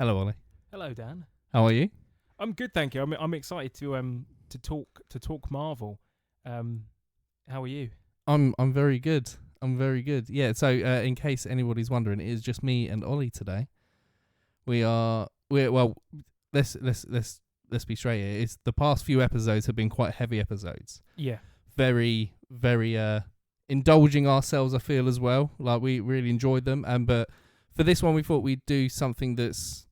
Hello, Ollie. Hello, Dan. How are you? I'm good, thank you. I'm excited to talk Marvel. How are you? I'm very good. I'm very good. Yeah. So, in case anybody's wondering, it is just me and Ollie today. We're well. Let's be straight here. It's the past few episodes have been quite heavy episodes. Yeah. Very indulging ourselves. I feel as well. Like we really enjoyed them. But for this one, we thought we'd do something that's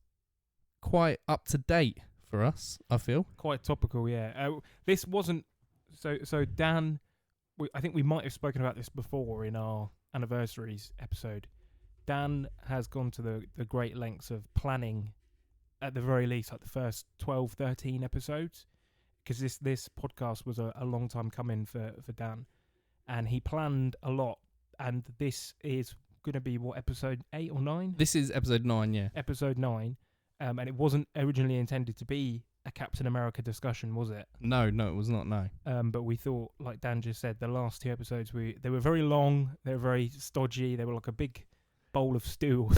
quite up to date for us. I feel Quite topical, yeah. This wasn't so Dan. I think we might have spoken about this before in our anniversaries episode. Dan has gone to the great lengths of planning, at the very least, like the first 12, 13 episodes, because this podcast was a long time coming for Dan, and he planned a lot, and this is going to be, what, episode 8 or 9? this is episode 9. Yeah. Episode 9, and it wasn't originally intended to be a Captain America discussion, was it? No, it was not. No. But we thought, like Dan just said, the last 2 episodes, they were very long, they were very stodgy, they were like a big bowl of stew,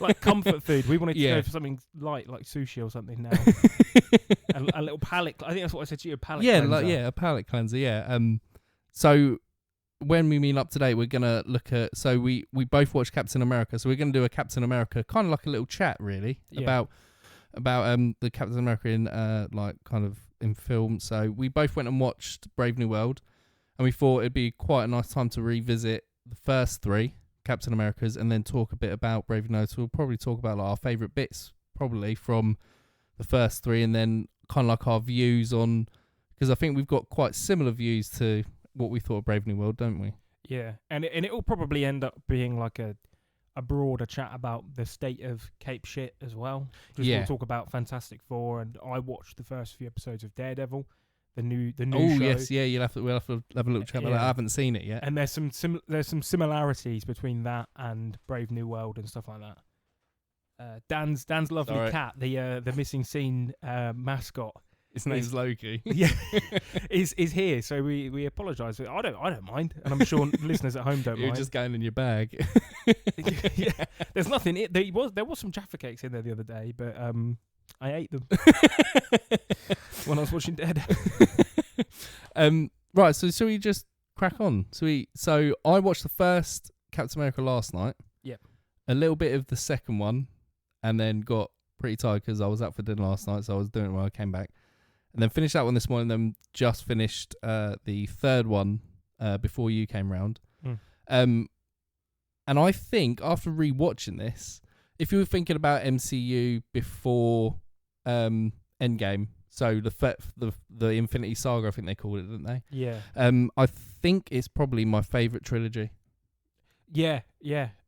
like comfort food. We wanted to go for something light, like sushi or something now. a little palate. I think that's what I said to you. A palate. Cleanser. A palate cleanser. Yeah. So when we mean up to date, we're gonna look at. So we both watched Captain America. So we're gonna do a Captain America, kind of like a little chat, really, about the Captain America in like kind of in film. So we both went and watched Brave New World, and we thought it'd be quite a nice time to revisit the first 3 Captain Americas and then talk a bit about Brave New World. So we'll probably talk about like our favourite bits probably from the first 3, and then kind of like our views on, because I think we've got quite similar views to what we thought of Brave New World, don't we? Yeah, and it will probably end up being like a broader chat about the state of Cape shit as well. We'll talk about Fantastic Four, and I watched the first few episodes of Daredevil, the new show. Oh yes, yeah. We'll have to have a little chat about that. I haven't seen it yet. And there's some similarities between that and Brave New World and stuff like that. Dan's lovely cat, the missing scene mascot. His name's Loki. Yeah, is here. So we apologise. I don't mind, and I'm sure listeners at home don't You're mind. just going in your bag. Yeah, there's nothing. There was some Jaffa cakes in there the other day, but I ate them when I was watching Dead. Right. So we just crack on. So I watched the first Captain America last night. Yep. A little bit of the second one, and then got pretty tired because I was out for dinner last night, so I was doing it when I came back. And then finished that one this morning, then just finished the third one before you came round. And I think after rewatching this, if you were thinking about MCU before Endgame, so the Infinity Saga, I think they called it, didn't they? Yeah. I think it's probably my favourite trilogy. Yeah.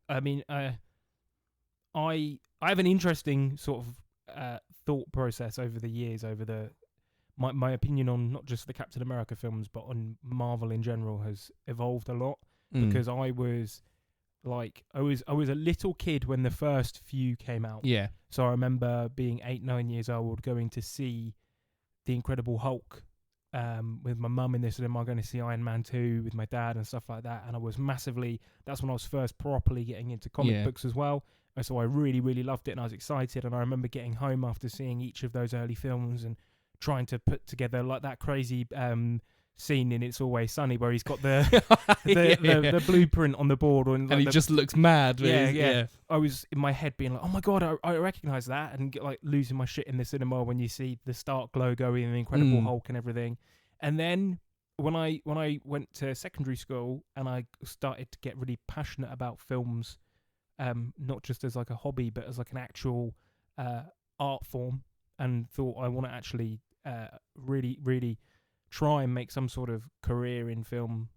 I mean, I have an interesting sort of thought process over the years, over my opinion on not just the Captain America films, but on Marvel in general has evolved a lot, because I was a little kid when the first few came out. Yeah. So I remember being 8-9 years old, going to see The Incredible Hulk with my mum in the cinema, going to see Iron Man 2 with my dad and stuff like that. And I was that's when I was first properly getting into comic books as well. And so I really, really loved it, and I was excited. And I remember getting home after seeing each of those early films and trying to put together like that crazy scene in It's Always Sunny where he's got the blueprint on the board, and he just looks mad. Yeah. I was in my head being like, oh my god, I recognise that, and like losing my shit in the cinema when you see the Stark logo in the Incredible Hulk and everything. And then when I went to secondary school and I started to get really passionate about films, not just as like a hobby but as like an actual art form, and thought I want to actually really, really try and make some sort of career in film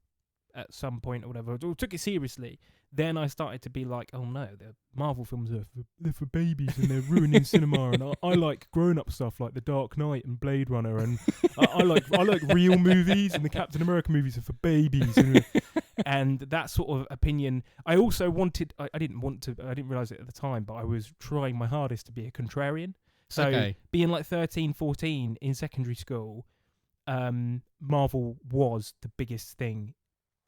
at some point or whatever, or took it seriously, then I started to be like, oh no, the Marvel films they're for babies and they're ruining cinema, and I like grown-up stuff like The Dark Knight and Blade Runner, and I like real movies, and the Captain America movies are for babies, and that sort of opinion. I also wanted, I didn't realise it at the time, but I was trying my hardest to be a contrarian. So being like 13, 14 in secondary school, Marvel was the biggest thing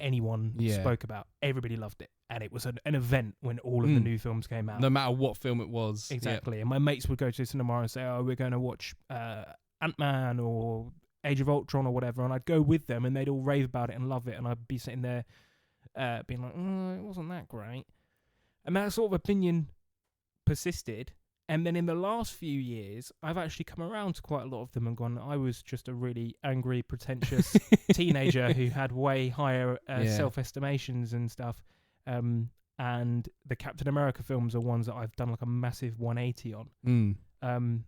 anyone spoke about. Everybody loved it. And it was an event when all of the new films came out. No matter what film it was. Exactly. And my mates would go to the cinema and say, oh, we're going to watch Ant-Man or Age of Ultron or whatever. And I'd go with them and they'd all rave about it and love it. And I'd be sitting there being like, it wasn't that great. And that sort of opinion persisted. And then in the last few years, I've actually come around to quite a lot of them and gone, I was just a really angry, pretentious teenager who had way higher self-estimations and stuff. And the Captain America films are ones that I've done like a massive 180 on.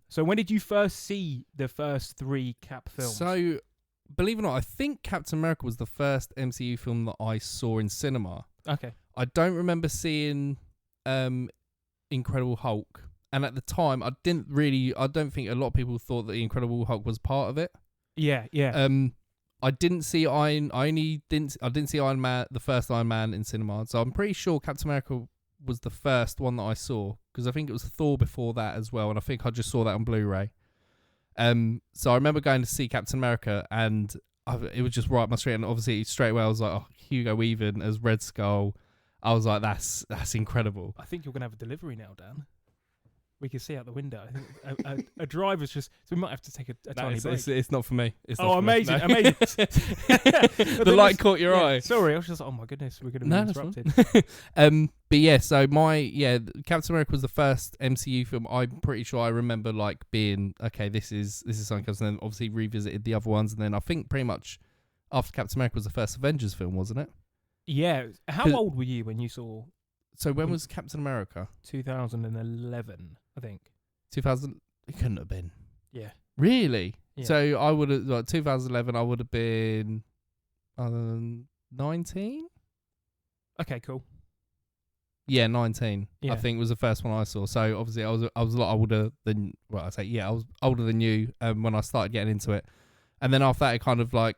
So when did you first see the first 3 Cap films? So, believe it or not, I think Captain America was the first MCU film that I saw in cinema. Okay. I don't remember seeing Incredible Hulk. And at the time, I don't think a lot of people thought that the Incredible Hulk was part of it. Yeah. I didn't see see Iron Man, the first Iron Man in cinema. So I'm pretty sure Captain America was the first one that I saw, because I think it was Thor before that as well, and I think I just saw that on Blu-ray. So I remember going to see Captain America, and it was just right up my street, and obviously straight away I was like, oh, Hugo Weaving as Red Skull. I was like, that's incredible. I think you're gonna have a delivery now, Dan. We can see out the window. I think a driver's just... So we might have to take a tiny break. It's not for me. Amazing. No. Amazing. The light caught your eye. Sorry, I was just like, oh my goodness, we're going to be interrupted. But yeah, so Captain America was the first MCU film. I'm pretty sure I remember like being, okay, this is something else, and then obviously revisited the other ones, and then I think pretty much after Captain America was the first Avengers film, wasn't it? Yeah. How old were you when you saw... So when was Captain America? 2011, I think. 2000? It couldn't have been. Yeah. Really? Yeah. So I would have, 2011, I would have been 19? Okay, cool. Yeah, 19. Yeah. I think was the first one I saw. So obviously I was a lot older than, I was older than you when I started getting into it. And then after that,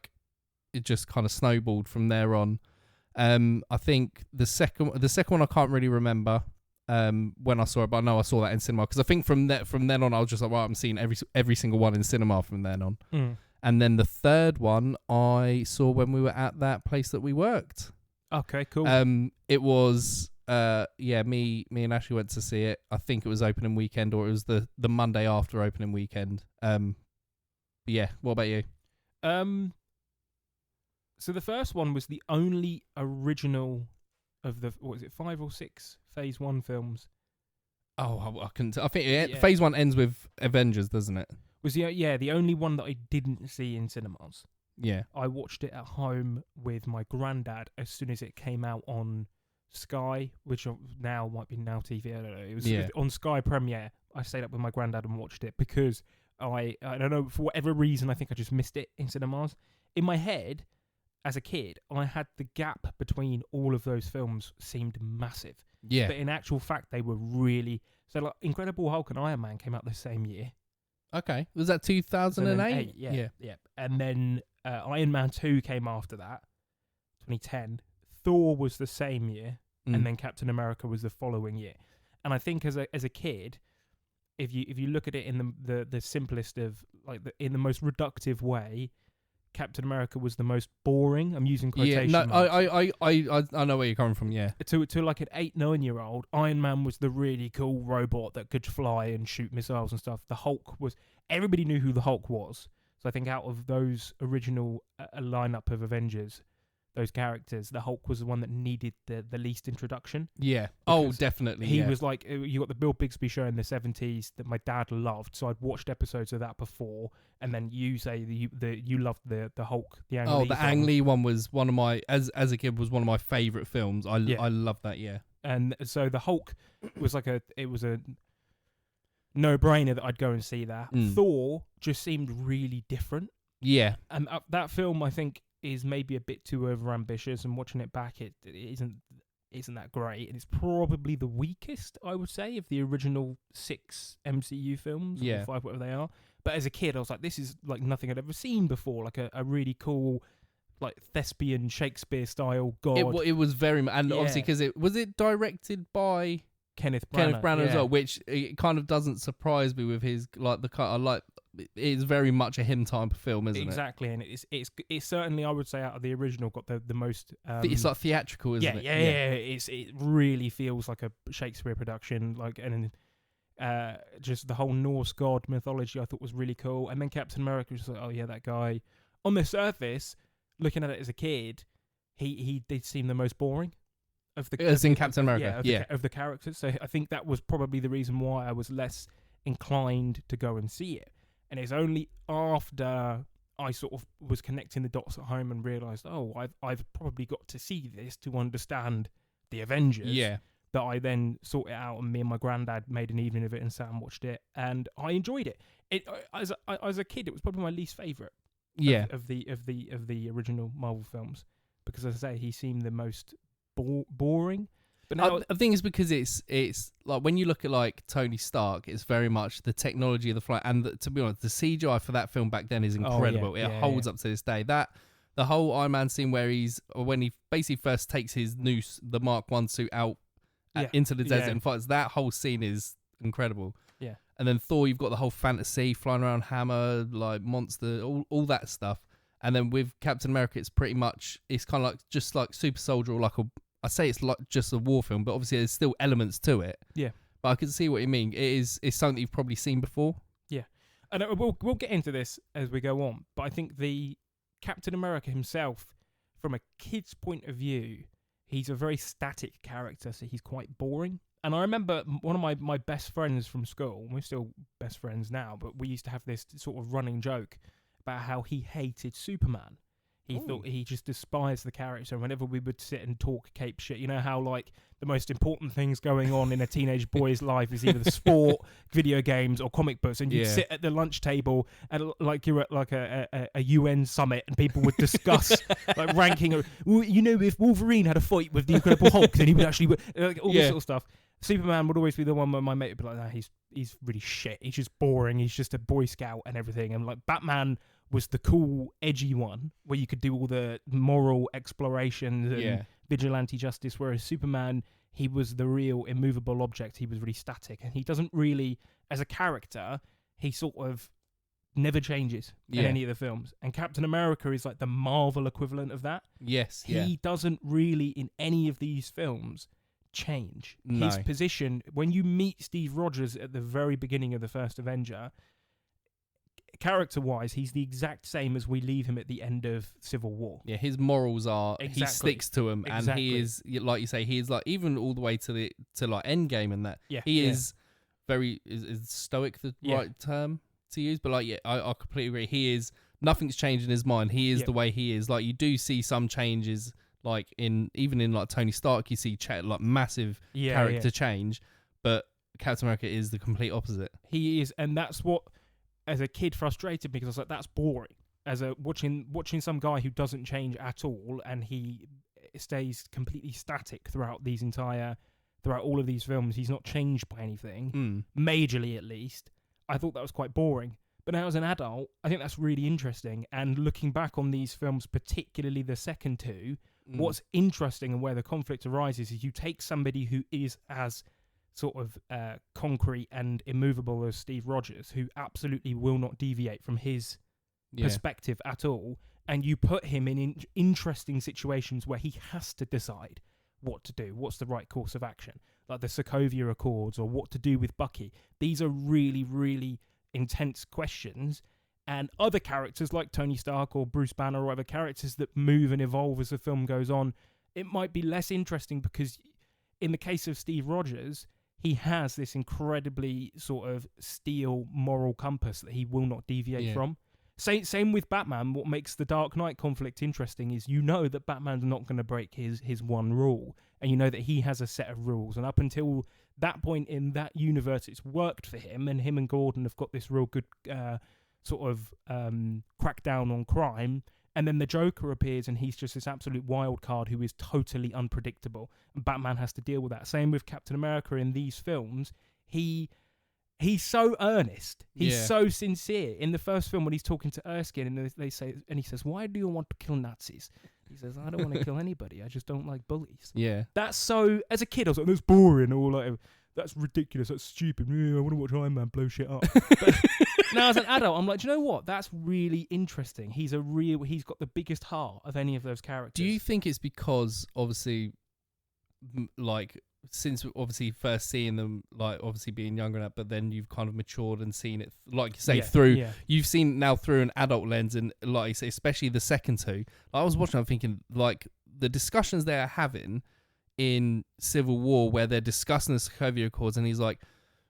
it just kind of snowballed from there on. I think the second one I can't really remember when I saw it, but I know I saw that in cinema, because I think from then on I was just like, well, I'm seeing every single one in cinema from then on. And then the third one I saw when we were at that place that we worked. Okay, cool. It was me and Ashley went to see it. I think it was opening weekend, or it was the Monday after opening weekend. Yeah, what about you? So the first one was the only original of the 5 or 6 Phase 1 films. Oh, I couldn't. I think Phase 1 ends with Avengers, doesn't it? Was the only one that I didn't see in cinemas. Yeah. I watched it at home with my granddad as soon as it came out on Sky, which now might be Now TV. I don't know. It was on Sky Premiere. I stayed up with my granddad and watched it because I don't know, for whatever reason, I think I just missed it in cinemas. In my head, as a kid, I had the gap between all of those films seemed massive. Yeah. But in actual fact, they were really... So like Incredible Hulk and Iron Man came out the same year. Okay. Was that 2008? Yeah. And then Iron Man 2 came after that, 2010. Thor was the same year, and then Captain America was the following year. And I think as a kid, if you look at it in the simplest of, like, in the most reductive way, Captain America was the most boring. I'm using quotation marks. I know where you're coming from. Yeah. To like an 8-9-year-old, Iron Man was the really cool robot that could fly and shoot missiles and stuff. The Hulk was... Everybody knew who the Hulk was. So I think out of those original lineup of Avengers, those characters, the Hulk was the one that needed the least introduction. Yeah. Oh, definitely. He was like, you got the Bill Bixby show in the 70s that my dad loved, so I'd watched episodes of that before, and then you say that you loved the Hulk, the Ang Lee. Oh, the Ang Lee one was one of my, as a kid, was one of my favourite films. I love that, yeah. And so the Hulk was it was a no-brainer that I'd go and see that. Thor just seemed really different. Yeah. And that film, I think, is maybe a bit too overambitious, and watching it back, it isn't that great, and it's probably the weakest, I would say, of the original 6 MCU films, or 5, whatever they are. But as a kid, I was like, this is like nothing I'd ever seen before, like a really cool, like thespian Shakespeare style god. It was very, and obviously because it directed by Kenneth Branagh as well, which it kind of doesn't surprise me with his, like, the kind of, like, it's very much a him type of film, isn't exactly, and it's certainly, I would say, out of the original, got the most. It's like theatrical, isn't it? Yeah. It really feels like a Shakespeare production, like, and just the whole Norse god mythology I thought was really cool. And then Captain America was like, oh yeah, that guy. On the surface, looking at it as a kid, he did seem the most boring of the. As in Captain America, of the characters. So I think that was probably the reason why I was less inclined to go and see it. And it's only after I sort of was connecting the dots at home and realised, oh, I've probably got to see this to understand the Avengers. Yeah. That I then sought it out, and me and my granddad made an evening of it, and sat and watched it, and I enjoyed it. As a kid, it was probably my least favourite. Yeah. Of the original Marvel films, because as I say, he seemed the most boring. But now I think it's because it's like when you look at like Tony Stark, it's very much the technology of the flight, and to be honest, the CGI for that film back then is incredible. It holds up to this day. That the whole Iron Man scene where when he basically first takes his the Mark 1 suit out into the desert and fights, that whole scene is incredible. Yeah. And then Thor, you've got the whole fantasy, flying around hammer, like monster, all that stuff. And then with Captain America, it's pretty much, it's kind of like just like Super Soldier, or like I say it's like just a war film, but obviously there's still elements to it. Yeah. But I can see what you mean. It's something you've probably seen before. Yeah. And we'll get into this as we go on, but I think the Captain America himself, from a kid's point of view, he's a very static character, so he's quite boring. And I remember one of my best friends from school, we're still best friends now, but we used to have this sort of running joke about how he hated Superman. He thought he just despised the character. And whenever we would sit and talk cape shit, you know how like the most important things going on in a teenage boy's life is either the sport, video games, or comic books, and you'd sit at the lunch table and like you're at like a UN summit, and people would discuss like ranking. Well, you know, if Wolverine had a fight with the Incredible Hulk, then he would actually like, all this sort of stuff. Superman would always be the one where my mate would be like, nah, he's really shit. He's just boring. He's just a Boy Scout and everything. And like Batman was the cool, edgy one where you could do all the moral explorations and vigilante justice, whereas Superman, he was the real immovable object. He was really static, and he doesn't really, as a character, he sort of never changes in any of the films. And Captain America is like the Marvel equivalent of that. Yes, he doesn't really, in any of these films, change. No. His position, when you meet Steve Rogers at the very beginning of the First Avenger, character-wise, he's the exact same as we leave him at the end of Civil War. Yeah, his morals are he sticks to them, and he is, like you say, he is like even all the way to like Endgame and that. Yeah, he is very is stoic the right term to use, but like I completely agree. He is, nothing's changed in his mind. He is the way he is. Like you do see some changes, like even in like Tony Stark, you see like massive character change, but Captain America is the complete opposite. He is, and that's what, as a kid, frustrated me, because I was like, that's boring. As a watching some guy who doesn't change at all, and he stays completely static throughout all of these films. He's not changed by anything, majorly at least. I thought that was quite boring. But now as an adult, I think that's really interesting. And looking back on these films, particularly the second two, what's interesting and where the conflict arises is you take somebody who is as sort of concrete and immovable as Steve Rogers, who absolutely will not deviate from his perspective at all, and you put him in interesting situations where he has to decide what to do, what's the right course of action, like the Sokovia Accords, or what to do with Bucky. These are really, really intense questions. And other characters like Tony Stark or Bruce Banner, or other characters that move and evolve as the film goes on, it might be less interesting, because in the case of Steve Rogers, he has this incredibly sort of steel moral compass that he will not deviate from. Same with Batman. What makes the Dark Knight conflict interesting is you know that Batman's not going to break his one rule, and you know that he has a set of rules. And up until that point in that universe, it's worked for him, and him and Gordon have got this real good sort of crackdown on crime. And then the Joker appears, and he's just this absolute wild card who is totally unpredictable. And Batman has to deal with that. Same with Captain America in these films. He's so earnest. He's so sincere. In the first film, when he's talking to Erskine, and they say, and he says, "Why do you want to kill Nazis?" He says, "I don't want to kill anybody. I just don't like bullies." Yeah. That's so. As a kid, I was like, "That's boring," or like, "That's ridiculous. That's stupid. I want to watch Iron Man blow shit up." now as an adult, I'm like, do you know what? That's really interesting. He's got the biggest heart of any of those characters. Do you think it's because obviously, like, since obviously first seeing them, like obviously being younger and that, but then you've kind of matured and seen it, like you say, you've seen it now through an adult lens, and like you say, especially the second two. Like, I was watching, I'm thinking like the discussions they're having in Civil War, where they're discussing the Sokovia Accords, and he's like,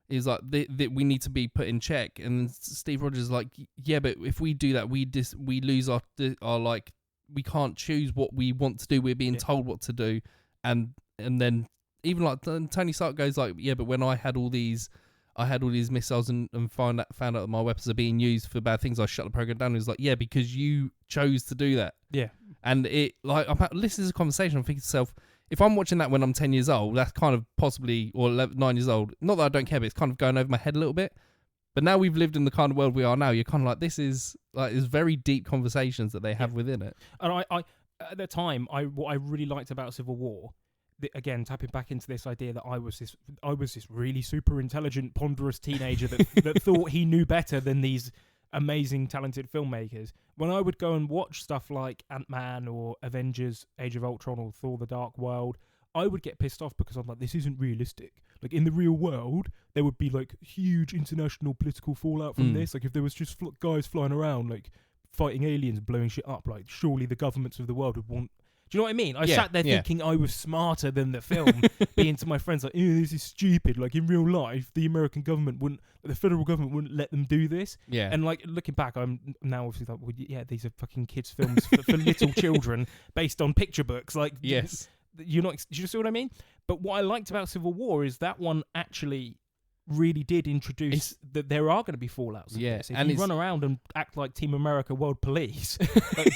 we need to be put in check, and Steve Rogers is like, yeah, but if we do that, we lose our like, we can't choose what we want to do. We're being told what to do, and then even like Tony Stark goes like, yeah, but when I had all these missiles and found out that my weapons are being used for bad things, I shut the program down. And he's like, yeah, because you chose to do that. Yeah, and it like I'm listening to this conversation, I'm thinking to myself, if I'm watching that when I'm 10 years old, that's kind of possibly, or 11, 9 years old, not that I don't care, but it's kind of going over my head a little bit. But now we've lived in the kind of world we are now, you're kind of like, this is like, there's very deep conversations that they have within it. And I at the time, what I really liked about Civil War, again, tapping back into this idea that I was this really super intelligent, ponderous teenager that thought he knew better than these amazing, talented filmmakers. When I would go and watch stuff like Ant-Man or Avengers, Age of Ultron or Thor: The Dark World, I would get pissed off because I'm like, this isn't realistic. Like, in the real world, there would be like huge international political fallout from this. Like, if there was just guys flying around like fighting aliens, blowing shit up, like surely the governments of the world would want. Do you know what I mean? I sat there thinking I was smarter than the film, being to my friends like, "Ew, this is stupid." Like, in real life, the American government the federal government wouldn't let them do this. Yeah. And like, looking back, I'm now obviously like, well, yeah, these are fucking kids' films for little children based on picture books. Like, yes, you're not. Do you see what I mean? But what I liked about Civil War is that one actually really did introduce that there are going to be fallouts. Yeah, this. If and you run around and act like Team America World Police, like,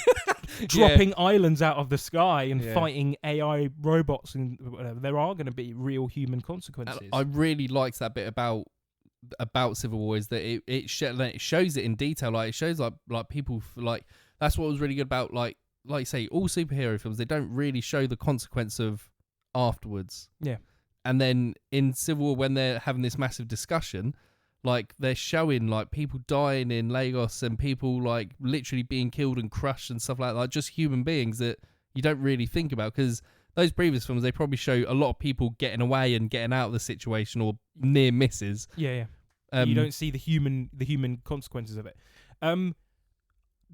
dropping islands out of the sky and fighting AI robots and whatever, there are going to be real human consequences. And I really liked that bit about Civil War, is that it shows it in detail. Like, it shows like people, like, that's what was really good about like you say, all superhero films, they don't really show the consequence of afterwards. Yeah. And then in Civil War, when they're having this massive discussion, like, they're showing like people dying in Lagos and people like literally being killed and crushed and stuff like that, like just human beings that you don't really think about, because those previous films, they probably show a lot of people getting away and getting out of the situation or near misses. Yeah. You don't see the human consequences of it.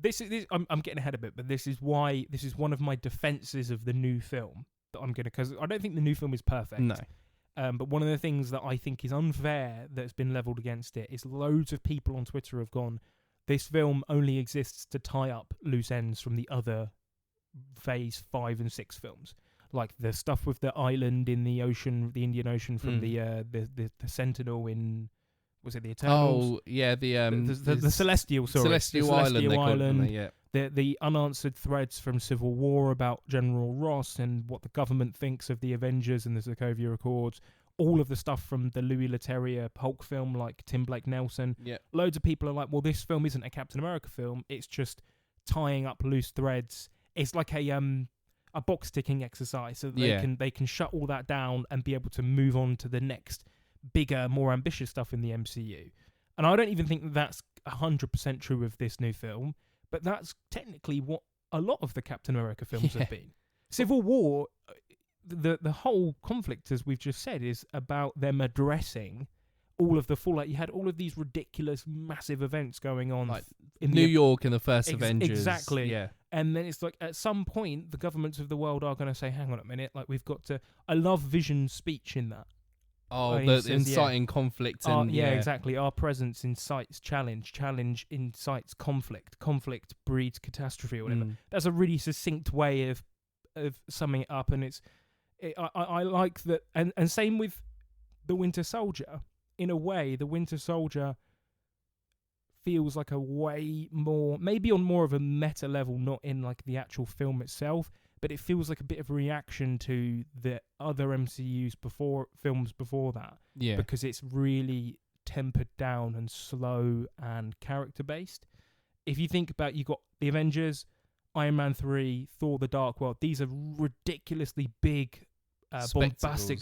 This I'm getting ahead a bit, but this is one of my defenses of the new film that I'm gonna, because I don't think the new film is perfect. No. But one of the things that I think is unfair that's been leveled against it is loads of people on Twitter have gone, this film only exists to tie up loose ends from the other Phase 5 and 6 films. Like the stuff with the island in the ocean, the Indian Ocean, from the Sentinel in, was it the Eternals? Oh, yeah, the Celestial, sorry. Celestial Island. Yeah. The unanswered threads from Civil War about General Ross and what the government thinks of the Avengers and the Sokovia Accords. All of the stuff from the Louis Leterrier Hulk film, like Tim Blake Nelson. Yeah. Loads of people are like, well, this film isn't a Captain America film. It's just tying up loose threads. It's like a box ticking exercise, so that they can shut all that down and be able to move on to the next bigger, more ambitious stuff in the MCU. And I don't even think that's 100% true of this new film. But that's technically what a lot of the Captain America films have been. Civil War, the whole conflict, as we've just said, is about them addressing all of the fallout. You had all of these ridiculous, massive events going on, like in New York in the First Avengers. Exactly. Yeah. And then it's like, at some point, the governments of the world are going to say, hang on a minute, like, we've got to... I love Vision's speech in that. Oh, the inciting conflict. And, exactly. Our presence incites challenge. Challenge incites conflict. Conflict breeds catastrophe or whatever. That's a really succinct way of summing it up. And I like that. And same with the Winter Soldier. In a way, the Winter Soldier feels like a way more, maybe on more of a meta level, not in like the actual film itself, but it feels like a bit of a reaction to the other films before that. Yeah. Because it's really tempered down and slow and character based. If you think about, you got the Avengers, Iron Man 3, Thor: The Dark World. These are ridiculously big, bombastic,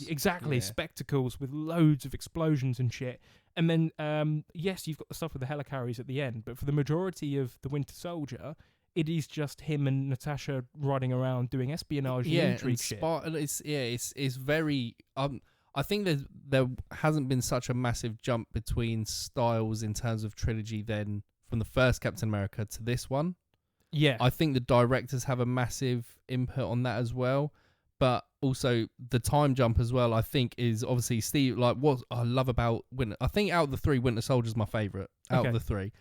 spectacles with loads of explosions and shit. And then, yes, you've got the stuff with the helicarriers at the end, but for the majority of the Winter Soldier, it is just him and Natasha riding around doing espionage and intrigue shit. It's very. I think there hasn't been such a massive jump between styles in terms of trilogy then from the first Captain America to this one. Yeah, I think the directors have a massive input on that as well. But also the time jump as well, I think, is obviously Steve. Like, what I love about Winter, I think out of the three, Winter Soldier's my favourite out of the three.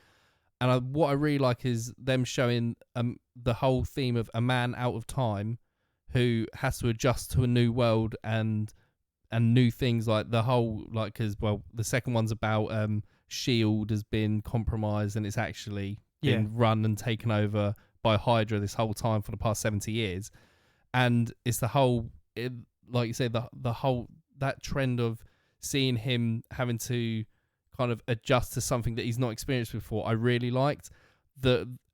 And what I really like is them showing the whole theme of a man out of time who has to adjust to a new world and new things, like the whole, like, because, well, the second one's about S.H.I.E.L.D. has been compromised and it's actually been run and taken over by Hydra this whole time for the past 70 years. And it's the whole, like you said, the whole, that trend of seeing him having to kind of adjust to something that he's not experienced before. I really liked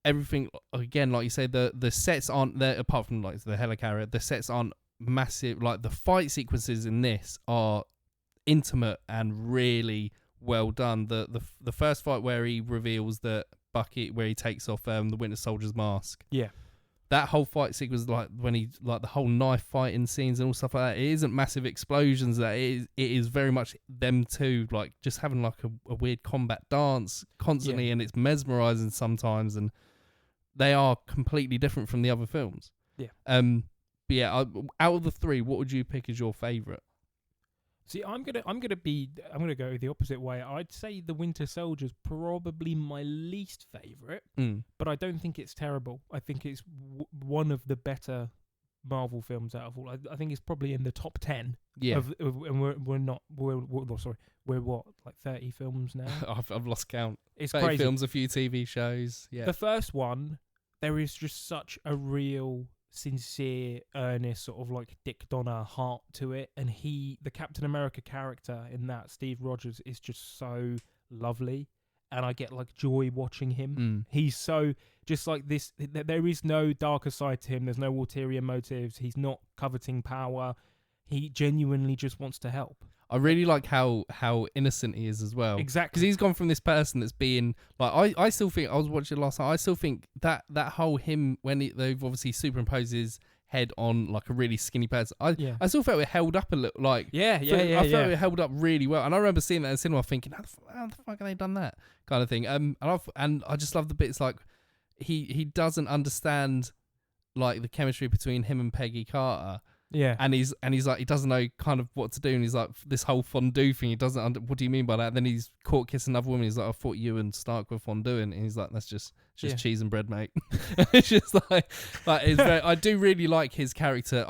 everything. Again, like you say, the sets aren't there, apart from like the helicarrier, the sets aren't massive. Like the fight sequences in this are intimate and really well done. The first fight where he reveals that Bucky, where he takes off the Winter Soldier's mask. Yeah. That whole fight sequence, like when he, like the whole knife fighting scenes and all stuff like that, it isn't massive explosions. That it is very much them two, like just having like a weird combat dance constantly, and it's mesmerizing sometimes. And they are completely different from the other films. Yeah. But yeah, out of the three, what would you pick as your favorite? See, I'm gonna go the opposite way. I'd say the Winter Soldier's probably my least favorite, but I don't think it's terrible. I think it's one of the better Marvel films out of all. I think it's probably in the top 10. Yeah. And we're what, like 30 films now? I've lost count. It's 30 crazy. films, a few TV shows. Yeah. The first one, there is just such a real, sincere, earnest sort of like Dick Donner heart to it, and the Captain America character in that, Steve Rogers, is just so lovely, and I get like joy watching him. He's so just like this. There is no darker side to him. There's no ulterior motives. He's not coveting power. He genuinely just wants to help. I really like how innocent he is as well. Exactly. Because he's gone from this person that's being like, I still think, I was watching it last night, I still think that whole him, when they've obviously superimposed his head on like a really skinny person, I still felt it held up a little, like, I felt it held up really well. And I remember seeing that in the cinema thinking, how the fuck have they done that kind of thing. And I just love the bits like he doesn't understand like the chemistry between him and Peggy Carter. Yeah, and he's like, he doesn't know kind of what to do, and he's like, this whole fondue thing, he doesn't what do you mean by that? And then he's caught kissing another woman. He's like, I thought you and Stark were fondueing, and he's like, that's just cheese and bread, mate. It's just like it's very, I do really like his character.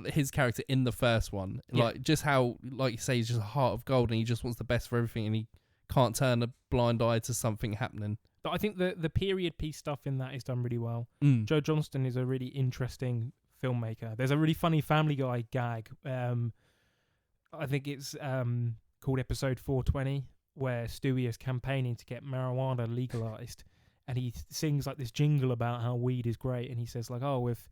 His character in the first one, like just how, like you say, he's just a heart of gold, and he just wants the best for everything, and he can't turn a blind eye to something happening. But I think the period piece stuff in that is done really well. Joe Johnston is a really interesting filmmaker. There's a really funny Family Guy gag. I think it's called episode 420, where Stewie is campaigning to get marijuana legalized, and he sings like this jingle about how weed is great, and he says like, oh, if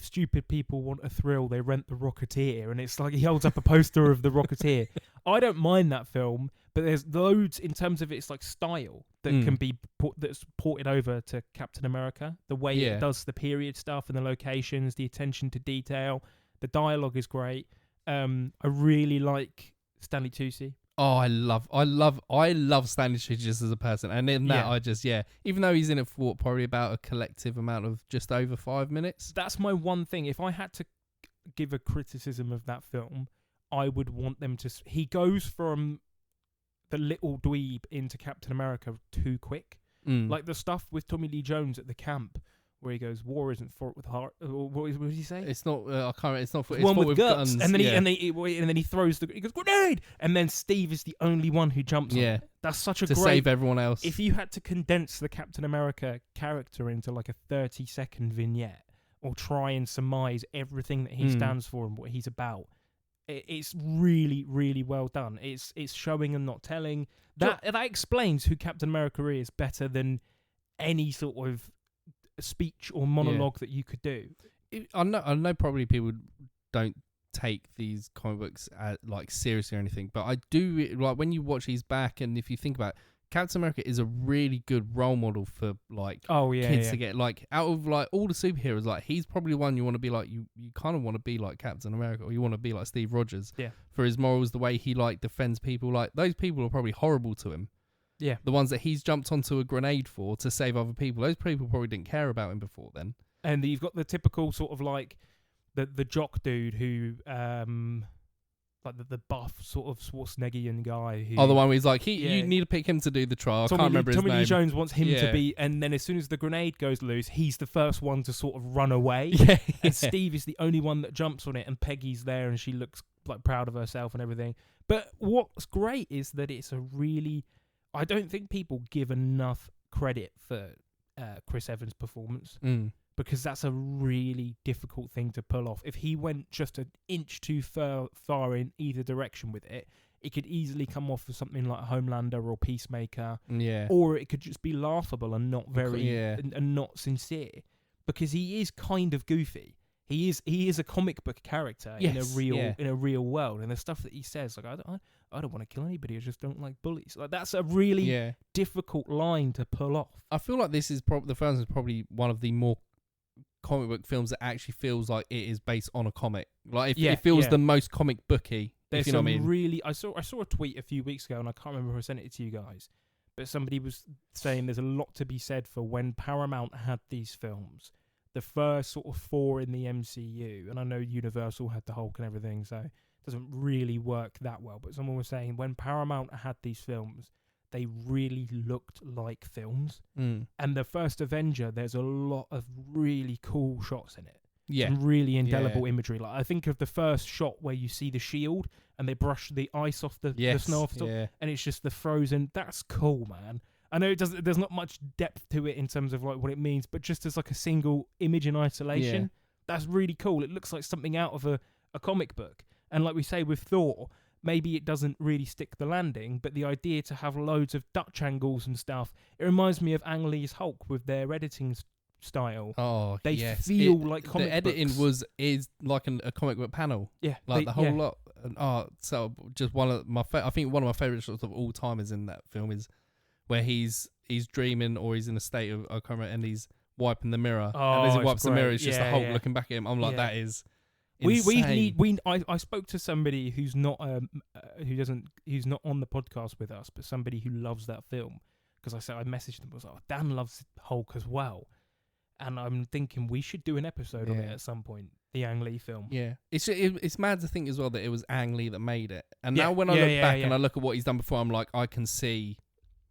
stupid people want a thrill, they rent the Rocketeer, and it's like he holds up a poster of the Rocketeer. I don't mind that film, but there's loads in terms of its like style that can be that's ported over to Captain America. The way it does the period stuff and the locations, the attention to detail, the dialogue is great. I really like Stanley Tucci. Oh, I love Stanley Tucci just as a person, and in that I just even though he's in it for probably about a collective amount of just over 5 minutes. That's my one thing. If I had to give a criticism of that film, I would want them to. He goes from the little dweeb into Captain America too quick. Like the stuff with Tommy Lee Jones at the camp, where he goes, "War isn't fought with heart." What did he say? It's not. I can't. It's not. It's one fought with guns. And then he throws he goes, grenade, and then Steve is the only one who jumps on it. That's such a to great, save everyone else. If you had to condense the Captain America character into like a 30-second vignette, or try and surmise everything that he stands for and what he's about, it's really, really well done. It's showing and not telling. That explains who Captain America is better than any sort of speech or monologue that you could do. I know probably people don't take these comic books like seriously or anything, but I do like when you watch these back, and if you think about it, Captain America is a really good role model for like kids to get like out of like all the superheroes. Like he's probably the one you want to be like. You kind of want to be like Captain America, or you want to be like Steve Rogers. Yeah. For his morals, the way he like defends people. Like those people are probably horrible to him. Yeah. The ones that he's jumped onto a grenade for to save other people. Those people probably didn't care about him before then. And you've got the typical sort of like the jock dude who like the buff sort of Schwarzeneggian guy who the one where he's like, you need to pick him to do the trial. I can't remember his name. Tommy Lee Jones wants him to be, and then as soon as the grenade goes loose, he's the first one to sort of run away. Yeah. And Steve is the only one that jumps on it, and Peggy's there, and she looks like proud of herself and everything. But what's great is that it's a really, I don't think people give enough credit for Chris Evans' performance. Because that's a really difficult thing to pull off. If he went just an inch too far in either direction with it, it could easily come off as something like Homelander or Peacemaker. Yeah. Or it could just be laughable and not very and not sincere. Because he is kind of goofy. He is a comic book character in a real world, and the stuff that he says, like I don't want to kill anybody, I just don't like bullies. Like that's a really difficult line to pull off. I feel like this is the film is probably one of the more comic book films that actually feels like it is based on a comic. Like it feels the most comic booky. There's if you know some what I mean. really. I saw a tweet a few weeks ago, and I can't remember who I sent it to you guys, but somebody was saying there's a lot to be said for when Paramount had these films, the first sort of 4 in the MCU, and I know Universal had the Hulk and everything, so it doesn't really work that well. But someone was saying when Paramount had these films, they really looked like films. And the First Avenger, there's a lot of really cool shots in it. Yeah. Some really indelible imagery. Like I think of the first shot where you see the shield and they brush the ice off the snow off the top, and it's just the frozen. That's cool, man. I know there's not much depth to it in terms of like what it means, but just as like a single image in isolation, that's really cool. It looks like something out of a comic book. And like we say with Thor, maybe it doesn't really stick the landing, but the idea to have loads of Dutch angles and stuff, it reminds me of Ang Lee's Hulk with their editing style. Oh, they feel like comic the editing books. is like a comic book panel. Yeah, like the whole lot. And, so just one of my I think one of my favorite shots of all time is in that film is where he's dreaming or he's in a state of I can't remember, and he's wiping the mirror. And as he wipes the mirror, it's just the Hulk looking back at him. I'm like, that is. I spoke to somebody who's not who's not on the podcast with us, but somebody who loves that film, because I messaged them. I was like, Dan loves Hulk as well, and I'm thinking we should do an episode on it at some point. The Ang Lee film. Yeah, it's mad to think as well that it was Ang Lee that made it, and now when I look back and I look at what he's done before, I'm like, I can see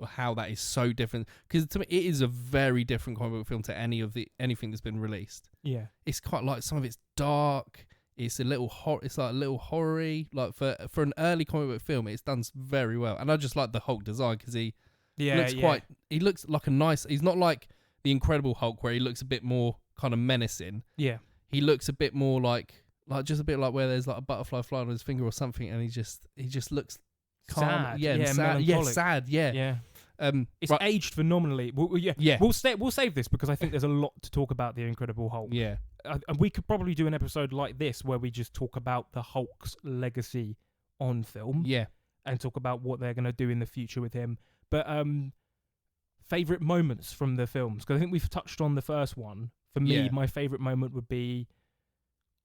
how that is so different, because to me it is a very different comic book film to anything that's been released. Yeah, it's quite like some of it's dark. It's a little it's like a little horror-y. Like for an early comic book film, it's done very well. And I just like the Hulk design because he looks like a nice. He's not like the Incredible Hulk where he looks a bit more kind of menacing. Yeah, he looks a bit more like just a bit like where there's like a butterfly flying on his finger or something, and he just looks calm. Sad. Sad. Yeah, sad. Yeah. Yeah. It's aged phenomenally. We'll save this because I think there's a lot to talk about the Incredible Hulk. Yeah. And we could probably do an episode like this where we just talk about the Hulk's legacy on film. Yeah. And talk about what they're going to do in the future with him. But favourite moments from the films? Because I think we've touched on the first one. For me, my favourite moment would be...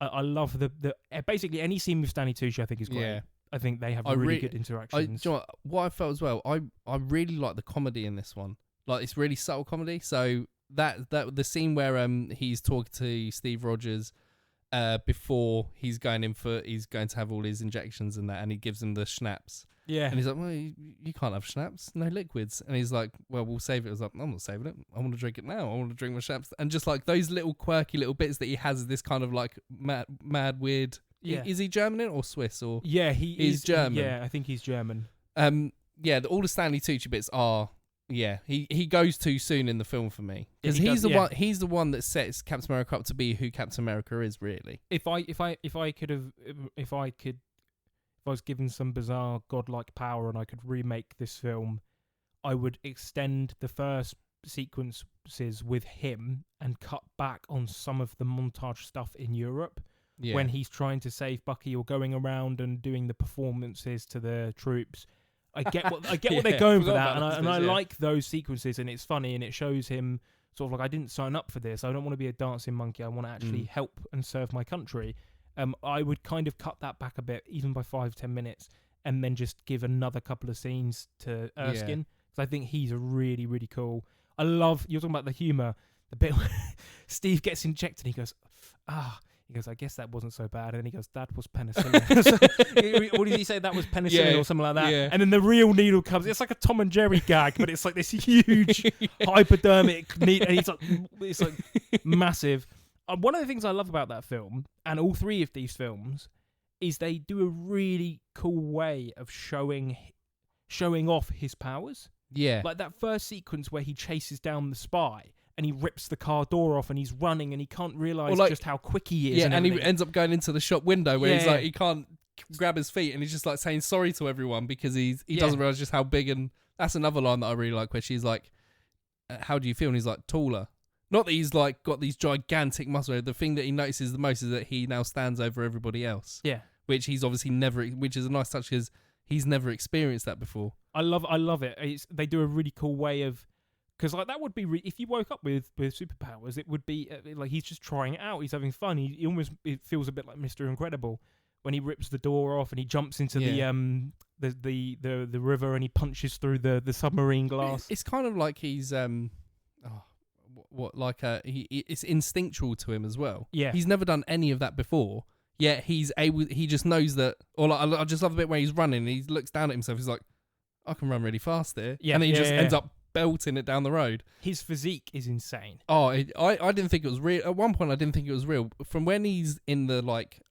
I love the basically any scene with Stanley Tucci I think is great. Yeah. I think they have really good interactions. You know what I felt as well? I really like the comedy in this one. Like it's really subtle comedy. So that the scene where he's talking to Steve Rogers before he's going to have all his injections and that, and he gives him the schnapps. Yeah. And he's like, well, you can't have schnapps, no liquids. And he's like, well, we'll save it. I was like, I'm not saving it. I want to drink it now. I want to drink my schnapps. And just like those little quirky little bits that he has, this kind of like mad weird. Yeah. Is he German or Swiss or? Yeah, he's German. Yeah, I think he's German. All the Stanley Tucci bits are. Yeah, he goes too soon in the film for me because he's the one that sets Captain America up to be who Captain America is really. If I was given some bizarre godlike power and I could remake this film, I would extend the first sequences with him and cut back on some of the montage stuff in Europe. when he's trying to save Bucky or going around and doing the performances to the troops. I get what they're going for that, and I like those sequences, and it's funny, and it shows him sort of like, I didn't sign up for this. I don't want to be a dancing monkey. I want to actually help and serve my country. I would kind of cut that back a bit, even by 5-10 minutes, and then just give another couple of scenes to Erskine, because I think he's a really, really cool. I love, you're talking about the humour, the bit where Steve gets injected, he goes, he goes, I guess that wasn't so bad. And then he goes, that was penicillin. What did he say? That was penicillin or something like that. Yeah. And then the real needle comes. It's like a Tom and Jerry gag, but it's like this huge hypodermic needle. And it's like massive. One of the things I love about that film, and all three of these films, is they do a really cool way of showing off his powers. Yeah. Like that first sequence where he chases down the spy and he rips the car door off and he's running and he can't realise just how quick he is. Yeah, and he ends up going into the shop window where he's like, he can't grab his feet and he's just like saying sorry to everyone because he doesn't realise just how big. And that's another line that I really like, where she's like, how do you feel? And he's like, taller. Not that he's like got these gigantic muscles. The thing that he notices the most is that he now stands over everybody else. Yeah. Which he's obviously never, which is a nice touch because he's never experienced that before. I love it. They do a really cool way of, because like that would be if you woke up with superpowers, it would be like he's just trying it out. He's having fun. It feels a bit like Mr. Incredible when he rips the door off and he jumps into the river and he punches through the submarine glass. It's kind of like he's it's instinctual to him as well. Yeah, he's never done any of that before. Yet he's able. He just knows that. Or like, I just love the bit where he's running. And he looks down at himself. He's like, I can run really fast here. Yeah, and then he just ends up belting it down the road. His physique is insane. Oh, I didn't think it was real. At one point, I didn't think it was real. From when he's in the like,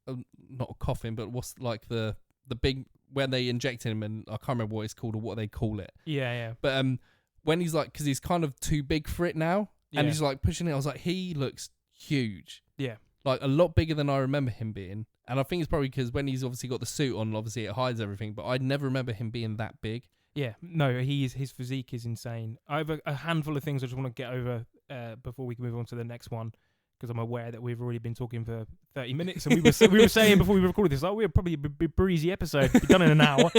not a coffin, but what's like the big where they inject him, and I can't remember what it's called or what they call it. Yeah. But when he's like, because he's kind of too big for it now, and he's like pushing it. I was like, he looks huge. Yeah. Like a lot bigger than I remember him being. And I think it's probably because when he's obviously got the suit on, obviously it hides everything, but I never remember him being that big. Yeah, no, his physique is insane. I have a handful of things I just want to get over before we can move on to the next one, because I'm aware that we've already been talking for 30 minutes, and we were saying before we recorded this, we're probably a breezy episode, be done in an hour.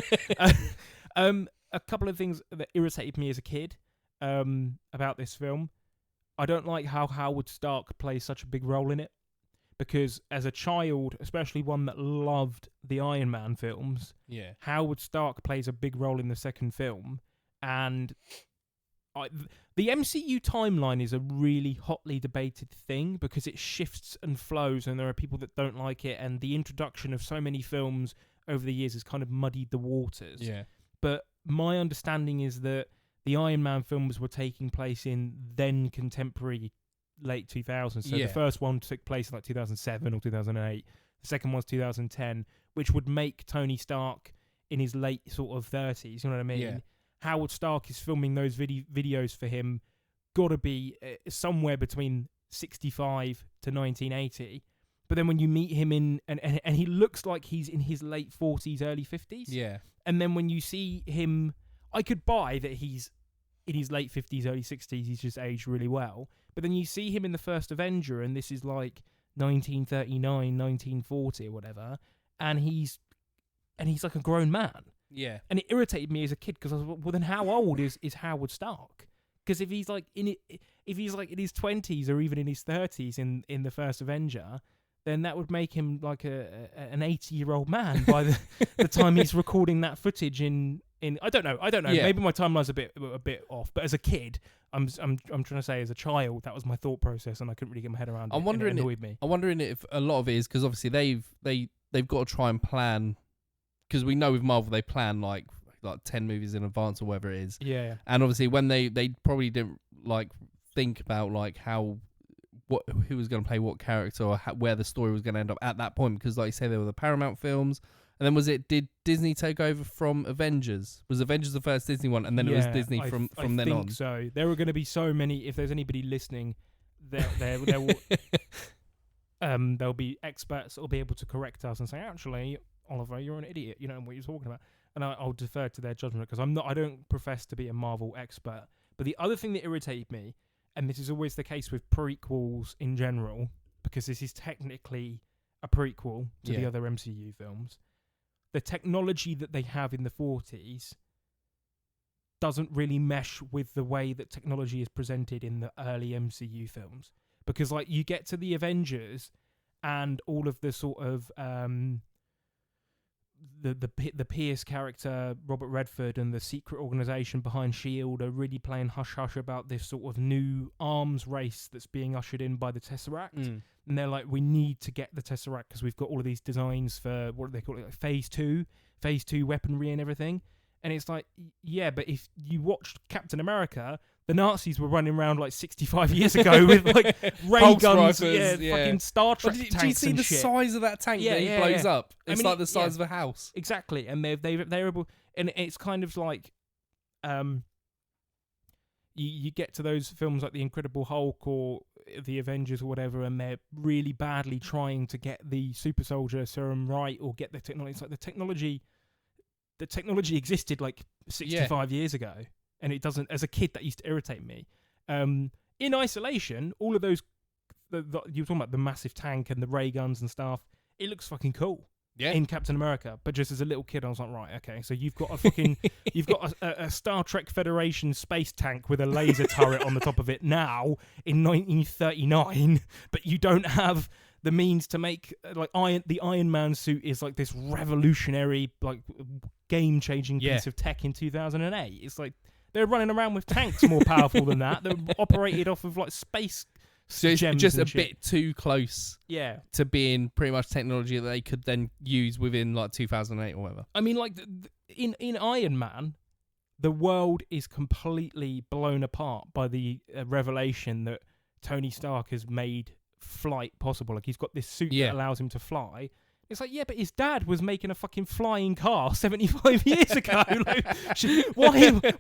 A couple of things that irritated me as a kid about this film. I don't like how Howard Stark plays such a big role in it. Because as a child, especially one that loved the Iron Man films, Howard Stark plays a big role in the second film. And the MCU timeline is a really hotly debated thing because it shifts and flows and there are people that don't like it. And the introduction of so many films over the years has kind of muddied the waters. Yeah. But my understanding is that the Iron Man films were taking place in then contemporary late 2000s. So the first one took place in like 2007 or 2008. The second one's 2010, which would make Tony Stark in his late sort of 30s. You know what I mean? Yeah. Howard Stark is filming those videos for him. Got to be somewhere between 65 to 1980. But then when you meet him and he looks like he's in his late 40s, early 50s. Yeah. And then when you see him, I could buy that he's in his late 50s, early 60s. He's just aged really well. But then you see him in the First Avenger, and this is like 1939, 1940 or whatever, and he's like a grown man. Yeah. And it irritated me as a kid because I was like, well, then how old is Howard Stark? Because if he's like in his 20s or even in his 30s in the First Avenger, then that would make him like an 80-year-old man by the time he's recording that footage in I don't know. Yeah. Maybe my timeline's a bit off. But as a kid, I'm trying to say as a child, that was my thought process, and I couldn't really get my head around it. And it annoyed me. I'm wondering if a lot of it is because obviously they've got to try and plan, because we know with Marvel they plan like 10 movies in advance or whatever it is. Yeah. And obviously when they probably didn't like think about like who was going to play what character or where the story was going to end up at that point, because like you say, there were the Paramount films. And then did Disney take over from Avengers? Was Avengers the first Disney one, and then it was Disney from then on? I think so. There were going to be so many. If there's anybody listening, there will there'll be experts that will be able to correct us and say, actually, Oliver, you're an idiot. You know what you're talking about. And I'll defer to their judgment because I don't profess to be a Marvel expert. But the other thing that irritated me, and this is always the case with prequels in general, because this is technically a prequel to the Yeah. other MCU films, the technology that they have in the 40s doesn't really mesh with the way that technology is presented in the early MCU films. Because, like, you get to the Avengers and all of the sort of the Pierce character, Robert Redford, and the secret organization behind S.H.I.E.L.D. are really playing hush-hush about this sort of new arms race that's being ushered in by the Tesseract. And they're like, we need to get the Tesseract because we've got all of these designs for, what do they call it, like Phase 2 weaponry and everything. And it's like, yeah, but if you watched Captain America, the Nazis were running around like 65 years ago with like ray Pulse guns, rifles, fucking Star Trek tanks do you see and the shit. size of that tank that he blows up? It's like the size of a house. Exactly, and they're able, and it's kind of like, you get to those films like The Incredible Hulk or The Avengers or whatever, and they're really badly trying to get the super soldier serum right or get the technology. It's like the technology existed like 65 years ago, and it doesn't. As a kid, that used to irritate me. In isolation, all of those, you were talking about the massive tank and the ray guns and stuff. It looks fucking cool. Yeah. In Captain America, but just as a little kid, I was like, right, okay, so you've got a fucking, you've got a Star Trek Federation space tank with a laser turret on the top of it now in 1939, but you don't have the means to make like the Iron Man suit is like this revolutionary, like game-changing piece of tech in 2008. It's like they're running around with tanks more powerful than that. They're operated off of like space. So it's just a bit too close, to being pretty much technology that they could then use within like 2008 or whatever. I mean, like in Iron Man, the world is completely blown apart by the revelation that Tony Stark has made flight possible. Like he's got this suit that allows him to fly. It's like, yeah, but his dad was making a fucking flying car 75 years ago. Like,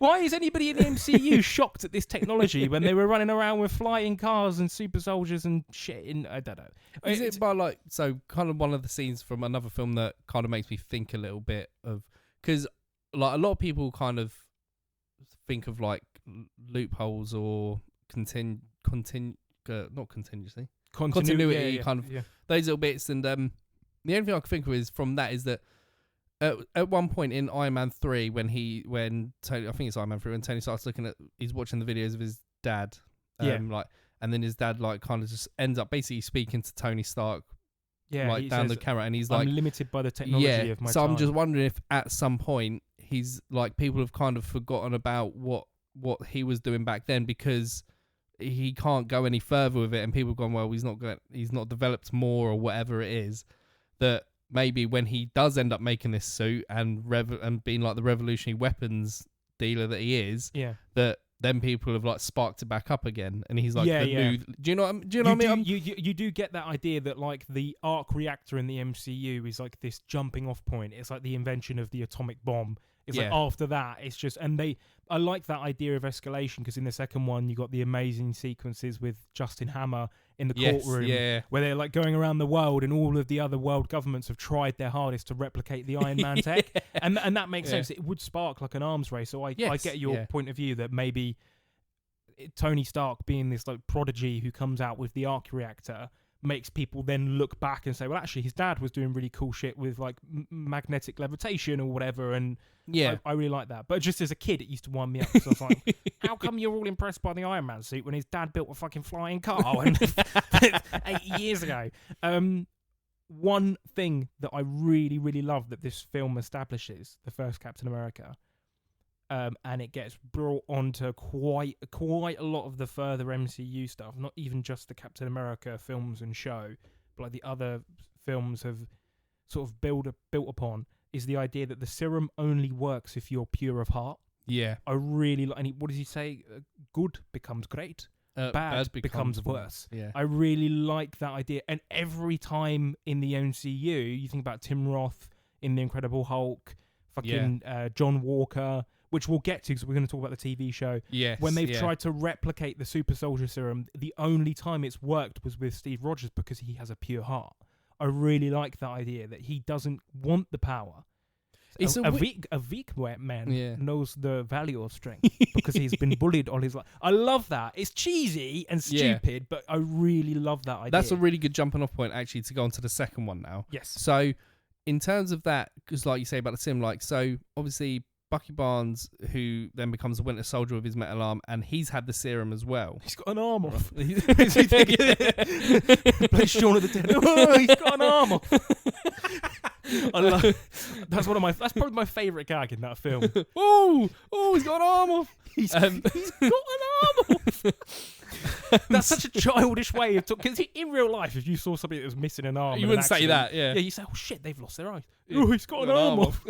why is anybody in the MCU shocked at this technology when they were running around with flying cars and super soldiers and shit? I don't know. Is it by like, so kind of one of the scenes from another film that kind of makes me think a little bit of, because like a lot of people kind of think of like loopholes or continuity, kind of those little bits, and the only thing I can think of is from that is that at one point in Iron Man 3 when Tony, I think it's Iron Man 3, when Tony starts he's watching the videos of his dad, like, and then his dad like kind of just ends up basically speaking to Tony Stark, like down the camera, and he's like, I'm limited by the technology of my time. I'm just wondering if at some point he's like, people have kind of forgotten about what he was doing back then because he can't go any further with it, and people have gone, well, he's not developed more or whatever it is. That maybe when he does end up making this suit and being like the revolutionary weapons dealer that he is, that then people have like sparked it back up again, and he's like, new. Do you know what I mean? You do get that idea that like the arc reactor in the MCU is like this jumping off point. It's like the invention of the atomic bomb. It's like after that, it's just, and I like that idea of escalation because in the second one you got the amazing sequences with Justin Hammer in the courtroom, where they're like going around the world, and all of the other world governments have tried their hardest to replicate the Iron Man tech, and that makes sense. It would spark like an arms race. So I get your point of view that maybe Tony Stark being this like prodigy who comes out with the arc reactor makes people then look back and say, well, actually his dad was doing really cool shit with like magnetic levitation or whatever, and I really like that. But just as a kid, it used to wind me up because I was like, how come you're all impressed by the Iron Man suit when his dad built a fucking flying car 80 years ago? One thing that I really, really love that this film establishes, the first Captain America, and it gets brought onto quite a lot of the further MCU stuff, not even just the Captain America films and show, but like the other films have sort of built upon, is the idea that the serum only works if you're pure of heart. Yeah. I really like, and what does he say? Good becomes great. Bad becomes worse. Yeah. I really like that idea. And every time in the MCU, you think about Tim Roth in The Incredible Hulk, fucking John Walker, which we'll get to because we're going to talk about the TV show. Yes. When they've tried to replicate the super soldier serum, the only time it's worked was with Steve Rogers because he has a pure heart. I really like that idea that he doesn't want the power. It's a weak man Yeah. knows the value of strength because he's been bullied all his life. I love that. It's cheesy and Yeah. stupid, but I really love that idea. That's a really good jumping off point, actually, to go on to the second one now. Yes. So, in terms of that, because like you say about the sim, like, so obviously Bucky Barnes, who then becomes a Winter Soldier with his metal arm, and he's had the serum as well. He's got an arm off. Plays Shaun of the Dead. Oh, he's got an arm off. I love. That's probably my favourite gag in that film. Oh, he's got an arm off. He's got an arm off. That's such a childish way of talking. Because in real life, if you saw somebody that was missing an arm, You wouldn't say that, yeah. Yeah, you say, "Oh shit, they've lost their eye." Yeah. Oh, he's got an arm off.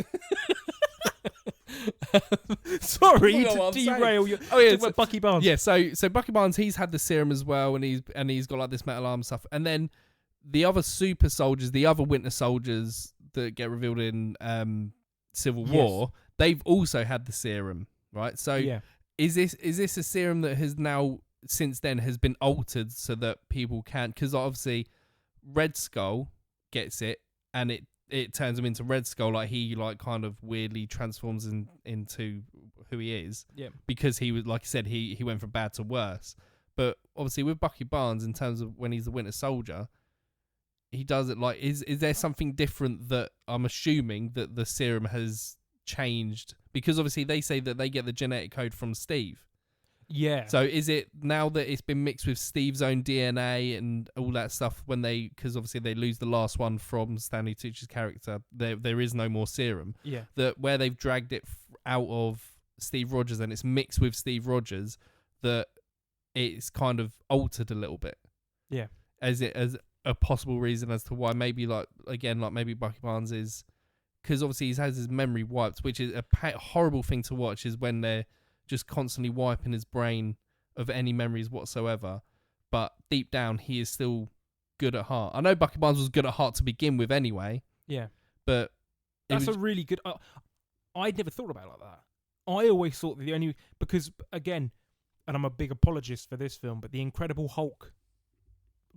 Sorry to derail you. Oh yeah, so, Bucky Barnes. Yeah, so Bucky Barnes, he's had the serum as well, and he's got like this metal arm stuff. And then the other super soldiers, the other Winter Soldiers that get revealed in Civil War, they've also had the serum, right? So is this a serum that has now since then has been altered so that people can't? Because obviously Red Skull gets it, and it turns him into Red Skull, like he like kind of weirdly transforms into who he is. Yeah. Because he was, like I said, he went from bad to worse. But obviously with Bucky Barnes, in terms of when he's the Winter Soldier, he does it like is there something different that I'm assuming that the serum has changed? Because obviously they say that they get the genetic code from Steve. Yeah. So is it now that it's been mixed with Steve's own DNA and all that stuff when because obviously they lose the last one from Stanley Tucci's character, there is no more serum. Yeah. That where they've dragged it out of Steve Rogers and it's mixed with Steve Rogers, that it's kind of altered a little bit. Yeah. As a possible reason as to why maybe maybe Bucky Barnes is, because obviously he has his memory wiped, which is a horrible thing to watch, is when they're just constantly wiping his brain of any memories whatsoever. But deep down, he is still good at heart. I know Bucky Barnes was good at heart to begin with anyway. Yeah. But that's a really good... I'd never thought about it like that. I always thought that the only... Because, again, and I'm a big apologist for this film, but The Incredible Hulk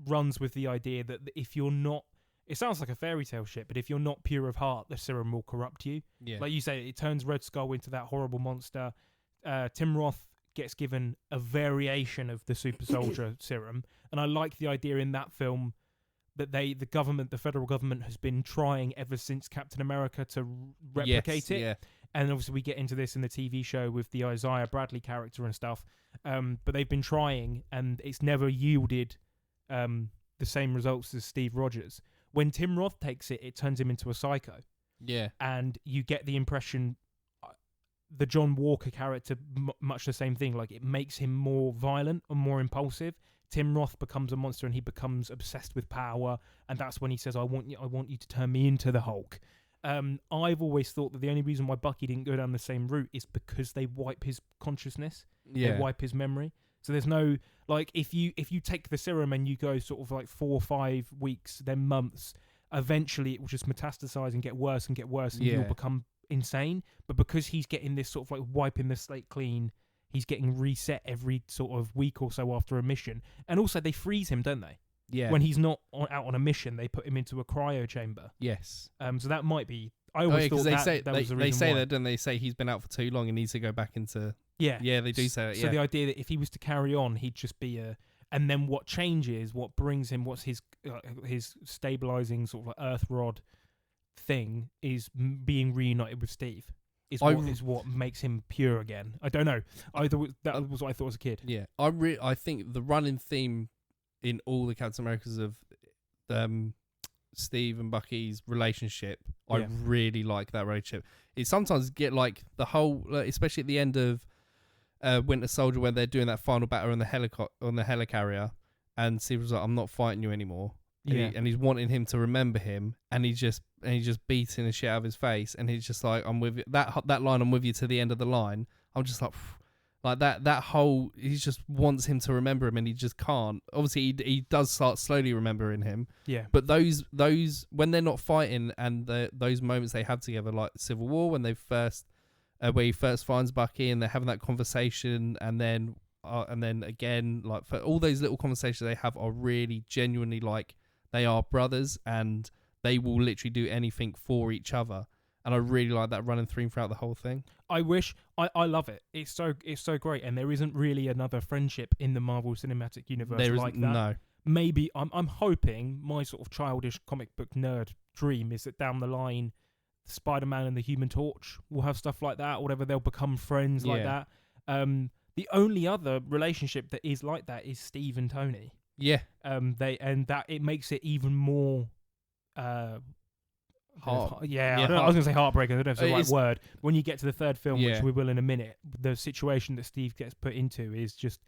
runs with the idea that if you're not... It sounds like a fairy tale shit, but if you're not pure of heart, the serum will corrupt you. Yeah. Like you say, it turns Red Skull into that horrible monster. Tim Roth gets given a variation of the super soldier serum, and I like the idea in that film that the federal government has been trying ever since Captain America to replicate it. Yeah. And obviously we get into this in the TV show with the Isaiah Bradley character and stuff, but they've been trying and it's never yielded the same results as Steve Rogers. When Tim Roth takes it, it turns him into a psycho. Yeah. And you get the impression the John Walker character, much the same thing. Like, it makes him more violent and more impulsive. Tim Roth becomes a monster and he becomes obsessed with power, and that's when he says, I want you to turn me into the Hulk. I've always thought that the only reason why Bucky didn't go down the same route is because they wipe his consciousness. Yeah. They wipe his memory. So there's no, like, if you take the serum and you go sort of like 4 or 5 weeks, then months, eventually it will just metastasize and get worse and you'll become insane. But because he's getting this sort of like wiping the slate clean, he's getting reset every sort of week or so after a mission. And also they freeze him, don't they? Yeah. When he's not out on a mission, they put him into a cryo chamber. Yes. So that might be... I always thought that was the reason why. They say that, don't they? Say he's been out for too long and needs to go back into... Yeah. Yeah, they do say that, yeah. So the idea that if he was to carry on, he'd just be a... And then what changes, what brings him, what's his stabilizing sort of like earth rod thing is being reunited with Steve. Is what makes him pure again. I don't know. That was what I thought as a kid. Yeah. I think the running theme in all the Captain Americas of Steve and Bucky's relationship, I really like that relationship. It sometimes get like the whole, especially at the end of Winter Soldier, when they're doing that final battle on the helicarrier, and Steve was like, "I'm not fighting you anymore." Yeah. And he's wanting him to remember him, and he's just beating the shit out of his face, and he's just like, "I'm with you." That line, "I'm with you to the end of the line." I'm just like that whole, he just wants him to remember him, and he just can't. Obviously, he does start slowly remembering him. Yeah. But those when they're not fighting, and those moments they have together, like Civil War, when they first where he first finds Bucky, and they're having that conversation, and then again, like, for all those little conversations they have are really genuinely like they are brothers, and they will literally do anything for each other. and I really like that running theme throughout the whole thing. I wish I love it. It's so great, and there isn't really another friendship in the Marvel Cinematic Universe There is like that. no. Maybe I'm hoping my sort of childish comic book nerd dream is that down the line, Spider-Man and the Human Torch will have stuff like that, or whatever. They'll become friends like that. The only other relationship that is like that is Steve and Tony. Yeah. That it makes it even more. I was going to say heartbreaking. I don't know if it's the right word. When you get to the third film, which we will in a minute, the situation that Steve gets put into is just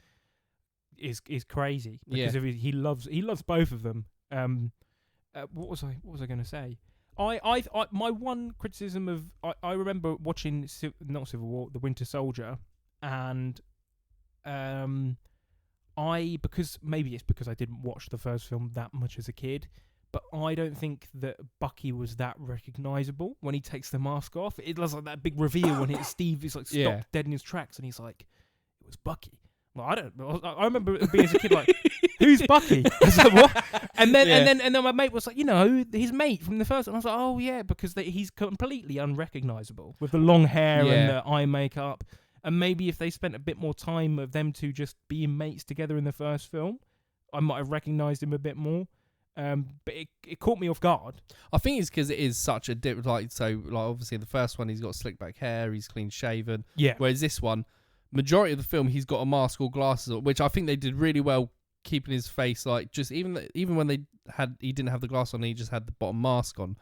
is crazy because he loves both of them. What was I going to say? I my one criticism of I remember watching not Civil War, The Winter Soldier, and because maybe it's because I didn't watch the first film that much as a kid, but I don't think that Bucky was that recognizable when he takes the mask off. It was like that big reveal when Steve is like stopped dead in his tracks, and he's like, "It was Bucky." Well, I don't know. I remember being as a kid like, "Who's Bucky?" I was like, "What?" And then my mate was like, his mate from the first one. I was like, "Oh yeah," because he's completely unrecognizable with the long hair and the eye makeup. And maybe if they spent a bit more time of them two just being mates together in the first film, I might have recognized him a bit more. But it caught me off guard. I think it's because it is such a dip. Obviously the first one he's got slick back hair, he's clean shaven. Yeah. Whereas this one, majority of the film he's got a mask or glasses, which I think they did really well keeping his face like just even when he didn't have the glass on, he just had the bottom mask on.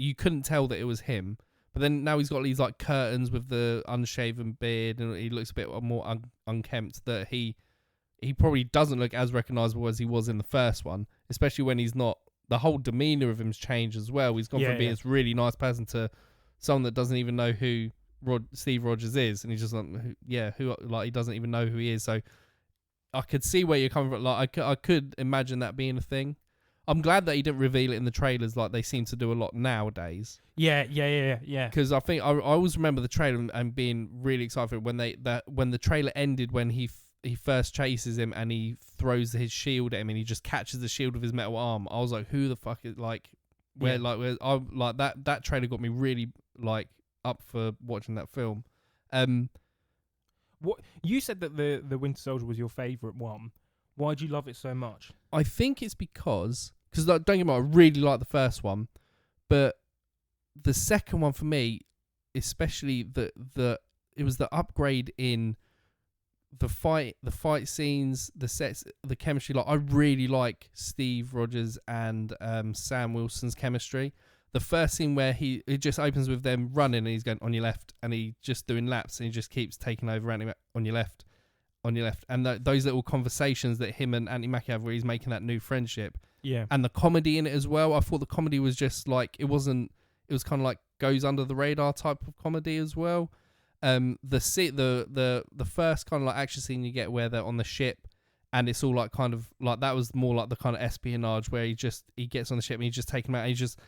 You couldn't tell that it was him. But then now he's got these like curtains with the unshaven beard, and he looks a bit more unkempt. That he probably doesn't look as recognisable as he was in the first one, especially when he's not. The whole demeanour of him's changed as well. He's gone from being this really nice person to someone that doesn't even know who Steve Rogers is, and he's just like, he doesn't even know who he is. So I could see where you're coming from. Like I could imagine that being a thing. I'm glad that he didn't reveal it in the trailers like they seem to do a lot nowadays. Yeah. Because I think I always remember the trailer and being really excited when the trailer ended when he first chases him and he throws his shield at him and he just catches the shield with his metal arm. I was like, who the fuck is that trailer got me really like up for watching that film. What you said that the Winter Soldier was your favourite one. Why do you love it so much? I think it's because don't get me wrong, I really like the first one, but the second one for me, especially it was the upgrade in the fight scenes, the sets, the chemistry. Like I really like Steve Rogers and Sam Wilson's chemistry. The first scene where it just opens with them running and he's going on your left and he just doing laps and he just keeps taking over on your left. And those little conversations that him and Anthony Mackie have where he's making that new friendship. Yeah. And the comedy in it as well. I thought the comedy was just like, it was kind of like goes under the radar type of comedy as well. The first kind of like action scene you get where they're on the ship and it's all like kind of like, that was more like the kind of espionage where he gets on the ship and he's just taking him out and he's just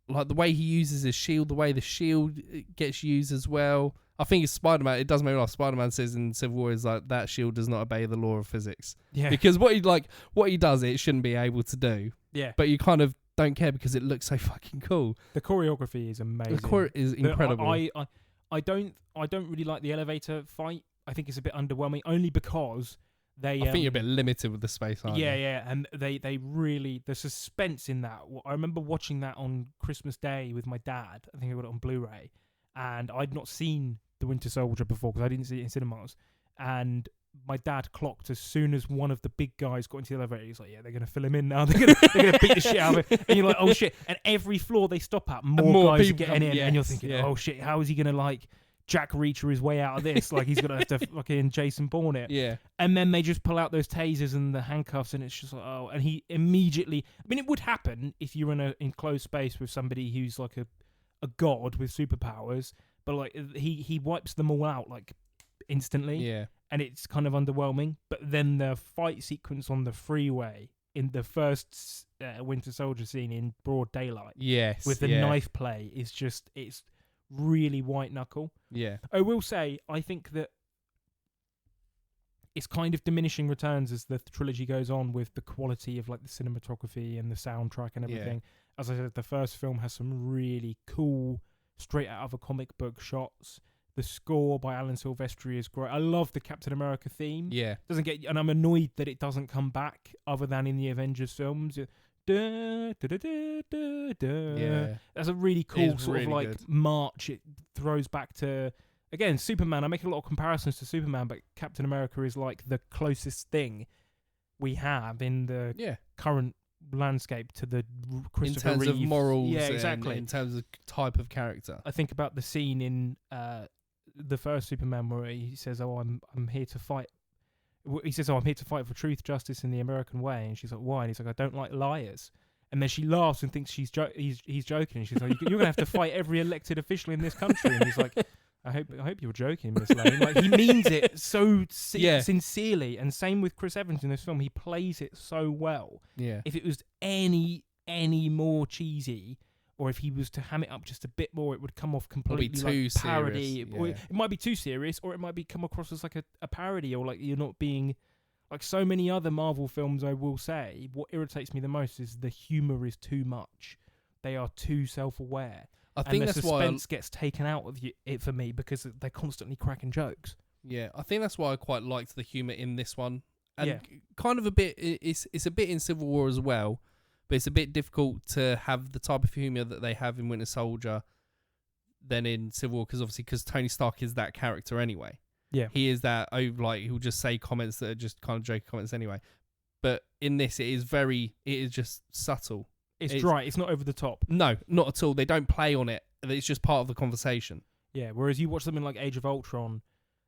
like the way he uses his shield, the way the shield gets used as well. I think it's Spider-Man. It does make me laugh. Spider-Man says in Civil War is like that shield does not obey the law of physics. Yeah. Because what he does, it shouldn't be able to do. Yeah. But you kind of don't care because it looks so fucking cool. The choreography is amazing. The choreo is incredible. I don't really like the elevator fight. I think it's a bit underwhelming only because I think you're a bit limited with the space, aren't you? Yeah, and they really the suspense in that. I remember watching that on Christmas Day with my dad. I think I got it on Blu-ray, and I'd not seen The Winter Soldier before because I didn't see it in cinemas. And my dad clocked as soon as one of the big guys got into the elevator. He's like, "Yeah, they're gonna fill him in now. They're gonna beat the shit out of him." And you're like, "Oh shit!" And every floor they stop at, more guys are getting in, and you're thinking, "Oh shit, how is he gonna like Jack Reacher his way out of this? Like he's gonna have to fucking Jason Bourne it." Yeah. And then they just pull out those tasers and the handcuffs, and it's just like, oh. And he immediately. I mean, it would happen if you're in a enclosed space with somebody who's like a god with superpowers, but like he wipes them all out like instantly. Yeah. And it's kind of underwhelming. But then the fight sequence on the freeway in the first Winter Soldier scene in broad daylight, yes, with the knife play, is just it's really white knuckle. Yeah. I will say, I think that it's kind of diminishing returns as the trilogy goes on with the quality of like the cinematography and the soundtrack and everything. As I said, the first film has some really cool straight out of a comic book shots. The score by Alan Silvestri is great. I love the Captain America theme. Yeah. Doesn't get, and I'm annoyed that it doesn't come back other than in the Avengers films. Da, da, da, da, da, da. Yeah. That's a really cool It's sort really of like good. march. It throws back to, again, Superman. I make a lot of comparisons to Superman, but Captain America is like the closest thing we have in the current landscape to the Christopher in terms Reeve. of morals, yeah, exactly. in terms of type of character. I think about the scene in the first Superman where he says, "Oh, I'm here to fight." He says, "Oh, I'm here to fight for truth, justice, in the American way." And she's like, "Why?" And he's like, "I don't like liars." And then she laughs and thinks he's joking. And she's like, "You're gonna have to fight every elected official in this country." And he's like, I hope you're joking, Miss Lane. Like, he means it so sincerely. And same with Chris Evans in this film. He plays it so well. Yeah. If it was any more cheesy, or if he was to ham it up just a bit more, it would come off completely like parody. Serious, Or it might be too serious, or it might be come across as like a parody, or like you're not being like so many other Marvel films. I will say, what irritates me the most is the humor is too much. They are too self-aware. I think and that's the why suspense gets taken out of it for me because they're constantly cracking jokes. Yeah, I think that's why I quite liked the humour in this one, and Yeah. kind of a bit. It's a bit in Civil War as well, but it's a bit difficult to have the type of humour that they have in Winter Soldier than in Civil War, because Tony Stark is that character anyway. Yeah, he is that. Like, he'll just say comments that are just kind of joke comments anyway. But in this, it is just subtle. it's dry. It's not over the top. No, not at all. They don't play on it. It's just part of the conversation. Yeah, whereas you watch something like Age of Ultron,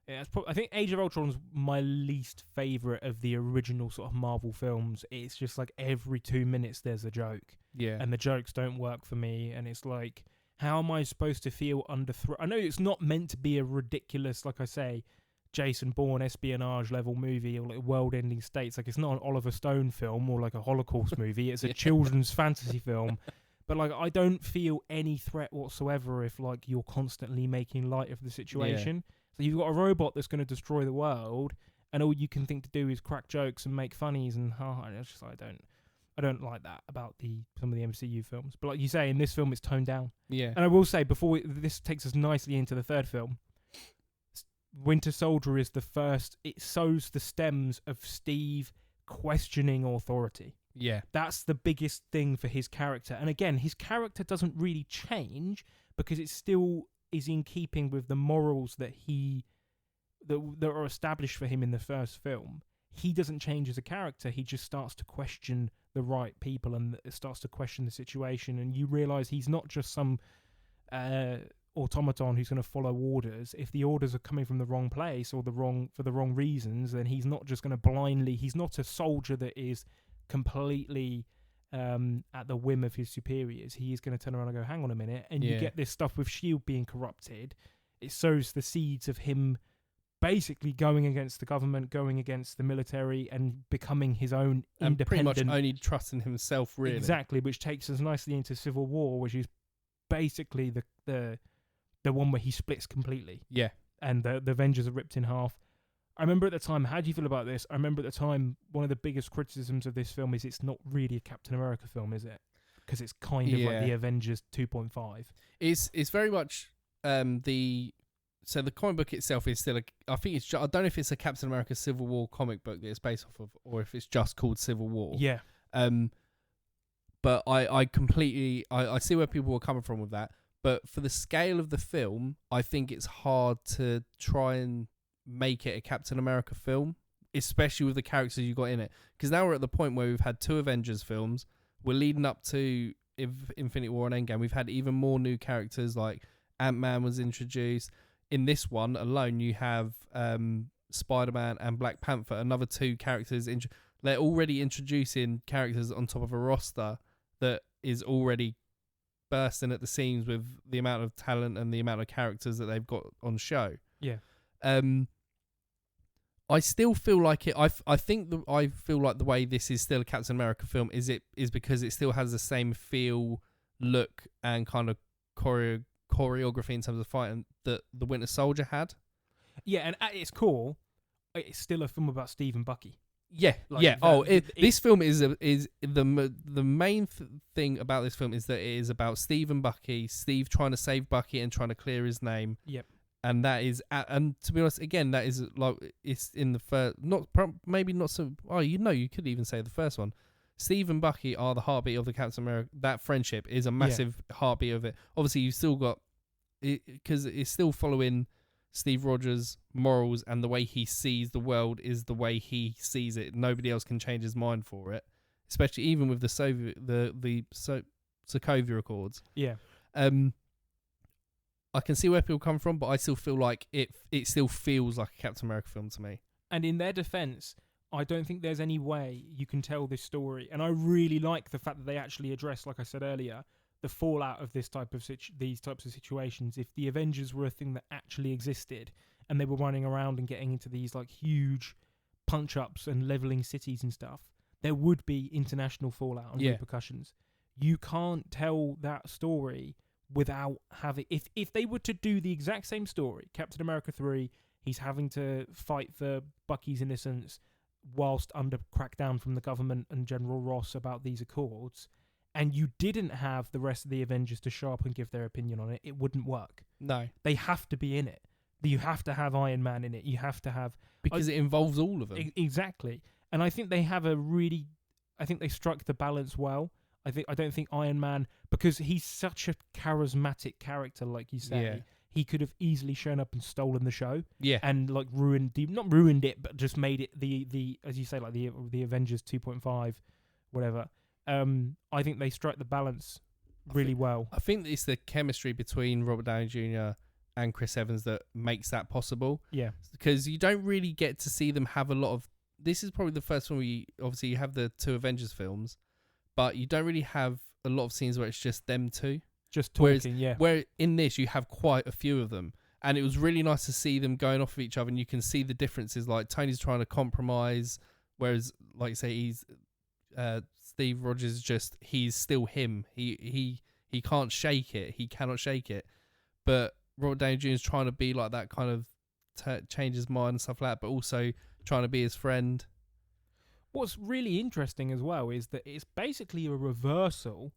I think Age of Ultron's my least favourite of the original sort of Marvel films. It's just like every 2 minutes there's a joke. Yeah. And the jokes don't work for me, and it's like, how am I supposed to feel under threat? I know it's not meant to be a ridiculous, like I say, Jason Bourne espionage level movie or like world-ending states. Like, it's not an Oliver Stone film or like a Holocaust movie. It's a children's fantasy film. But like, I don't feel any threat whatsoever if like you're constantly making light of the situation. So you've got a robot that's going to destroy the world, and all you can think to do is crack jokes and make funnies and it's just like, I don't like that about some of the MCU films. But like you say, in this film, it's toned down. Yeah. And I will say, this takes us nicely into the third film. Winter Soldier is the first. It sows the stems of Steve questioning authority. Yeah. That's the biggest thing for his character. And again, his character doesn't really change because it still is in keeping with the morals that are established for him in the first film. He doesn't change as a character. He just starts to question the right people and starts to question the situation. And you realise he's not just some automaton who's going to follow orders. If the orders are coming from the wrong place or for the wrong reasons, then he's not just going to blindly. He's not a soldier that is completely at the whim of his superiors. He is going to turn around and go, hang on a minute. And you get this stuff with S.H.I.E.L.D. being corrupted. It sows the seeds of him basically going against the government, going against the military, and becoming his own independent. And pretty much only trusting himself, really. Exactly, which takes us nicely into Civil War, which is basically the one where he splits completely. Yeah. And the Avengers are ripped in half. I remember at the time, how do you feel about this? I remember at the time, one of the biggest criticisms of this film is it's not really a Captain America film, is it? Because it's kind of like the Avengers 2.5. It's very much so the comic book itself is still I don't know if it's a Captain America Civil War comic book that it's based off of, or if it's just called Civil War. Yeah. But I completely I see where people were coming from with that. But for the scale of the film, I think it's hard to try and make it a Captain America film, especially with the characters you got in it. Because now we're at the point where we've had 2 Avengers films. We're leading up to Infinity War and Endgame. We've had even more new characters, like Ant-Man was introduced. In this one alone, you have Spider-Man and Black Panther, another 2 characters. They're already introducing characters on top of a roster that is already bursting at the seams with the amount of talent and the amount of characters that they've got on show. Yeah. I still feel like it. I feel like the way this is still a Captain America film is because it still has the same feel, look, and kind of choreography in terms of fighting that the Winter Soldier had. Yeah, and at its core, it's still a film about Steve and Bucky. Yeah, Like yeah. that, This film is the main thing about this film is that it is about Steve and Bucky. Steve trying to save Bucky and trying to clear his name. Yep. And that is, and to be honest, again, that is like it's in the first, maybe not so. Oh, you could even say the first one. Steve and Bucky are the heartbeat of the Captain America. That friendship is a massive heartbeat of it. Obviously, you've still got it because it's still following Steve Rogers' morals, and the way he sees the world is the way he sees it. Nobody else can change his mind for it, especially even with the Sokovia Accords. Yeah. I can see where people come from, but I still feel like it still feels like a Captain America film to me. And in their defense, I don't think there's any way you can tell this story. And I really like the fact that they actually address, like I said earlier, the fallout of these types of situations. If the Avengers were a thing that actually existed and they were running around and getting into these like huge punch-ups and leveling cities and stuff, there would be international fallout and repercussions. You can't tell that story without having... If they were to do the exact same story, Captain America 3, he's having to fight for Bucky's innocence whilst under crackdown from the government and General Ross about these accords, and you didn't have the rest of the Avengers to show up and give their opinion on it, it wouldn't work. No. They have to be in it. You have to have Iron Man in it. You have to have... Because it involves all of them. Exactly. And I think they have I think they struck the balance well. I don't think Iron Man, because he's such a charismatic character, like you say, he could have easily shown up and stolen the show. Yeah. And like not ruined it, but just made it the as you say, like the Avengers 2.5, whatever. I think they strike the balance really well. I think it's the chemistry between Robert Downey Jr. and Chris Evans that makes that possible. Yeah. Because you don't really get to see them have a lot of... This is probably the first one obviously you have the two Avengers films, but you don't really have a lot of scenes where it's just them two. Just talking, Where in this you have quite a few of them. And it was really nice to see them going off of each other, and you can see the differences. Like Tony's trying to compromise, whereas, like you say, he's Steve Rogers he's still him. He can't shake it. He cannot shake it. But Robert Downey Jr. is trying to be like that, kind of change his mind and stuff like that, but also trying to be his friend. What's really interesting as well is that it's basically a reversal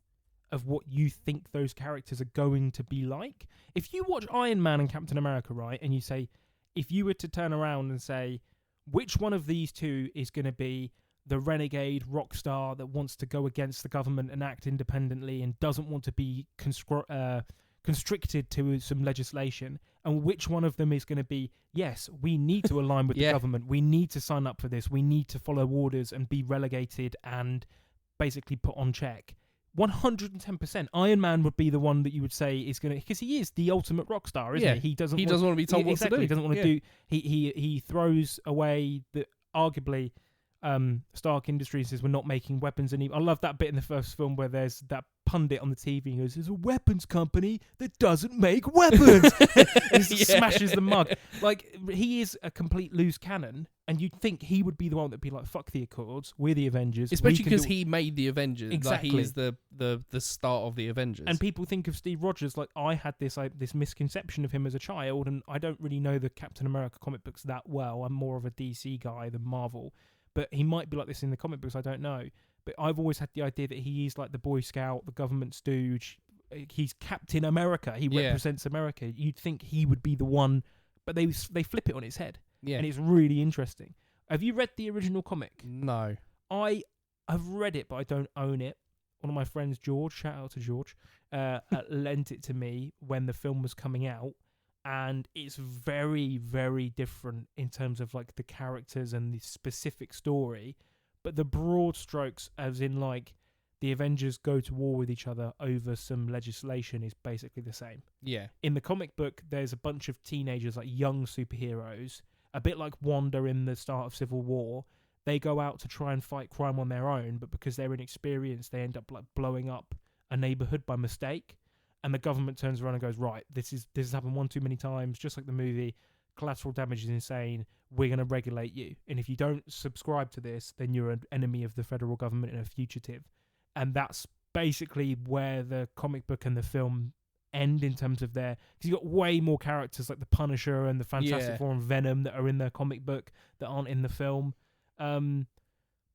of what you think those characters are going to be like. If you watch Iron Man and Captain America, right, and you say, if you were to turn around and say, which one of these two is going to be the renegade rock star that wants to go against the government and act independently and doesn't want to be constricted to some legislation, and which one of them is going to be, yes, we need to align with the government, we need to sign up for this, we need to follow orders and be relegated and basically put on check. 110%. Iron Man would be the one that you would say is going to... Because he is the ultimate rock star, isn't he? He doesn't want to be told what to do. He doesn't want to do... He throws away the... Arguably... Stark Industries says we're not making weapons anymore. I love that bit in the first film where there's that pundit on the TV and goes, there's a weapons company that doesn't make weapons. And smashes the mug. Like, he is a complete loose cannon, and you'd think he would be the one that'd be like, fuck the Accords, we're the Avengers. Especially because he made the Avengers. Exactly. Like, he is the start of the Avengers. And people think of Steve Rogers, like, I had this misconception of him as a child, and I don't really know the Captain America comic books that well. I'm more of a DC guy than Marvel. But he might be like this in the comic books, I don't know. But I've always had the idea that he is like the Boy Scout, the government stooge. He's Captain America. He represents America. You'd think he would be the one, but they flip it on its head. Yeah. And it's really interesting. Have you read the original comic? No. I have read it, but I don't own it. One of my friends, George, shout out to George, lent it to me when the film was coming out. And it's very, very different in terms of like the characters and the specific story. But the broad strokes, as in like the Avengers go to war with each other over some legislation, is basically the same. Yeah. In the comic book, there's a bunch of teenagers, like young superheroes, a bit like Wanda in the start of Civil War. They go out to try and fight crime on their own, but because they're inexperienced, they end up like blowing up a neighborhood by mistake. And the government turns around and goes, right, this has happened one too many times, just like the movie. Collateral damage is insane. We're going to regulate you. And if you don't subscribe to this, then you're an enemy of the federal government and a fugitive. And that's basically where the comic book and the film end in terms of their... Because you've got way more characters like the Punisher and the Fantastic Four and Venom that are in the comic book that aren't in the film.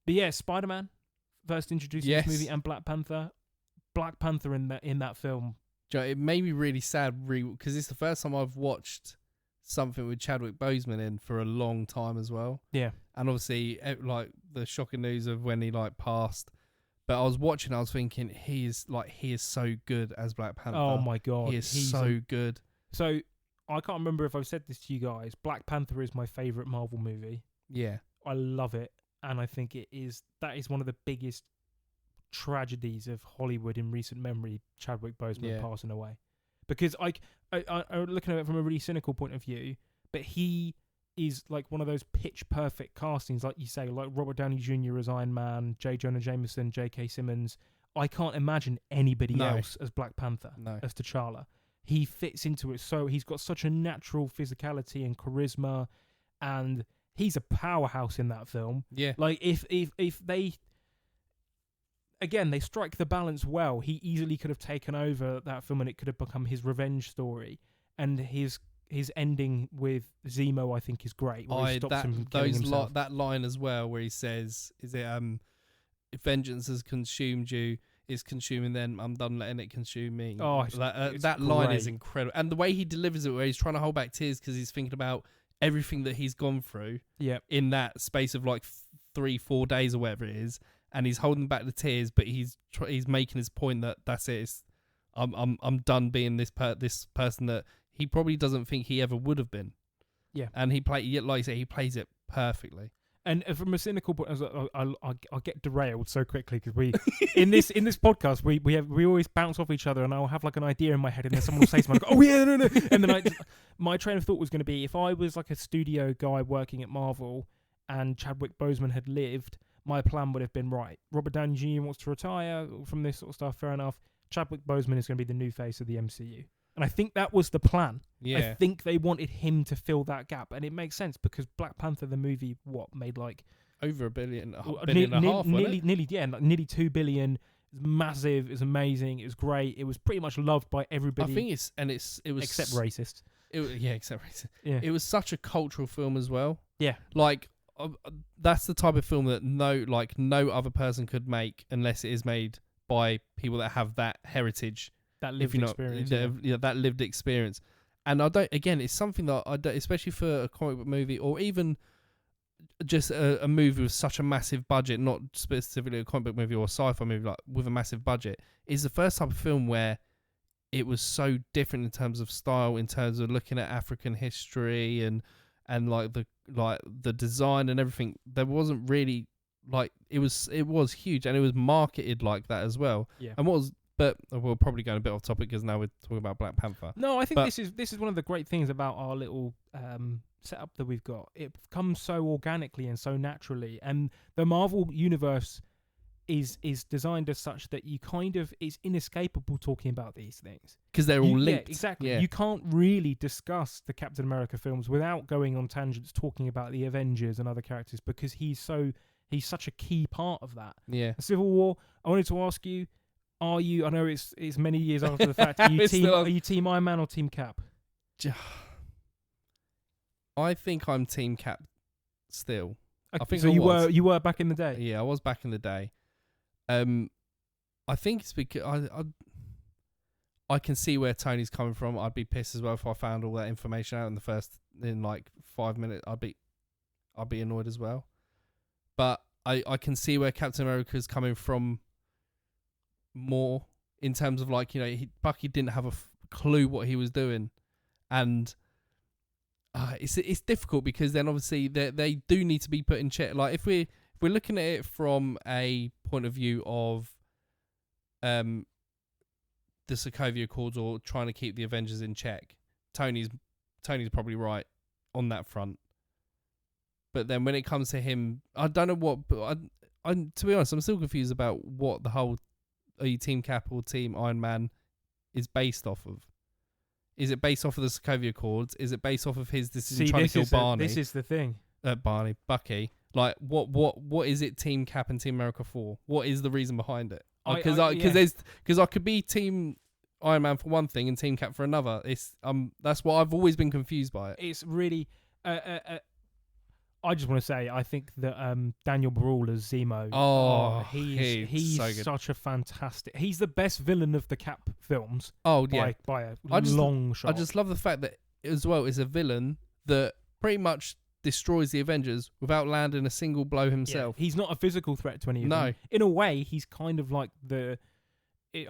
But yeah, Spider-Man first introduced in Yes. this movie, and Black Panther. Black Panther in that film. It made me really sad because it's the first time I've watched something with Chadwick Boseman in for a long time as well. Yeah. And obviously, like the shocking news of when he like passed. But I was watching, I was thinking he is so good as Black Panther. Oh my god, he is so good. So I can't remember if I've said this to you guys. Black Panther is my favorite Marvel movie. Yeah, I love it, and I think that is one of the biggest tragedies of Hollywood in recent memory. Chadwick Boseman passing away, because I'm looking at it from a really cynical point of view, but he is like one of those pitch perfect castings, like you say, like Robert Downey Jr. as Iron Man, J. Jonah Jameson, J.K. Simmons. I can't imagine anybody else as Black Panther, as T'Challa. He fits into it, so he's got such a natural physicality and charisma, and he's a powerhouse in that film. Yeah, like if they, again, they strike the balance well, he easily could have taken over that film, and it could have become his revenge story, and his ending with Zemo, I think, is great. Where he stops him from killing himself. That line as well, where he says, "Is it if vengeance has consumed you, it's consuming them. I'm done letting it consume me." Oh, that line is incredible, and the way he delivers it, where he's trying to hold back tears because he's thinking about everything that he's gone through. Yeah. In that space of like 3-4 days or whatever it is, and he's holding back the tears, but he's making his point that that's it. I'm done being this person that he probably doesn't think he ever would have been. Yeah. And like I say, he plays it perfectly. And from a cynical point, I'll get derailed so quickly because we in this podcast we always bounce off each other, and I'll have like an idea in my head, and then someone will say something like, "Oh yeah, no," and then my train of thought was going to be, if I was like a studio guy working at Marvel and Chadwick Boseman had lived, my plan would have been, right, Robert Downey Jr. wants to retire from this sort of stuff, fair enough. Chadwick Boseman is going to be the new face of the MCU. And I think that was the plan. Yeah. I think they wanted him to fill that gap. And it makes sense because Black Panther, the movie, made like... over $1 billion, and a half, nearly 2 billion. It was massive. It was amazing. It was great. It was pretty much loved by everybody. I think it was... Except racist. Except racist. Yeah. It was such a cultural film as well. Yeah. Like, that's the type of film that no other person could make unless it is made by people that have that heritage. That lived experience. That lived experience. And it's something that I don't, especially for a comic book movie, or even just a movie with such a massive budget, not specifically a comic book movie or a sci-fi movie, like with a massive budget, is the first type of film where it was so different in terms of style, in terms of looking at African history and like the design and everything. There wasn't really like it was huge, and it was marketed like that as well. Yeah. And but we're probably going a bit off topic because now we're talking about Black Panther. No, I think this is one of the great things about our little setup that we've got. It comes so organically and so naturally, and the Marvel universe is designed as such that you it's inescapable talking about these things because they're all linked. Yeah, exactly. Yeah. You can't really discuss the Captain America films without going on tangents talking about the Avengers and other characters, because he's such a key part of that. Yeah. Civil War. I wanted to ask you, I know it's many years after the fact, are you team Iron Man or team Cap? I think I'm team Cap still. Okay, I think so you were back in the day. Yeah, I was back in the day. I think it's because I can see where Tony's coming from. I'd be pissed as well if I found all that information out in like 5 minutes. I'd be annoyed as well. But I can see where Captain America is coming from more in terms of like, Bucky didn't have a clue what he was doing, and it's difficult because then obviously they do need to be put in check. Like if we're looking at it from a point of view of the Sokovia Accords or trying to keep the Avengers in check, Tony's probably right on that front. But then when it comes to him, I don't know what. But to be honest, I'm still confused about what the whole are you Team Cap or Team Iron Man is based off of. Is it based off of the Sokovia Accords? Is it based off of his decision trying to kill Barney? This is the thing. Bucky. Like what is it Team Cap and Team America for? What is the reason behind it? Because I could be Team Iron Man for one thing and Team Cap for another. It's that's what I've always been confused by it. It's really I just want to say, I think that Daniel Bruhl as Zemo. He's so good. such a fantastic. He's the best villain of the Cap films. Oh by a long shot. I just love the fact that as well is a villain that pretty much destroys the Avengers without landing a single blow himself. Yeah, he's not a physical threat to any of them. In a way, he's kind of like I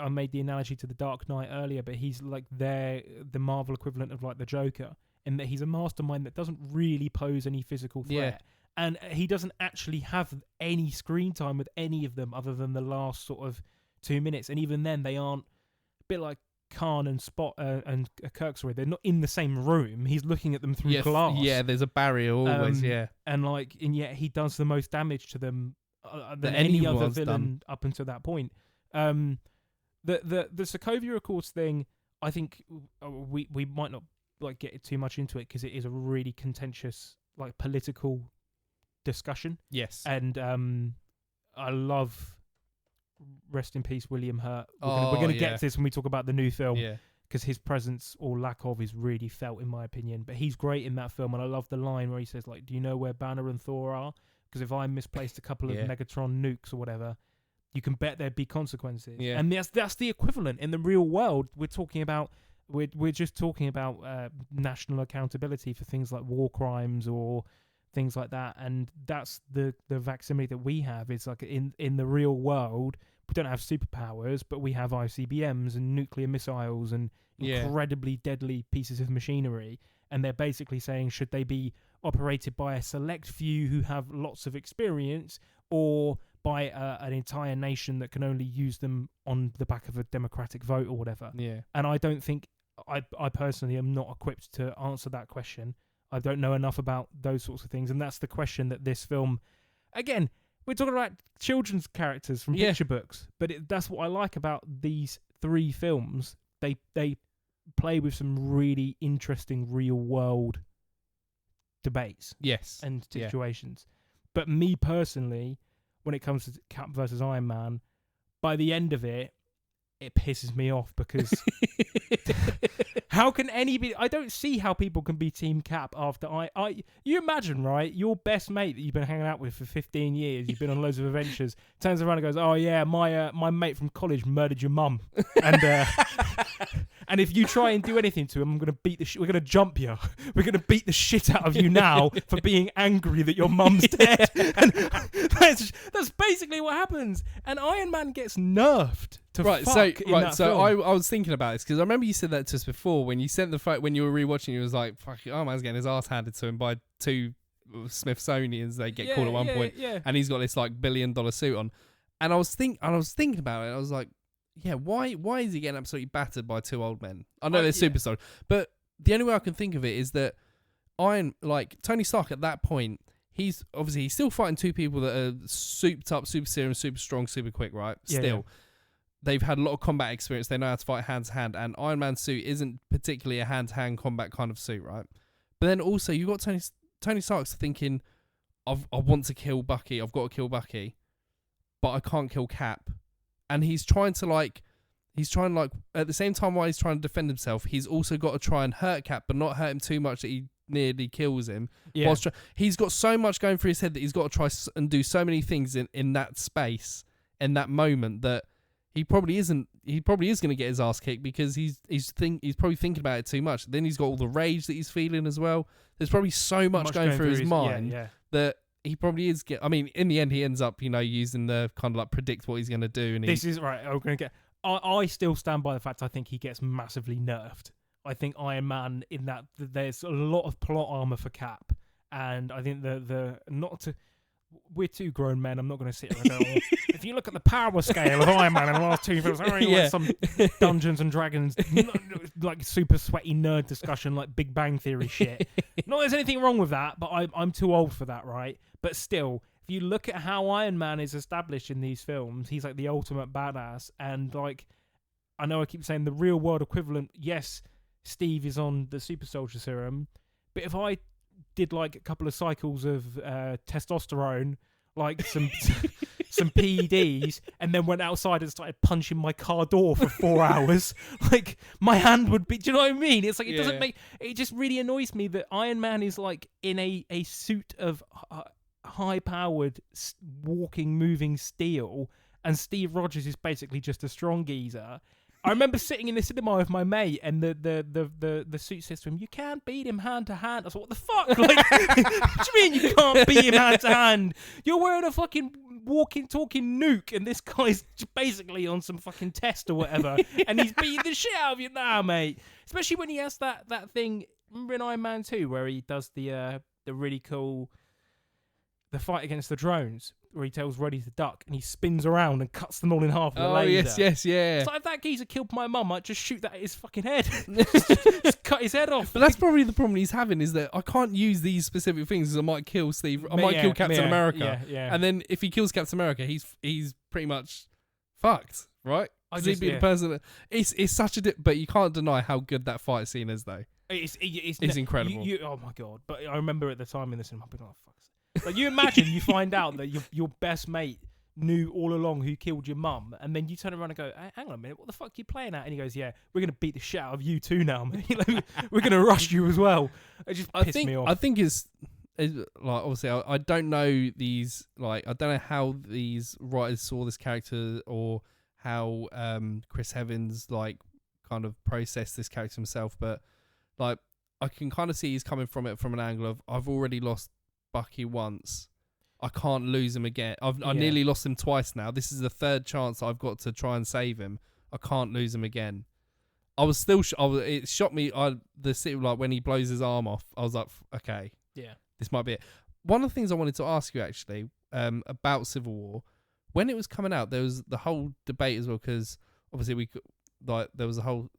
made the analogy to the Dark Knight earlier, but he's like the Marvel equivalent of like the Joker, in that he's a mastermind that doesn't really pose any physical threat. Yeah. And he doesn't actually have any screen time with any of them other than the last sort of 2 minutes. And even then, they aren't, a bit like Khan and Spot and Kirksey, they're not in the same room. He's looking at them through glass. Yeah, there's a barrier always, And yet he does the most damage to them than any other villain up until that point. The Sokovia Accords thing, I think we might not like get too much into it because it is a really contentious like political discussion. Yes. And I love, rest in peace, William Hurt. We're going to get to this when we talk about the new film. Yeah. Because his presence or lack of is really felt in my opinion. But he's great in that film, and I love the line where he says like, "Do you know where Banner and Thor are? Because if I misplaced a couple of Megatron nukes or whatever, you can bet there'd be consequences." Yeah. And that's the equivalent in the real world. We're talking about we're just talking about national accountability for things like war crimes or things like that, and that's the facsimile that we have. It's like in the real world, we don't have superpowers, but we have ICBMs and nuclear missiles and incredibly deadly pieces of machinery, and they're basically saying, should they be operated by a select few who have lots of experience, or by an entire nation that can only use them on the back of a democratic vote or whatever. Yeah. And I don't think, I personally am not equipped to answer that question. I don't know enough about those sorts of things, and that's the question that this film, again, we're talking about children's characters from picture books, but that's what I like about these three films. They play with some really interesting real world debates, and situations. But me personally, when it comes to Cap versus Iron Man, by the end of it pisses me off because how can anybody? I don't see how people can be Team Cap after you imagine, right? Your best mate that you've been hanging out with for 15 years, you've been on loads of adventures, turns around and goes, "Oh yeah, my mate from college murdered your mum," and and if you try and do anything to him, I'm gonna beat the we're gonna jump you. We're gonna beat the shit out of you now for being angry that your mum's dead. And that's basically what happens. And Iron Man gets nerfed. So I was thinking about this because I remember you said that to us before when you sent the photo when you were rewatching. You was like, "Fuck, Iron Man's getting his ass handed to him by two Smithsonians." They get called at one point, and he's got this like $1 billion suit on. And I was thinking about it. I was like, "Yeah, why is he getting absolutely battered by two old men?" I know they're super solid, but the only way I can think of it is that Tony Stark at that point, he's still fighting two people that are souped up, super serum, super strong, super quick, right? They've had a lot of combat experience. They know how to fight hand to hand, and Iron Man's suit isn't particularly a hand to hand combat kind of suit, right? But then also you got Tony Stark's thinking, I want to kill Bucky. I've got to kill Bucky, but I can't kill Cap, and he's trying to at the same time while he's trying to defend himself, he's also got to try and hurt Cap, but not hurt him too much that he nearly kills him. Yeah. He's got so much going through his head that he's got to try and do so many things in that space, in that moment, that he probably is going to get his ass kicked because he's probably thinking about it too much. Then he's got all the rage that he's feeling as well. There's probably so much going through his mind that he probably is in the end he ends up, using the kind of like predict what he's going to do. And this is right. I'm going to get. I still stand by the fact I think he gets massively nerfed. I think Iron Man in that there's a lot of plot armor for Cap, and I think we're two grown men. I'm not going to sit here and go, if you look at the power scale of Iron Man in the last two films, like some Dungeons and Dragons, like super sweaty nerd discussion, like Big Bang Theory shit. Not there's anything wrong with that, but I'm too old for that, right? But still, if you look at how Iron Man is established in these films, he's like the ultimate badass. And like, I know I keep saying the real world equivalent, yes, Steve is on the super soldier serum, but if I did like a couple of cycles of testosterone, like some some PEDs, and then went outside and started punching my car door for 4 hours, like my hand would be. Do you know what I mean? It's like it doesn't make. It just really annoys me that Iron Man is like in a suit of high-powered walking, moving steel, and Steve Rogers is basically just a strong geezer. I remember sitting in the cinema with my mate, and the suit says to him, "You can't beat him hand to hand." I was like, "What the fuck? Like, what do you mean you can't beat him hand to hand? You're wearing a fucking walking, talking nuke, and this guy's basically on some fucking test or whatever, and he's beating the shit out of you now, mate." Especially when he has that thing. Remember in Iron Man 2 where he does the really cool fight against the drones, where he tells Roddy to duck and he spins around and cuts them all in half with a laser. Yes, yeah. It's like, if that geezer killed my mum, I'd just shoot that at his fucking head. just cut his head off. But that's probably the problem he's having, is that I can't use these specific things, as I might kill Steve. I might kill Captain America. Yeah. And then if he kills Captain America, he's pretty much fucked, right? Because he'd be the person that... It's such a... But you can't deny how good that fight scene is, though. It's incredible. Oh, my God. But I remember at the time in the cinema, being like, fuck. Like, you imagine you find out that your best mate knew all along who killed your mum, and then you turn around and go, "Hang on a minute, what the fuck are you playing at?" And he goes, "Yeah, we're gonna beat the shit out of you too now, mate. We're gonna rush you as well." It just pissed me off. I think it's like, obviously I don't know these, like, I don't know how these writers saw this character, or how Chris Evans like kind of processed this character himself, but like I can kind of see he's coming from it from an angle of, I've already lost Bucky once, I can't lose him again. I nearly lost him twice now. This is the third chance I've got to try and save him. I can't lose him again. I was still it shocked me, like when he blows his arm off, I was like, okay, yeah, this might be it. One of the things I wanted to ask you actually about Civil War, when it was coming out, there was the whole debate as well, because obviously there was a whole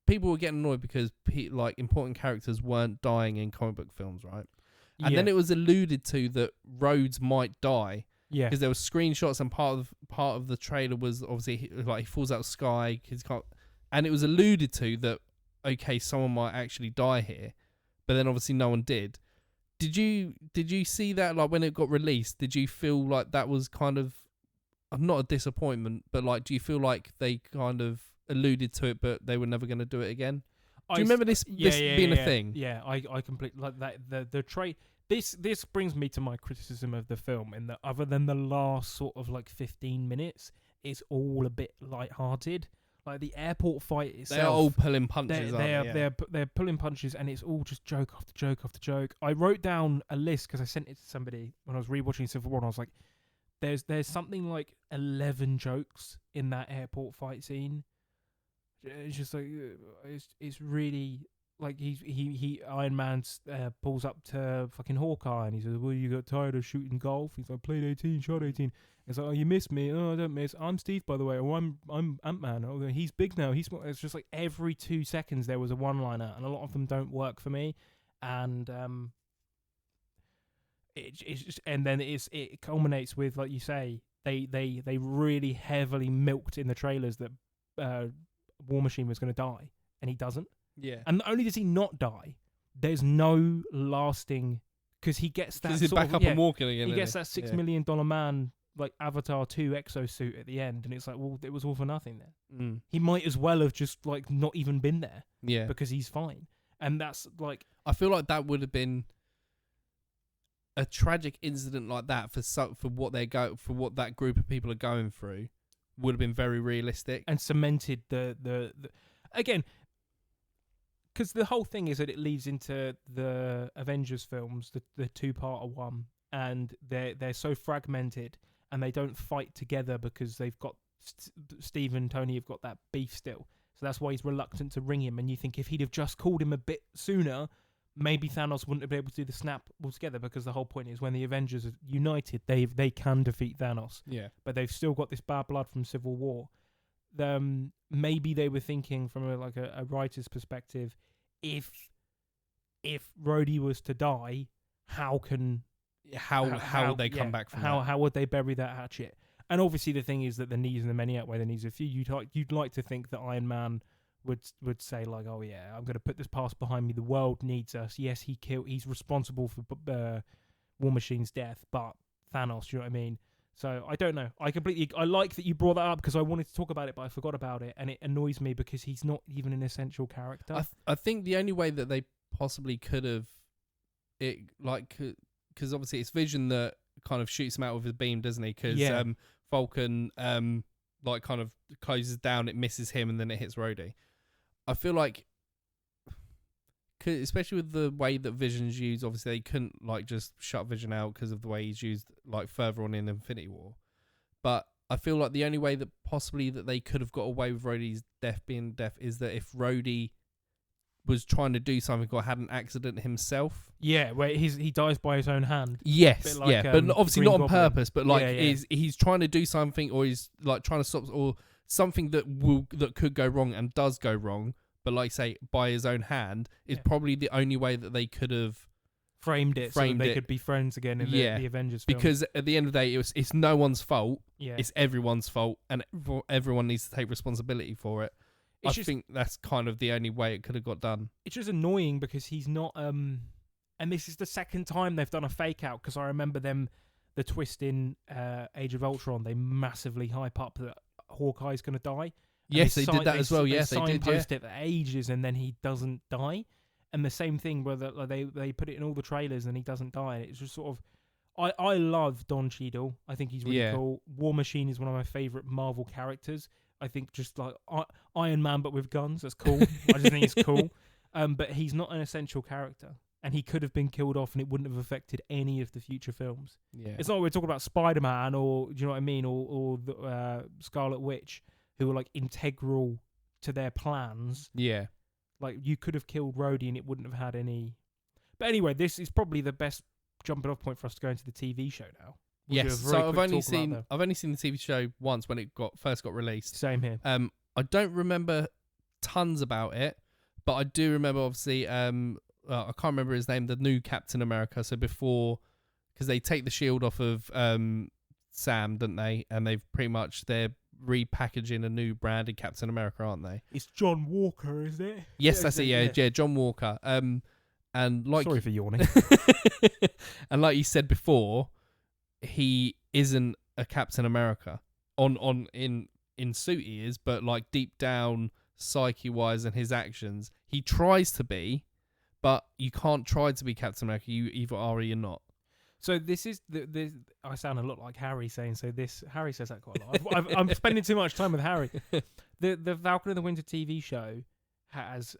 people were getting annoyed because like important characters weren't dying in comic book films, right? And then it was alluded to that Rhodes might die. Yeah. Because there were screenshots, and part of the trailer was obviously he falls out of the sky. And it was alluded to that, okay, someone might actually die here, but then obviously no one did. Did you see that, like, when it got released? Did you feel like that was kind of not a disappointment, but like, do you feel like they kind of alluded to it, but they were never going to do it again? Do you remember this being a thing? Yeah, I completely like that. The trade. This brings me to my criticism of the film, in that other than the last sort of like 15 minutes, it's all a bit lighthearted. Like the airport fight itself, they're all pulling punches. They're pulling punches, and it's all just joke after joke after joke. I wrote down a list because I sent it to somebody when I was rewatching Civil War, and I was like, "There's something like 11 jokes in that airport fight scene." It's just like it's really like he Iron Man pulls up to fucking Hawkeye, and he says, "Well, you got tired of shooting golf?" He's like, "Played 18, shot 18." It's like, "Oh, you missed me." "Oh, I don't miss. I'm Steve, by the way." "Oh, I'm Ant-Man." "Oh, he's big now. He's small." It's just like every 2 seconds there was a one-liner, and a lot of them don't work for me. And it's just, and then it culminates with, like you say, they really heavily milked in the trailers that War Machine was going to die, and he doesn't. Yeah. And not only does he not die, there's no lasting, because he gets that. He's back up and walking again. He gets that $6 million man, like Avatar 2 exosuit at the end, and it's like, well, it was all for nothing then. He might as well have just like not even been there. Yeah. Because he's fine. And that's like, I feel like that would have been a tragic incident like that for what that group of people are going through, would have been very realistic and cemented the again, because the whole thing is that it leads into the Avengers films, the two-parter one, and they're so fragmented, and they don't fight together because they've got Steve and Tony have got that beef still. So that's why he's reluctant to ring him. And you think if he'd have just called him a bit sooner, maybe Thanos wouldn't have been able to do the snap altogether, because the whole point is when the Avengers are united, they can defeat Thanos. Yeah. But they've still got this bad blood from Civil War. Maybe they were thinking from a writer's perspective, if Rhodey was to die, how would they come back from that? How would they bury that hatchet? And obviously the thing is that the needs and the many outweigh the needs of few. You'd like to think that Iron Man would say, like, "Oh yeah, I'm going to put this past behind me. The world needs us. Yes, he's responsible for War Machine's death, but Thanos. You know what I mean? So I don't know. I like that you brought that up because I wanted to talk about it, but I forgot about it, and it annoys me because he's not even an essential character. I think the only way that they possibly could have it, like, because obviously it's Vision that kind of shoots him out with his beam, doesn't he? Because Falcon like kind of closes down, it misses him, and then it hits Rhodey. I feel like, especially with the way that Vision's used, obviously they couldn't like just shut Vision out because of the way he's used like further on in Infinity War. But I feel like the only way that possibly that they could have got away with Rhodey's death being death is that if Rhodey was trying to do something or had an accident himself. Yeah, where he dies by his own hand. Yes, like, but obviously not on purpose. But like, he's trying to do something, or he's like trying to stop, or something that could go wrong and does go wrong. But like, say, by his own hand is probably the only way that they could have framed it so they could be friends again in the Avengers film. Because at the end of the day, it's no one's fault. Yeah. It's everyone's fault, and everyone needs to take responsibility for it. I think that's kind of the only way it could have got done. It's just annoying because he's not... and this is the second time they've done a fake out, because I remember the twist in Age of Ultron, they massively hype up that Hawkeye's going to die. Yes, they did that as well. Yes, they did. Signpost it for ages, and then he doesn't die. And the same thing where they put it in all the trailers, and he doesn't die. It's just sort of... I love Don Cheadle. I think he's really cool. War Machine is one of my favourite Marvel characters. I think just like Iron Man, but with guns. That's cool. I just think it's cool. But he's not an essential character. And he could have been killed off and it wouldn't have affected any of the future films. Yeah. It's not like we're talking about Spider-Man or, do you know what I mean? Or the, Scarlet Witch, who are like integral to their plans. Yeah. Like you could have killed Rhodey and it wouldn't have had any... But anyway, this is probably the best jumping off point for us to go into the TV show now. Yes, so I've only seen the TV show once when it first got released. Same here. I don't remember tons about it, but I do remember obviously. I can't remember his name. The new Captain America. So before, because they take the shield off of Sam, don't they? And they're repackaging a new branded Captain America, aren't they? It's John Walker, is it? Yes, that's it. Yeah, John Walker. And like, sorry for yawning. And like you said before, he isn't a Captain America in suit he is, but like deep down psyche wise and his actions he tries to be, but you can't try to be Captain America. You either are or you're not. So this is I sound a lot like Harry saying Harry says that quite a lot. I'm spending too much time with Harry. The Falcon and the Winter TV show has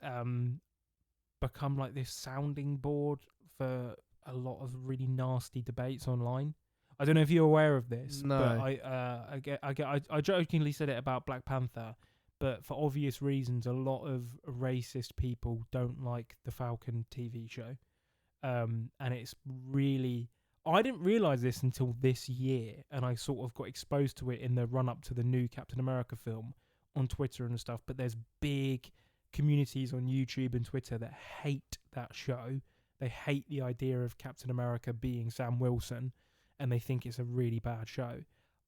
become like this sounding board for a lot of really nasty debates online. I don't know if you're aware of this. No. But I jokingly said it about Black Panther, but for obvious reasons, a lot of racist people don't like the Falcon TV show. And it's really... I didn't realise this until this year, and I sort of got exposed to it in the run-up to the new Captain America film on Twitter and stuff, but there's big communities on YouTube and Twitter that hate that show. They hate the idea of Captain America being Sam Wilson, and they think it's a really bad show.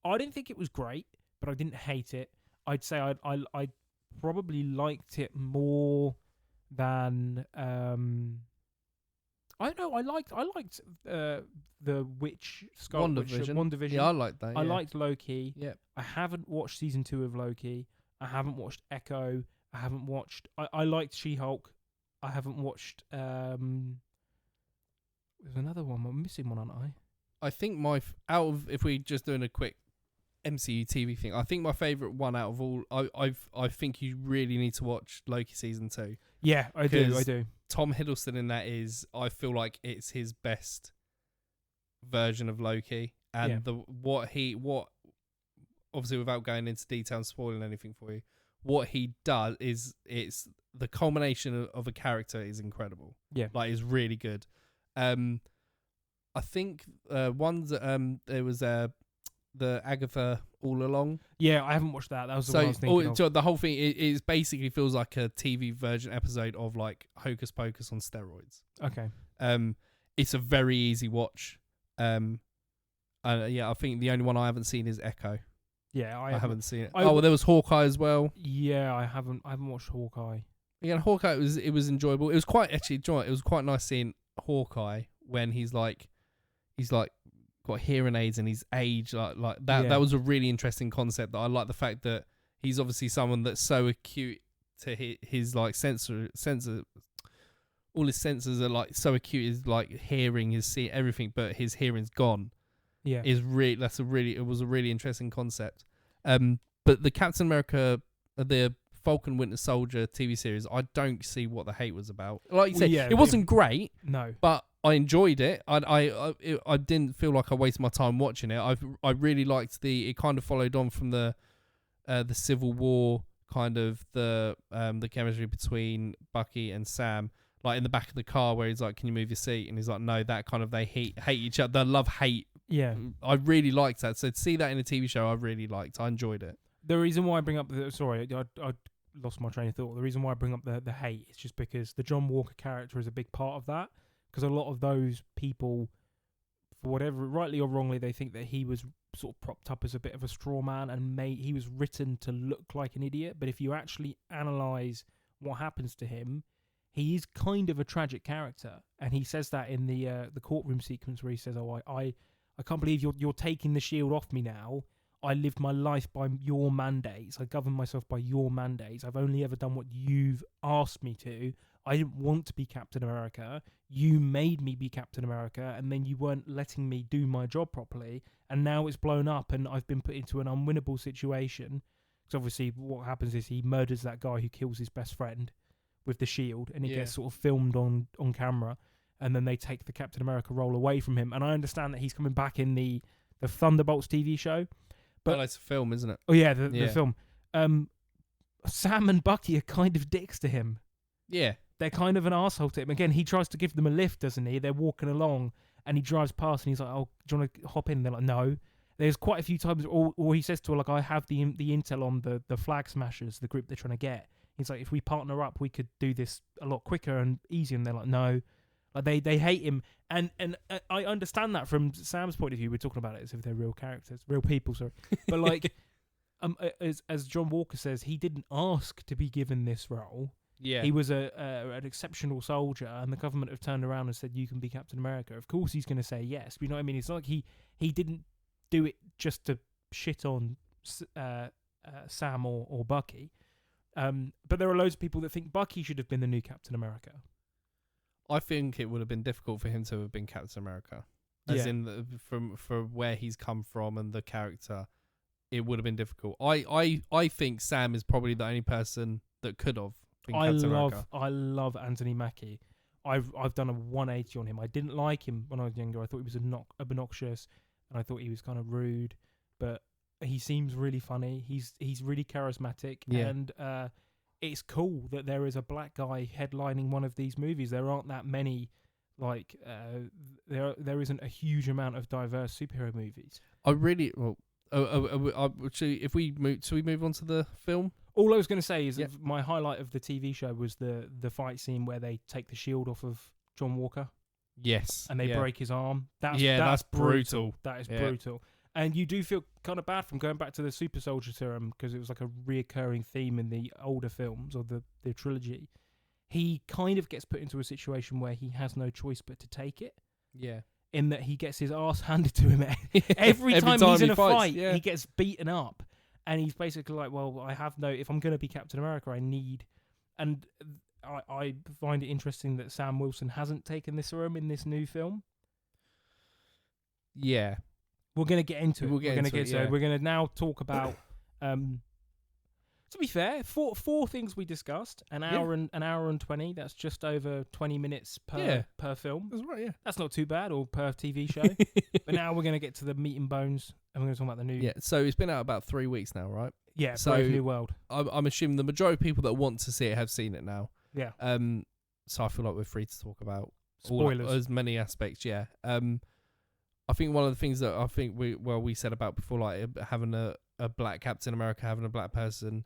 I didn't think it was great, but I didn't hate it. I'd say I probably liked it more than I don't know. I liked the Witch Scarlet Witch WandaVision. Yeah, I liked that. I liked Loki. Yeah. I haven't watched season 2 of Loki. I haven't watched Echo. I haven't watched. I liked She-Hulk. I haven't watched. There's another one. I'm missing one, aren't I? I think if we're just doing a quick MCU TV thing, I think my favourite one out of all, I think you really need to watch Loki season 2. Yeah, I do. Tom Hiddleston in that I feel like it's his best version of Loki, and what obviously without going into detail and spoiling anything for you, what he does it's the culmination of a character is incredible. Yeah, like it's really good. I think there was the Agatha All Along. Yeah, I haven't watched that. That was the one I was thinking of. So the whole thing it basically feels like a TV version episode of like Hocus Pocus on steroids. Okay. It's a very easy watch. I think the only one I haven't seen is Echo. Yeah, I haven't seen it. There was Hawkeye as well. Yeah, I haven't watched Hawkeye. Yeah, Hawkeye it was enjoyable. It was quite nice seeing Hawkeye when he's like got hearing aids and his age, like that. Yeah. That was a really interesting concept. That I like the fact that he's obviously someone that's so acute to his like sensor. All his senses are like so acute. Is like hearing, his see everything, but his hearing's gone. Yeah. It was a really interesting concept. But the Captain America, the Falcon Winter Soldier TV series, I don't see what the hate was about. Like you said, it wasn't great. No, but I enjoyed it. I didn't feel like I wasted my time watching it. I really liked it kind of followed on from the Civil War, kind of the chemistry between Bucky and Sam. Like in the back of the car where he's like, "Can you move your seat?" And he's like, "No." That kind of they hate each other. They love hate. Yeah, I really liked that. So to see that in a TV show, I really liked. I enjoyed it. The reason why I bring up I lost my train of thought. The reason why I bring up the hate is just because the John Walker character is a big part of that. Because a lot of those people, for whatever, rightly or wrongly, they think that he was sort of propped up as a bit of a straw man and he was written to look like an idiot. But if you actually analyse what happens to him, he is kind of a tragic character. And he says that in the courtroom sequence where he says, "Oh, I can't believe you're taking the shield off me now. I lived my life by your mandates. I govern myself by your mandates. I've only ever done what you've asked me to. I didn't want to be Captain America. You made me be Captain America, and then you weren't letting me do my job properly. And now it's blown up, and I've been put into an unwinnable situation." Because obviously what happens is he murders that guy who kills his best friend with the shield, and it gets sort of filmed on camera. And then they take the Captain America role away from him. And I understand that he's coming back in the Thunderbolts TV show. But it's a film, isn't it? Oh, yeah, the film. Sam and Bucky are kind of dicks to him. Yeah. They're kind of an arsehole to him. Again, he tries to give them a lift, doesn't he? They're walking along, and he drives past, and he's like, "Oh, do you want to hop in?" They're like, "No." There's quite a few times, or he says to her, like, "I have the intel on the Flag Smashers, the group they're trying to get." He's like, "If we partner up, we could do this a lot quicker and easier." And they're like, "No." Like they hate him, and I understand that from Sam's point of view. We're talking about it as if they're real characters, real people. Sorry, but like, as John Walker says, he didn't ask to be given this role. Yeah, he was an exceptional soldier, and the government have turned around and said, "You can be Captain America." Of course, he's going to say yes. But you know what I mean? It's not like he didn't do it just to shit on Sam or Bucky. But there are loads of people that think Bucky should have been the new Captain America. I think it would have been difficult for him to have been Captain America, as in from where he's come from and the character. It would have been difficult. I think Sam is probably the only person that could have been Captain America. I love Anthony Mackie. I've done a 180 on him. I didn't like him when I was younger. I thought he was obnoxious, and I thought he was kind of rude. But he seems really funny. He's really charismatic, and it's cool that there is a black guy headlining one of these movies. There aren't that many, like there isn't a huge amount of diverse superhero movies. I really if we move on to the film. All I was going to say is that my highlight of the TV show was the fight scene where they take the shield off of John Walker. Yes, and they break his arm. That's brutal. That is brutal. And you do feel kind of bad from going back to the super soldier serum because it was like a reoccurring theme in the older films or the trilogy. He kind of gets put into a situation where he has no choice but to take it. Yeah. In that he gets his ass handed to him every time he's in a fight. He gets beaten up. And he's basically like, well, if I'm going to be Captain America, I need... And I find it interesting that Sam Wilson hasn't taken this serum in this new film. Yeah. We're going to get into it. We're going to now talk about... to be fair, four things we discussed. An hour and 20. That's just over 20 minutes per film. That's right, yeah. That's not too bad, or per TV show. But now we're going to get to the meat and bones, and we're going to talk about the new... Yeah, so it's been out about 3 weeks now, right? Yeah, so Brave New World. I'm assuming the majority of people that want to see it have seen it now. Yeah. So I feel like we're free to talk about spoilers, as many aspects. Yeah. I think one of the things that we said about before, like having a black Captain America, having a black person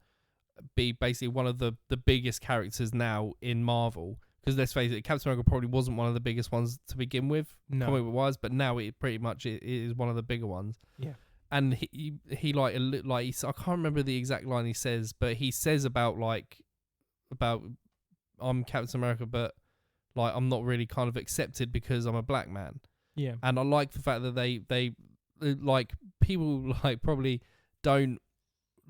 be basically one of the biggest characters now in Marvel. Because let's face it, Captain America probably wasn't one of the biggest ones to begin with, comic book wise, but now it pretty much it is one of the bigger ones. Yeah. And he I can't remember the exact line he says, but he says about I'm Captain America, but like I'm not really kind of accepted because I'm a black man. Yeah. And I like the fact that they like people like probably don't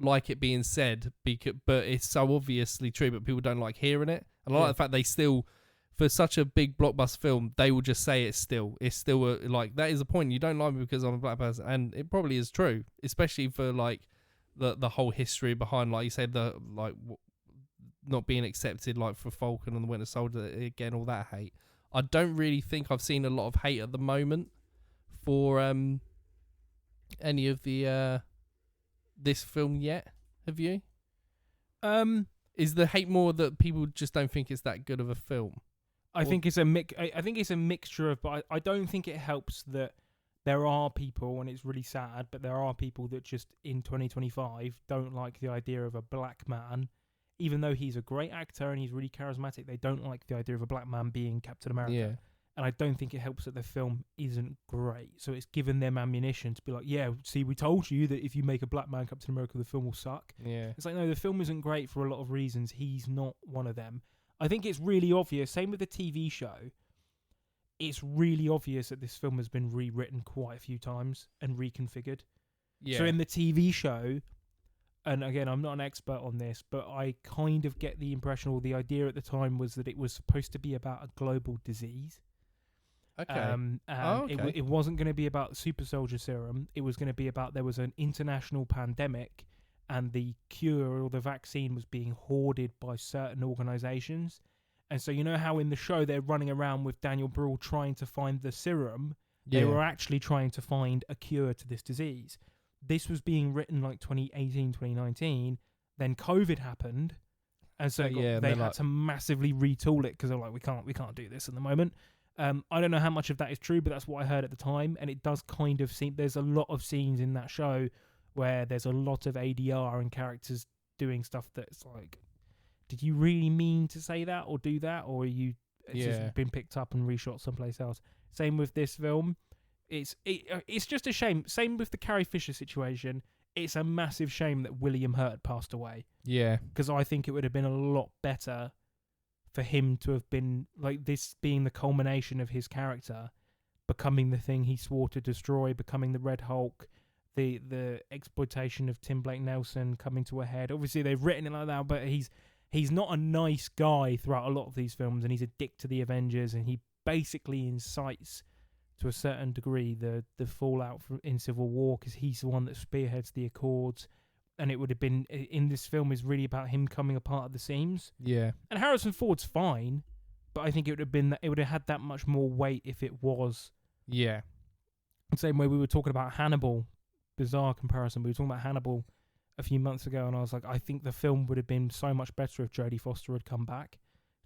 like it being said, but it's so obviously true, but people don't like hearing it. And I like the fact they still, for such a big blockbuster film, they will just say it's still like, that is the point. You don't like me because I'm a black person, and it probably is true, especially for like the whole history behind, like you said, the like not being accepted, like for Falcon and the Winter Soldier, again, all that hate. I don't really think I've seen a lot of hate at the moment for any of the this film yet. Have you? Is the hate more that people just don't think it's that good of a film? I think it's a I think it's a mixture of, but I don't think it helps that there are people, and it's really sad, but there are people that just in 2025 don't like the idea of a black man, even though he's a great actor and he's really charismatic. They don't like the idea of a black man being Captain America. Yeah. And I don't think it helps that the film isn't great. So it's given them ammunition to be like, yeah, see, we told you that if you make a black man Captain America, the film will suck. Yeah. It's like, no, the film isn't great for a lot of reasons. He's not one of them. I think it's really obvious. Same with the TV show. It's really obvious that this film has been rewritten quite a few times and reconfigured. Yeah. So in the TV show, and again, I'm not an expert on this, but I kind of get the impression, or the idea at the time was that it was supposed to be about a global disease. Okay. Okay. It wasn't going to be about super soldier serum. It was going to be about, there was an international pandemic, and the cure or the vaccine was being hoarded by certain organizations. And so, you know how in the show they're running around with Daniel Bruhl trying to find the serum? Yeah. They were actually trying to find a cure to this disease. This was being written like 2018, 2019. Then COVID happened. And so they had to massively retool it because they're like, we can't do this at the moment. I don't know how much of that is true, but that's what I heard at the time. And it does kind of seem, there's a lot of scenes in that show where there's a lot of ADR and characters doing stuff that's like, did you really mean to say that or do that? Or it's just been picked up and reshot someplace else. Same with this film. It's just a shame. Same with the Carrie Fisher situation. It's a massive shame that William Hurt passed away. Yeah. Because I think it would have been a lot better for him to have been, like, this being the culmination of his character, becoming the thing he swore to destroy, becoming the Red Hulk, the exploitation of Tim Blake Nelson coming to a head. Obviously, they've written it like that, but he's not a nice guy throughout a lot of these films, and he's a dick to the Avengers, and he basically incites, to a certain degree, the fallout in Civil War, because he's the one that spearheads the Accords. And it would have been, in this film, is really about him coming apart at the seams. Yeah. And Harrison Ford's fine, but I think it would have had that much more weight if it was. Yeah. The same way we were talking about Hannibal, bizarre comparison. We were talking about Hannibal a few months ago, and I was like, I think the film would have been so much better if Jodie Foster had come back.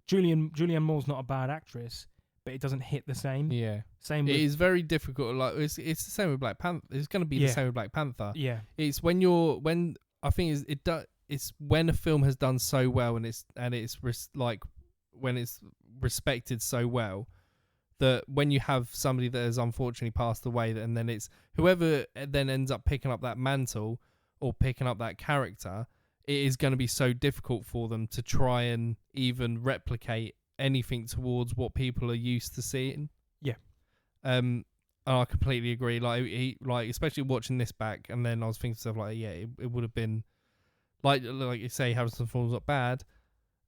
Julianne Moore's not a bad actress, but it doesn't hit the same. Yeah. Same with, it is very difficult. Like it's the same with Black Panther. It's going to be the same with Black Panther. Yeah. It's when I think it's when a film has done so well and when it's respected so well, that when you have somebody that has unfortunately passed away, and then it's whoever then ends up picking up that mantle or picking up that character, it is going to be so difficult for them to try and even replicate anything towards what people are used to seeing. Yeah. I completely agree. Like especially watching this back, and then I was thinking stuff like, it would have been like you say, Harrison Ford's not bad.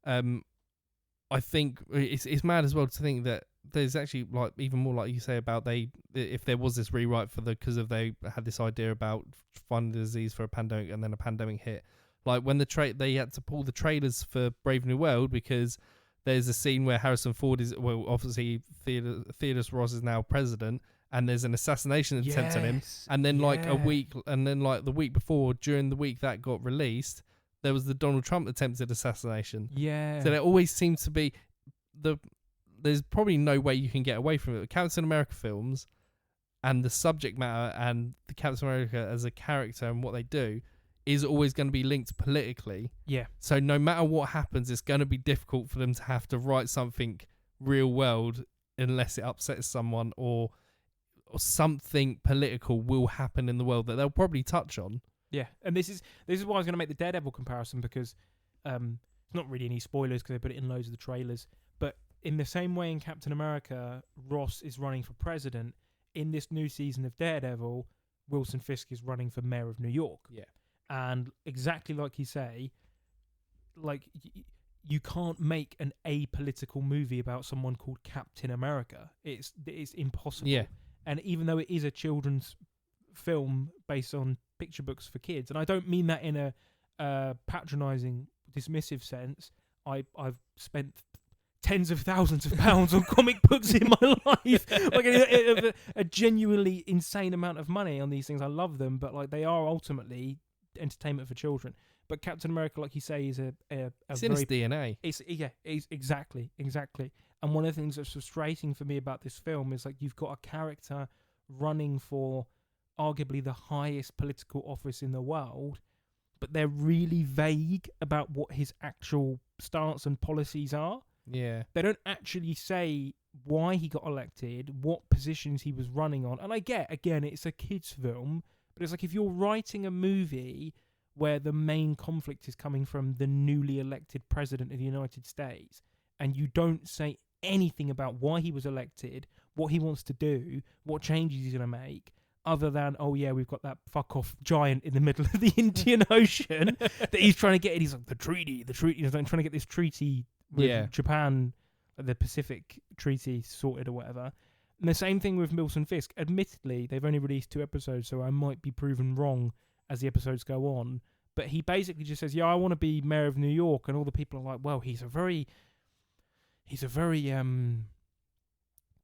I think it's mad as well to think that there's actually, like, even more, like you say, about if there was this rewrite because they had this idea about finding the disease for a pandemic, and then a pandemic hit. Like when they had to pull the trailers for Brave New World because there's a scene where Harrison Ford obviously Theodore Ross is now president, and there's an assassination attempt on him. And then the week before, during the week that got released, there was the Donald Trump attempted assassination. Yeah. So there always seems to be there's probably no way you can get away from it. The Captain America films and the subject matter and the Captain America as a character and what they do is always going to be linked politically. Yeah. So no matter what happens, it's going to be difficult for them to have to write something real world unless it upsets someone, or something political will happen in the world that they'll probably touch on. Yeah, and this is why I was going to make the Daredevil comparison, because it's not really any spoilers because they put it in loads of the trailers. But in the same way in Captain America, Ross is running for president. in this new season of Daredevil, Wilson Fisk is running for mayor of New York. Yeah. And exactly like you say, like you can't make an apolitical movie about someone called Captain America. It's impossible. Yeah. And even though it is a children's film based on picture books for kids, and I don't mean that in a patronizing, dismissive sense. I've spent tens of thousands of pounds on comic books in my life, like a genuinely insane amount of money on these things. I love them, but like they are ultimately entertainment for children. But Captain America, like you say, is it's in his DNA. It's exactly. And one of the things that's frustrating for me about this film is like you've got a character running for arguably the highest political office in the world, but they're really vague about what his actual stance and policies are. Yeah. They don't actually say why he got elected, what positions he was running on. And I get, again, it's a kids' film, but it's like if you're writing a movie where the main conflict is coming from the newly elected president of the United States, and you don't say anything about why he was elected, what he wants to do, what changes he's going to make, other than, oh yeah, we've got that fuck off giant in the middle of the Indian Ocean that he's trying to get in. He's like, the treaty, he's like trying to get this treaty with Japan, the Pacific Treaty sorted or whatever. And the same thing with Wilson Fisk. Admittedly, they've only released 2 episodes, so I might be proven wrong as the episodes go on. But he basically just says, yeah, I want to be mayor of New York. And all the people are like, well, he's a very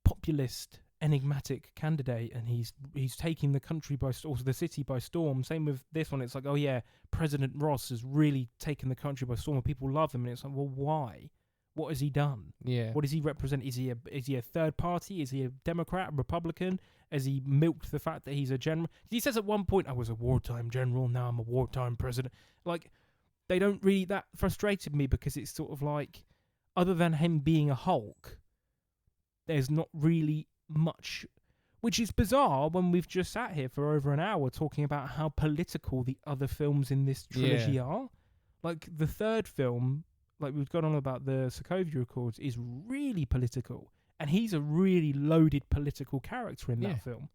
populist, enigmatic candidate, and he's taking the country the city by storm. Same with this one. It's like, oh yeah, President Ross has really taken the country by storm, and people love him. And it's like, well, why? What has he done? Yeah. What does he represent? Is he a third party? Is he a Democrat, a Republican? Has he milked the fact that he's a general? He says at one point, I was a wartime general, now I'm a wartime president. Like, they don't really... That frustrated me because it's sort of like, other than him being a Hulk, there's not really much... Which is bizarre when we've just sat here for over an hour talking about how political the other films in this trilogy are. Like, the third film... like we've gone on about the Sokovia Accords, is really political. And he's a really loaded political character in that film.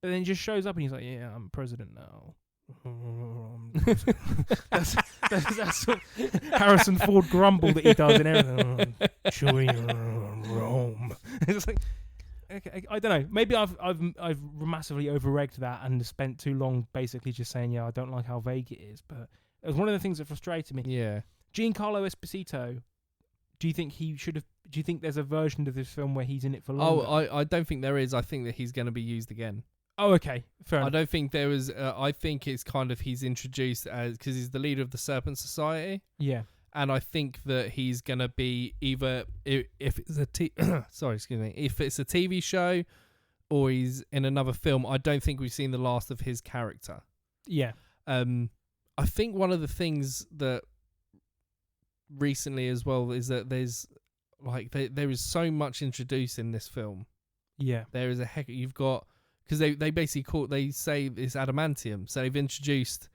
But then he just shows up and he's like, yeah, I'm president now. that's what Harrison Ford grumble that he does in everything. Chewing Rome. It's like, okay, I don't know. Maybe I've massively over-egged that and spent too long basically just saying, yeah, I don't like how vague it is. But it was one of the things that frustrated me. Yeah. Giancarlo Esposito, do you think he should have? Do you think there's a version of this film where he's in it for longer? Oh, I don't think there is. I think that he's going to be used again. Oh, okay, fair enough. I don't think there was. I think it's kind of he's introduced as because he's the leader of the Serpent Society. Yeah, and I think that he's going to be either if it's a if it's a TV show or he's in another film. I don't think we've seen the last of his character. Yeah. I think one of the things that recently as well is that there's like there is so much introduced in this film. Yeah, there is you've got because they basically they say it's adamantium, so they've introduced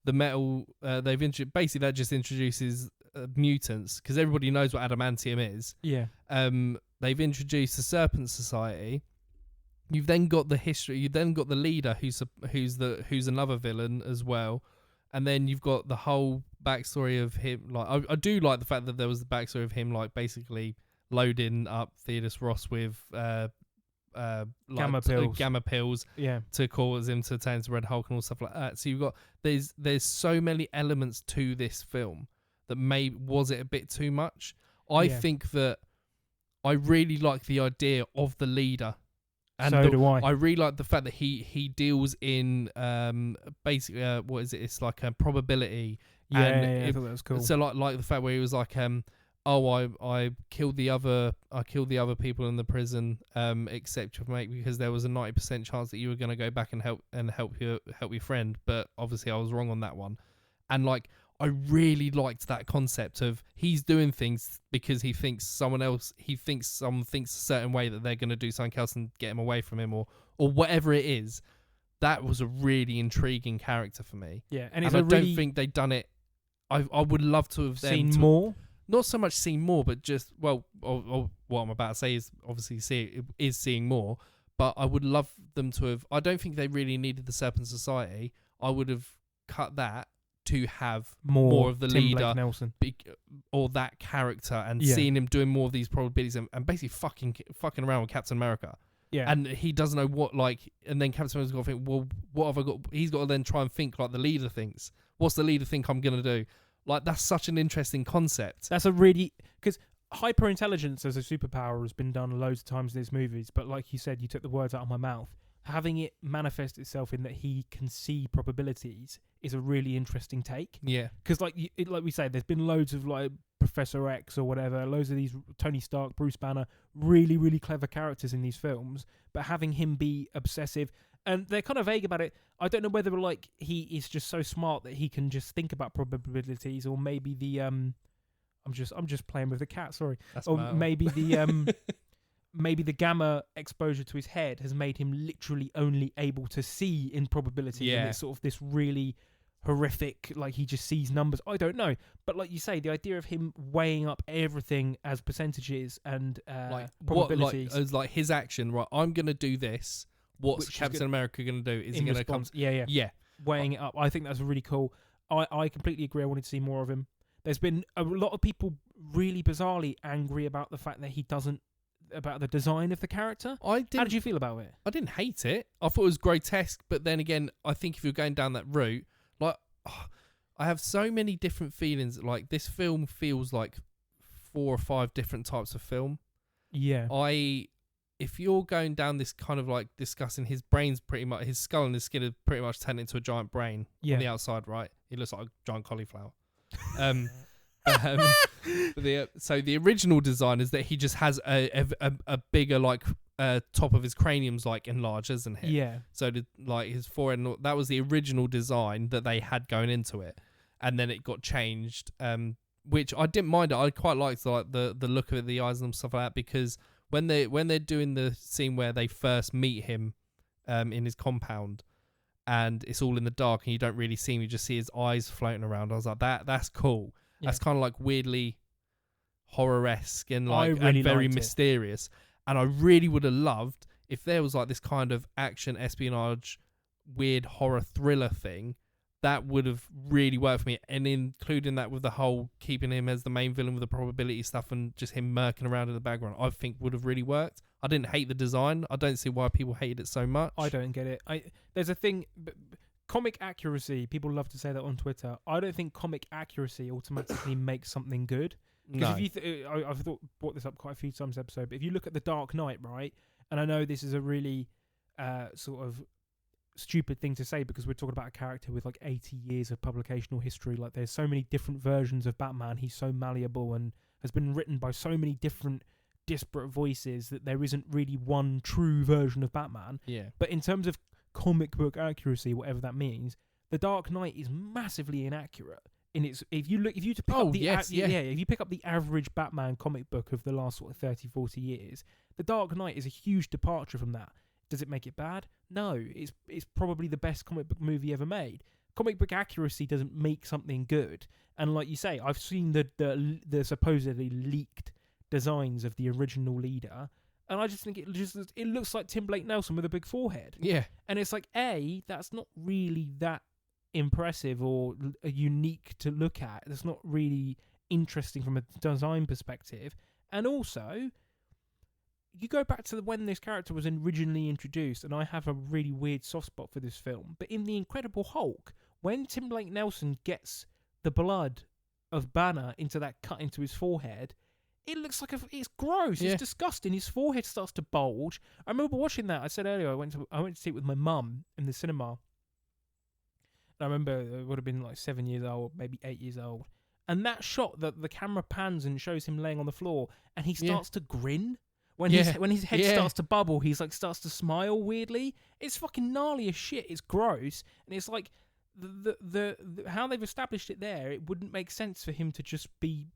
the metal. Basically that just introduces mutants because everybody knows what adamantium is. Yeah. They've introduced the Serpent Society. You've then got the history. You've then got the leader who's another villain as well. And then you've got the whole backstory of him. Like I do like the fact that there was the backstory of him, like basically loading up Theodis Ross with gamma pills, to cause him to turn into Red Hulk and all stuff like that. So you've got there's so many elements to this film that was it a bit too much? I think that I really like the idea of the leader. And so do I. I really like the fact that he deals in basically what is it? It's like a probability. Yeah, I thought that was cool. So like the fact where he was like, I killed the other people in the prison, except your mate, because there was a 90% chance that you were going to go back and help your friend, but obviously I was wrong on that one. And like I really liked that concept of he's doing things because he thinks someone thinks a certain way that they're going to do something else and get him away from him or whatever it is. That was a really intriguing character for me. Yeah, and I don't think they've done it. I would love to have seen more. Not so much seen more, but just what I'm about to say is obviously seeing more. But I would love them to have. I don't think they really needed the Serpent Society. I would have cut that to have more of the Tim leader Blake Nelson. Or that character, and Yeah. seeing him doing more of these probabilities and basically fucking around with Captain America. Yeah. And he doesn't know what, like, and then Captain America's got to think, well, what have I got? He's got to then try and think like the leader thinks. What's the leader think I'm going to do? Like, that's such an interesting concept. That's a really... Because hyper-intelligence as a superpower has been done loads of times in these movies, but like you said, you took the words out of my mouth. Having it manifest itself in that he can see probabilities is a really interesting take. Yeah. Because like we say, there's been loads of like Professor X or whatever, loads of these Tony Stark, Bruce Banner, really, really clever characters in these films, but having him be obsessive, and they're kind of vague about it. I don't know whether like he is just so smart that he can just think about probabilities, or maybe the I'm just playing with the cat, sorry. That's Or metal. maybe the maybe the gamma exposure to his head has made him literally only able to see in probability. Yeah. And it's sort of this really horrific, like he just sees numbers. I don't know. But like you say, the idea of him weighing up everything as percentages and Like probabilities. as like his action, right? I'm gonna do this. What's Which is Captain America gonna do? Is he in gonna come? response. Yeah. Yeah. Weighing it up. I think that's really cool. I completely agree. I wanted to see more of him. There's been a lot of people really bizarrely angry about the fact that he doesn't, about the design of the character. How did you feel about it? I didn't hate it. I thought it was grotesque, but then again, I think if you're going down that route, like, I have so many different feelings. Like, this film feels like 4 or 5 different types of film. Yeah. If you're going down this kind of like discussing his brain's pretty much, his skull and his skin are pretty much turned into a giant brain on the outside, right? He looks like a giant cauliflower. So the original design is that he just has a bigger like top of his cranium's like enlarged, isn't it? Yeah. So like his forehead, that was the original design that they had going into it, and then it got changed. Which I didn't mind it. I quite liked like the look of it, the eyes and stuff like that, because when they're doing the scene where they first meet him in his compound, and it's all in the dark and you don't really see him, you just see his eyes floating around. I was like, that's cool. Yeah. That's kind of like weirdly horror-esque and like and very mysterious. And I really would have loved if there was like this kind of action espionage weird horror thriller thing. That would have really worked for me, and including that with the whole keeping him as the main villain with the probability stuff and just him murking around in the background, I think would have really worked. I didn't hate the design. I don't see why people hated it so much. I don't get it. There's a thing, comic accuracy. People love to say that on Twitter. I don't think comic accuracy automatically makes something good. Because if you, I've brought this up quite a few times in this episode. But if you look at The Dark Knight, right, and I know this is a really sort of stupid thing to say because we're talking about a character with like 80 years of publicational history. Like, there's so many different versions of Batman. He's so malleable and has been written by so many different disparate voices that there isn't really one true version of Batman. Yeah. But in terms of comic book accuracy, whatever that means, The Dark Knight is massively inaccurate. In its, if you pick up the average Batman comic book of the last sort of 30, 40 years, The Dark Knight is a huge departure from that. Does it make it bad? No, it's probably the best comic book movie ever made. Comic book accuracy doesn't make something good. And like you say, I've seen the supposedly leaked designs of the original leader, and I just think it looks like Tim Blake Nelson with a big forehead. Yeah. And it's like, that's not really that impressive or unique to look at. That's not really interesting from a design perspective. And also, you go back to when this character was originally introduced, and I have a really weird soft spot for this film, but in The Incredible Hulk, when Tim Blake Nelson gets the blood of Banner into that cut into his forehead, it looks like it's gross. Yeah. It's disgusting. His forehead starts to bulge. I remember watching that. I said earlier I went to see it with my mum in the cinema. And I remember it would have been like 7 years old, maybe 8 years old. And that shot that the camera pans and shows him laying on the floor, and he starts to grin. When his head starts to bubble, he's like starts to smile weirdly. It's fucking gnarly as shit. It's gross, and it's like the how they've established it there. It wouldn't make sense for him to just be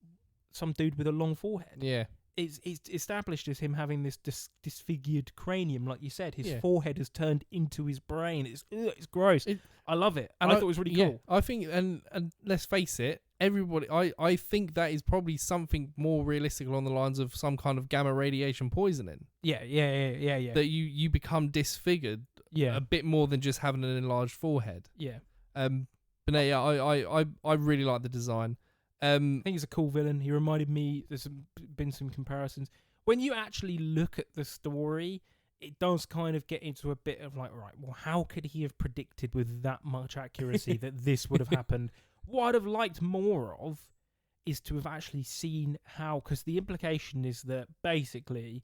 some dude with a long forehead. Yeah, it's established as him having this disfigured cranium, like you said. His Yeah. forehead has turned into his brain. It's gross. I love it. And I thought it was really cool. I think, and let's face it, everybody, I think that is probably something more realistic along the lines of some kind of gamma radiation poisoning. Yeah. That you become disfigured Yeah. a bit more than just having an enlarged forehead. Yeah. But no, yeah, I really like the design. I think he's a cool villain. He reminded me. There's been some comparisons. When you actually look at the story, it does kind of get into a bit of like, right, well, how could he have predicted with that much accuracy that this would have happened? What I'd have liked more of is to have actually seen how, because the implication is that basically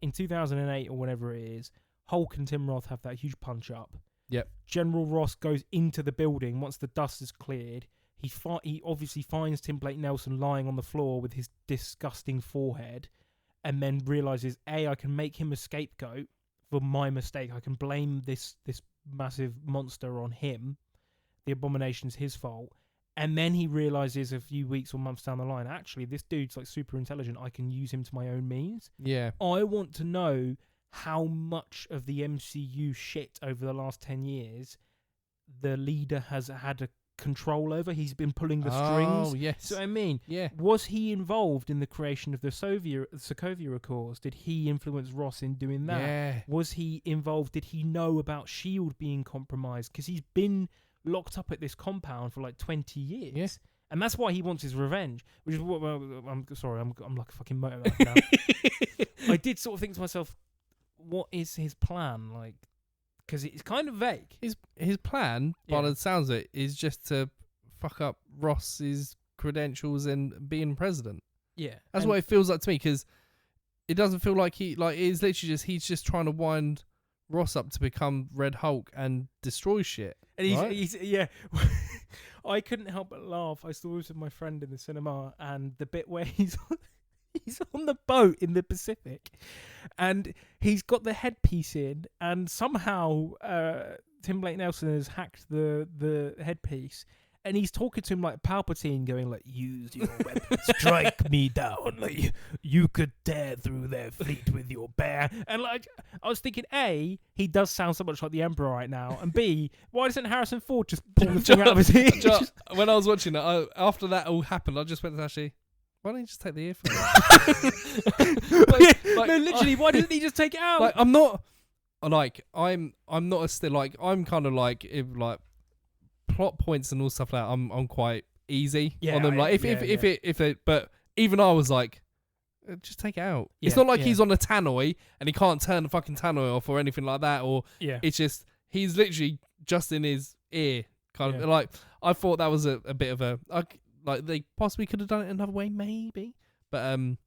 in 2008 or whatever it is, Hulk and Tim Roth have that huge punch up. Yep. General Ross goes into the building once the dust is cleared. He obviously finds Tim Blake Nelson lying on the floor with his disgusting forehead, and then realizes, I can make him a scapegoat for my mistake. I can blame this massive monster on him. The abomination's his fault. And then he realizes a few weeks or months down the line, actually, this dude's like super intelligent. I can use him to my own means. Yeah. I want to know how much of the MCU shit over the last 10 years the leader has had a control over. He's been pulling the strings. Oh, yes. So I mean, yeah. Was he involved in the creation of the Sokovia Accords? Did he influence Ross in doing that? Yeah. Was he involved? Did he know about S.H.I.E.L.D. being compromised? Because he's been locked up at this compound for like 20 years. Yeah. And that's why he wants his revenge. Which is what I'm sorry, I'm like a fucking motorbike now. I did sort of think to myself, what is his plan? Like, because it's kind of vague. His plan, by the sounds of it, is just to fuck up Ross's credentials and being president. Yeah, that's what it feels like to me. Because it doesn't feel like it's literally just he's just trying to wind Ross up to become Red Hulk and destroy shit. And he's yeah. I couldn't help but laugh. I saw this with my friend in the cinema, and the bit where he's on the boat in the Pacific, and he's got the headpiece in, and somehow Tim Blake Nelson has hacked the headpiece, and he's talking to him like Palpatine, going like, "Use your weapon, strike me down, like you could tear through their fleet with your bear." And like, I was thinking, A, he does sound so much like the Emperor right now, and B, why doesn't Harrison Ford just pull the thing out of his ear? When I was watching it, after that all happened, I just went to Ashley, why don't you just take the earphone out? No, literally, why didn't he just take it out? Like, I'm not a still like, I'm kind of like, if like plot points and all stuff like that, I'm quite easy on them. Like if it, but even I was like, just take it out. It's not like he's on a tannoy and he can't turn the fucking tannoy off or anything like that. Or it's just he's literally just in his ear, kind of like. I thought that was a bit of a like they possibly could have done it another way, maybe. But I don't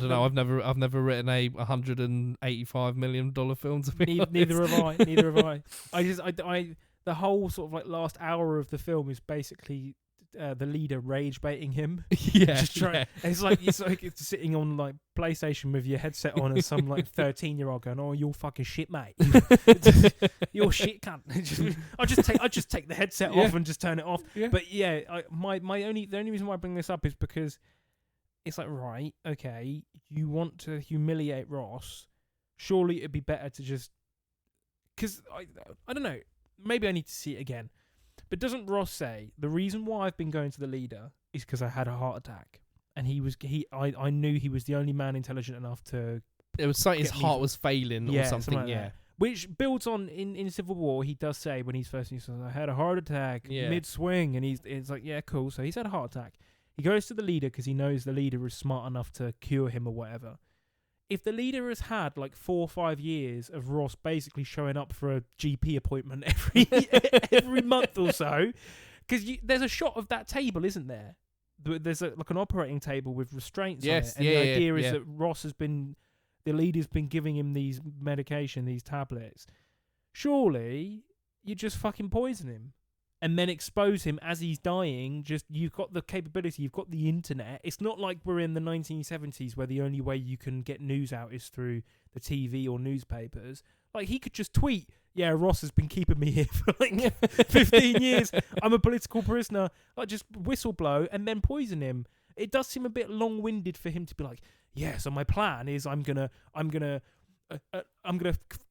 know. I've never written a $185 million film to be honest. Neither have I. I the whole sort of like last hour of the film is basically the leader rage baiting him. Just trying. It's like it's sitting on like PlayStation with your headset on and some like 13-year-old going, "Oh, you're fucking shit, mate. You're shit, cunt." I just take the headset off and just turn it off. Yeah. But the only reason why I bring this up is because it's like, right, okay, you want to humiliate Ross. Surely it'd be better to just, because I don't know. Maybe I need to see it again. But doesn't Ross say, the reason why I've been going to the leader is because I had a heart attack, and I knew he was the only man intelligent enough to. It was like his heart was failing or something. Like that. Which builds on in Civil War. He does say when he says, "I had a heart attack mid swing," and it's like, yeah, cool. So he's had a heart attack. He goes to the leader because he knows the leader is smart enough to cure him or whatever. If the leader has had like 4 or 5 years of Ross basically showing up for a GP appointment every month or so, because there's a shot of that table, isn't there? There's like an operating table with restraints on it, and the idea is that the leader's been giving him these medication, these tablets. Surely you just fucking poison him and then expose him as he's dying. Just, you've got the capability, you've got the internet. It's not like we're in the 1970s where the only way you can get news out is through the TV or newspapers. Like, he could just tweet, "Yeah, Ross has been keeping me here for like 15 years. I'm a political prisoner." Like, just whistle blow and then poison him. it does seem a bit long-winded for him to be like, yeah, so my plan is I'm gonna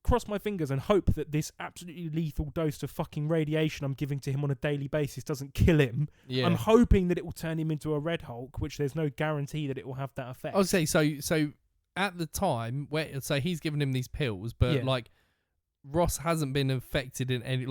cross my fingers and hope that this absolutely lethal dose of fucking radiation I'm giving to him on a daily basis doesn't kill him. Yeah. I'm hoping that it will turn him into a Red Hulk, which there's no guarantee that it will have that effect. I would say so at the time so he's given him these pills, but like Ross hasn't been affected in any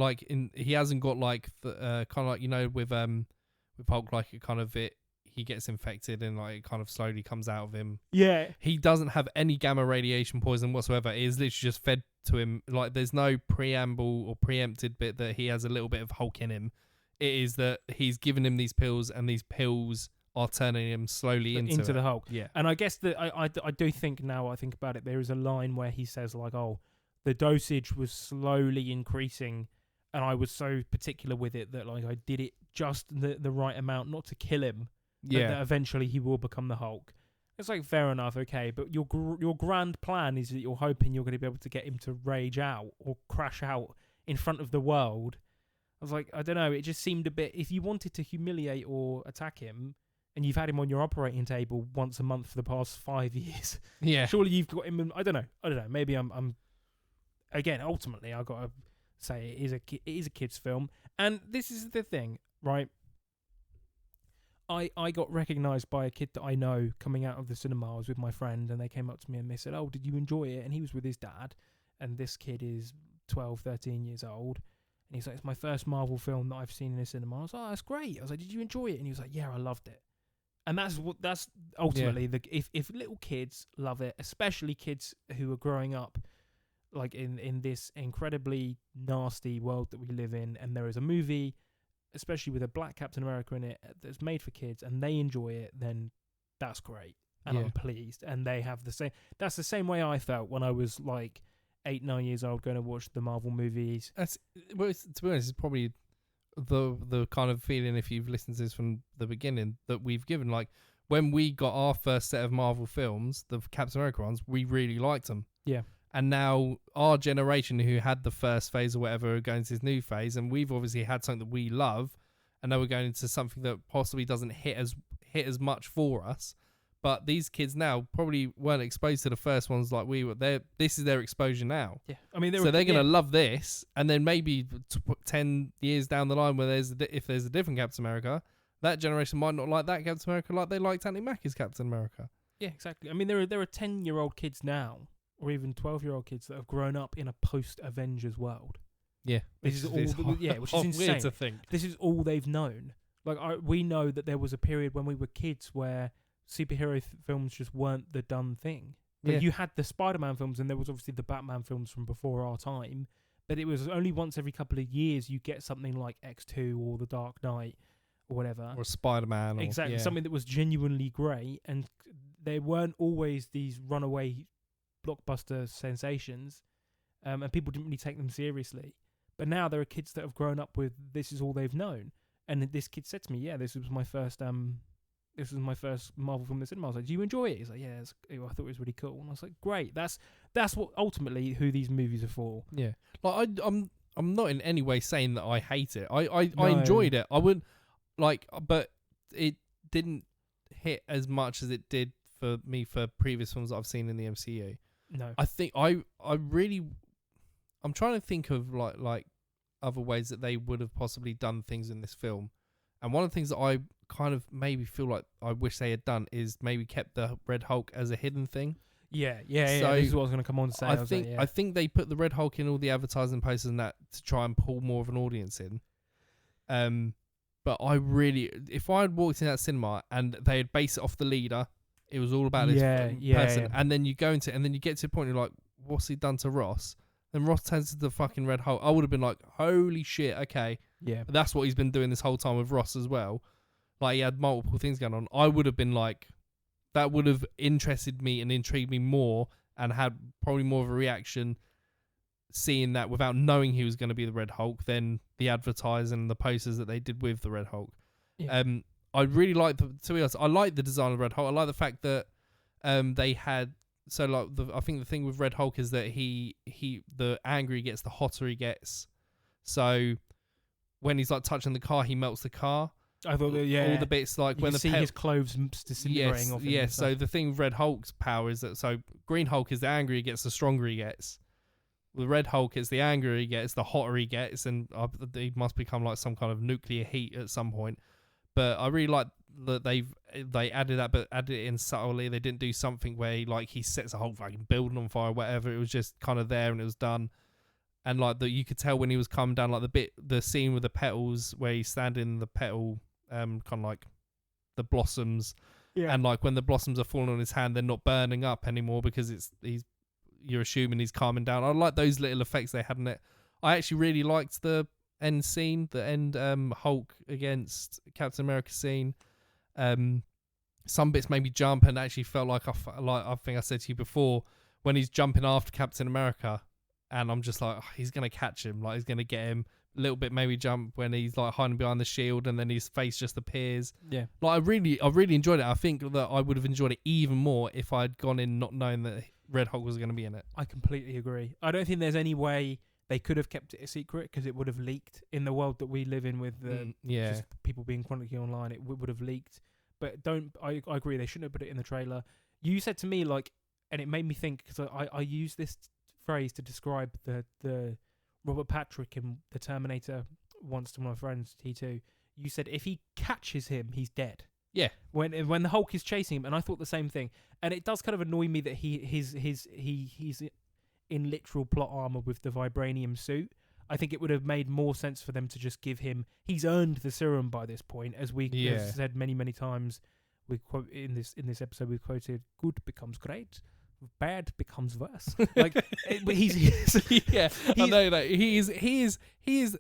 he hasn't got like the kind of like, you know, with Hulk, like it kind of he gets infected and like it kind of slowly comes out of him. Yeah. He doesn't have any gamma radiation poison whatsoever. It is literally just fed to him. Like there's no preamble or preempted bit that he has a little bit of Hulk in him. It is that he's given him these pills and these pills are turning him slowly into the Hulk. Yeah. And I guess that I do think, now I think about it, there is a line where he says like, oh, the dosage was slowly increasing and I was so particular with it that like I did it just the right amount not to kill him. That eventually he will become the Hulk. It's like, fair enough, okay, but your grand plan is that you're hoping you're going to be able to get him to rage out or crash out in front of the world. I was like, I don't know, it just seemed a bit, if you wanted to humiliate or attack him and you've had him on your operating table once a month for the past 5 years, surely you've got him. I don't know. Maybe I'm again, ultimately I've got to say it is a kid's film, and this is the thing, right? I got recognised by a kid that I know coming out of the cinema. I was with my friend and they came up to me and they said, oh, did you enjoy it? And he was with his dad, and this kid is 12, 13 years old. And he's like, it's my first Marvel film that I've seen in a cinema. I was like, oh, that's great. I was like, did you enjoy it? And he was like, yeah, I loved it. And that's ultimately if little kids love it, especially kids who are growing up like in this incredibly nasty world that we live in, and there is a movie, especially with a black Captain America in it, that's made for kids and they enjoy it, then that's great. And I'm pleased. And they have the same, that's the same way I felt when I was like 8, 9 years old going to watch the Marvel movies. To be honest, it's probably the kind of feeling, if you've listened to this from the beginning, that we've given. Like when we got our first set of Marvel films, the Captain America ones, we really liked them. Yeah. And now our generation who had the first phase or whatever are going to this new phase, and we've obviously had something that we love, and now we're going into something that possibly doesn't hit as much for us. But these kids now probably weren't exposed to the first ones like we were. This is their exposure now. Yeah, I mean, they're going to love this, and then maybe 10 years down the line, where if there's a different Captain America, that generation might not like that Captain America like they liked Anthony Mackie's Captain America. Yeah, exactly. I mean, there are 10-year-old kids now, or even 12-year-old kids that have grown up in a post-Avengers world. Yeah, which is insane. Weird to think. This is all they've known. Like we know that there was a period when we were kids where superhero films just weren't the done thing. Like you had the Spider-Man films, and there was obviously the Batman films from before our time, but it was only once every couple of years you get something like X2 or The Dark Knight or whatever, or Spider-Man. Exactly, something that was genuinely great, and there weren't always these runaway blockbuster sensations, and people didn't really take them seriously. But now there are kids that have grown up with this is all they've known, and this kid said to me, "Yeah, this was my first Marvel film in the cinema." I was like, "Do you enjoy it?" He's like, "Yeah, I thought it was really cool." And I was like, "Great, that's what ultimately who these movies are for." Yeah, like I'm not in any way saying that I hate it. I enjoyed it. I would but it didn't hit as much as it did for me for previous films that I've seen in the MCU. No, I think I'm trying to think of like other ways that they would have possibly done things in this film, and one of the things that I kind of maybe feel like I wish they had done is maybe kept the Red Hulk as a hidden thing. Yeah. So this is what I was going to come on to say. I think they put the Red Hulk in all the advertising posters and that to try and pull more of an audience in. But if I had walked in that cinema and they had based it off the leader, it was all about this person, and then you get to the point you're like, what's he done to Ross? Then Ross turns to the fucking Red Hulk. I would have been like, holy shit, okay. Yeah. But that's what he's been doing this whole time with Ross as well. Like, he had multiple things going on. I would have been like, that would have interested me and intrigued me more, and had probably more of a reaction seeing that without knowing he was going to be the Red Hulk than the advertising and the posters that they did with the Red Hulk. Yeah. I really like to be honest, I like the design of Red Hulk. I like the fact that they had I think the thing with Red Hulk is that he the angrier he gets, the hotter he gets. So when he's like touching the car, he melts the car. I thought that, all the bits like you when can the see his clothes disintegrating off him. Yes. So the thing with Red Hulk's power is that Green Hulk is the angrier he gets, the stronger he gets. The Red Hulk is the angrier he gets, the hotter he gets, and he must become like some kind of nuclear heat at some point. But I really like that they added that, but added it in subtly. They didn't do something where he sets a whole fucking building on fire, or whatever. It was just kind of there and it was done. And like you could tell when he was coming down, like the scene with the petals where he's standing in the petal, kind of like the blossoms, and like when the blossoms are falling on his hand, they're not burning up anymore because you're assuming he's calming down. I like those little effects they had in it. I actually really liked the end scene, the end Hulk against Captain America scene. Some bits made me jump and actually felt like I think I said to you before, when he's jumping after Captain America, and I'm just like, he's gonna catch him, like he's gonna get him. A little bit made me jump when he's like hiding behind the shield and then his face just appears. Yeah, like I really enjoyed it. I think that I would have enjoyed it even more if I'd gone in not knowing that Red Hulk was going to be in it. I completely agree. I don't think there's any way they could have kept it a secret because it would have leaked in the world that we live in with just people being chronically online. It would have leaked. But I agree. They shouldn't have put it in the trailer. You said to me like, and it made me think because I use this phrase to describe the Robert Patrick in the Terminator once to my friends T2. You said if he catches him, he's dead. Yeah. When the Hulk is chasing him, and I thought the same thing. And it does kind of annoy me that he's in literal plot armor with the vibranium suit. I think it would have made more sense for them to just give him. He's earned the serum by this point, as we have said many times. We quote in this episode. We quoted, "Good becomes great, bad becomes worse." Like, but I know that he is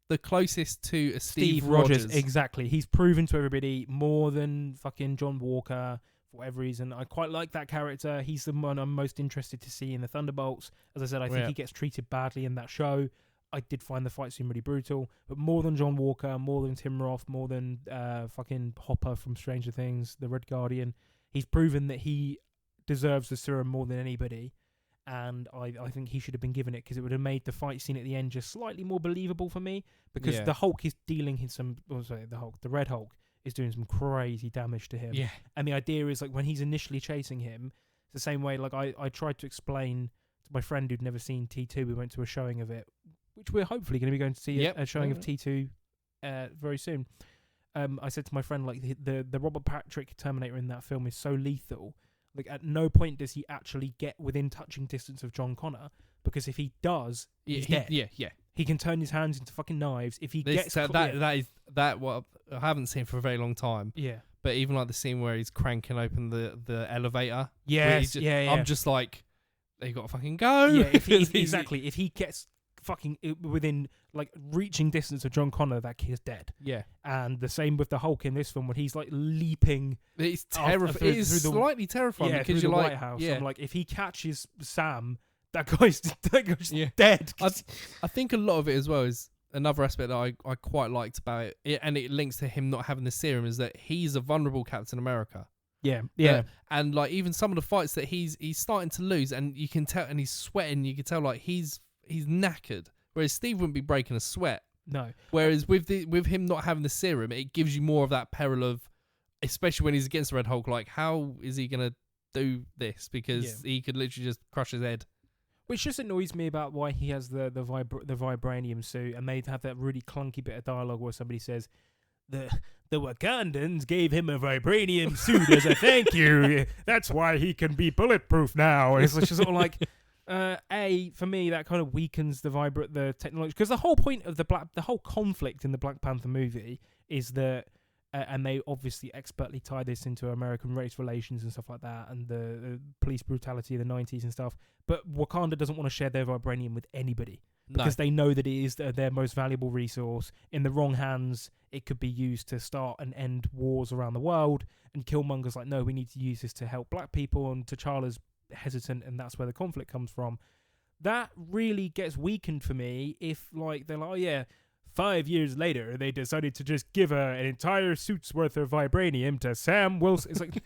the closest to Steve Rogers. Exactly. He's proven to everybody more than fucking John Walker for whatever reason. I quite like that character. He's the one I'm most interested to see in the Thunderbolts. As I said, I think he gets treated badly in that show. I did find the fight scene really brutal, but more than John Walker, more than Tim Roth, more than fucking Hopper from Stranger Things, the Red Guardian, he's proven that he deserves the serum more than anybody. And I think he should have been given it because it would have made the fight scene at the end just slightly more believable for me because the Hulk is dealing the Red Hulk is doing some crazy damage to him. Yeah. And the idea is like when he's initially chasing him, it's the same way like I tried to explain to my friend who'd never seen T2, we went to a showing of it, which we're hopefully going to be going to see a showing of T2 very soon. I said to my friend like the Robert Patrick Terminator in that film is so lethal. Like, at no point does he actually get within touching distance of John Connor, because if he does, he's dead. Yeah. He can turn his hands into fucking knives. If he gets... That what I haven't seen for a very long time. Yeah. But even like the scene where he's cranking open the elevator. Yes, I'm just like, they got to fucking go. Yeah, exactly. If he gets fucking within like reaching distance of John Connor, that kid's dead. Yeah. And the same with the Hulk in this film when he's like leaping. It's terrifying. It's slightly terrifying because you're like, White House. I'm like, if he catches Sam, that guy's dead. I think a lot of it as well is another aspect that I quite liked about it, and it links to him not having the serum, is that he's a vulnerable Captain America. Yeah. And like even some of the fights that he's starting to lose, and you can tell, and he's sweating. You can tell like he's knackered, whereas Steve wouldn't be breaking a sweat. No. Whereas with him not having the serum, it gives you more of that peril of, especially when he's against the Red Hulk, like how is he gonna do this? Because he could literally just crush his head. Which just annoys me about why he has the vibranium suit, and they have that really clunky bit of dialogue where somebody says, the Wakandans gave him a vibranium suit as a thank you. That's why he can be bulletproof now. It's just sort of like, for me, that kind of weakens the technology, because the whole point of the whole conflict in the Black Panther movie is that, and they obviously expertly tie this into American race relations and stuff like that, and the police brutality of the 90s and stuff. But Wakanda doesn't want to share their vibranium with anybody because they know that it is their most valuable resource. In the wrong hands, it could be used to start and end wars around the world. And Killmonger's like, no, we need to use this to help black people, and T'Challa's hesitant, and that's where the conflict comes from. That really gets weakened for me if like they're like, oh yeah, 5 years later they decided to just give an entire suit's worth of vibranium to Sam Wilson. It's like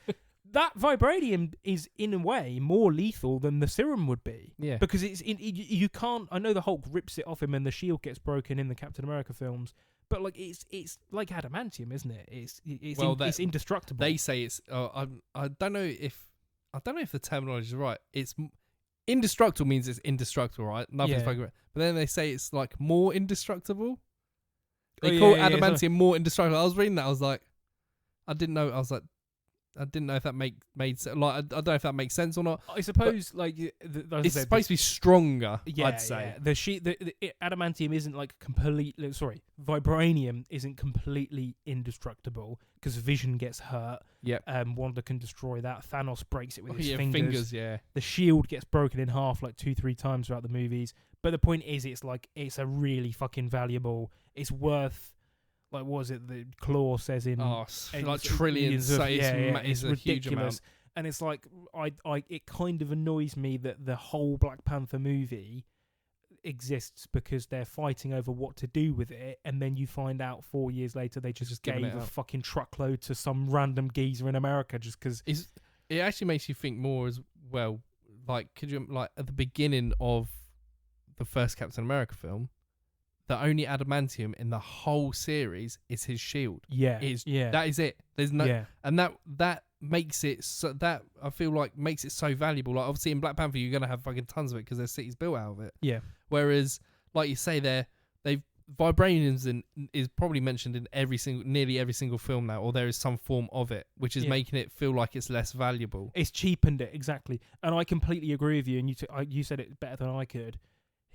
that vibranium is in a way more lethal than the serum would be. Yeah, because you can't. I know the Hulk rips it off him and the shield gets broken in the Captain America films, But like it's like adamantium, isn't it? It's indestructible. They say it's. I don't know if the terminology is right. It's indestructible means it's indestructible, right? Nothing's fucking right. But then they say it's like more indestructible. They call adamantium more indestructible. I was reading that. I was like, I didn't know. I was like, I didn't know if that made sense. Like, I don't know if that makes sense or not. I suppose, like, it's supposed to be stronger. I'd say the adamantium isn't like completely. Sorry, vibranium isn't completely indestructible because Vision gets hurt. Yep. Wanda can destroy that. Thanos breaks it with his fingers. The shield gets broken in half like 2-3 times throughout the movies. But the point is, it's a really fucking valuable. It's worth. Like, what was it the Claw says in... like trillions. It's a huge amount. And it's like, it kind of annoys me that the whole Black Panther movie exists because they're fighting over what to do with it, and then you find out 4 years later they just gave a fucking truckload to some random geezer in America just because... It actually makes you think more as well. Like, could you... Like, at the beginning of the first Captain America film... The only adamantium in the whole series is his shield. Yeah, that is it. There's no, and that makes it so that I feel like makes it so valuable. Like obviously in Black Panther you're gonna have fucking tons of it because there's cities built out of it. Yeah. Whereas, like you say, they've vibraniums is probably mentioned in nearly every single film now, or there is some form of it, which is making it feel like it's less valuable. It's cheapened it exactly, and I completely agree with you. And you said it better than I could.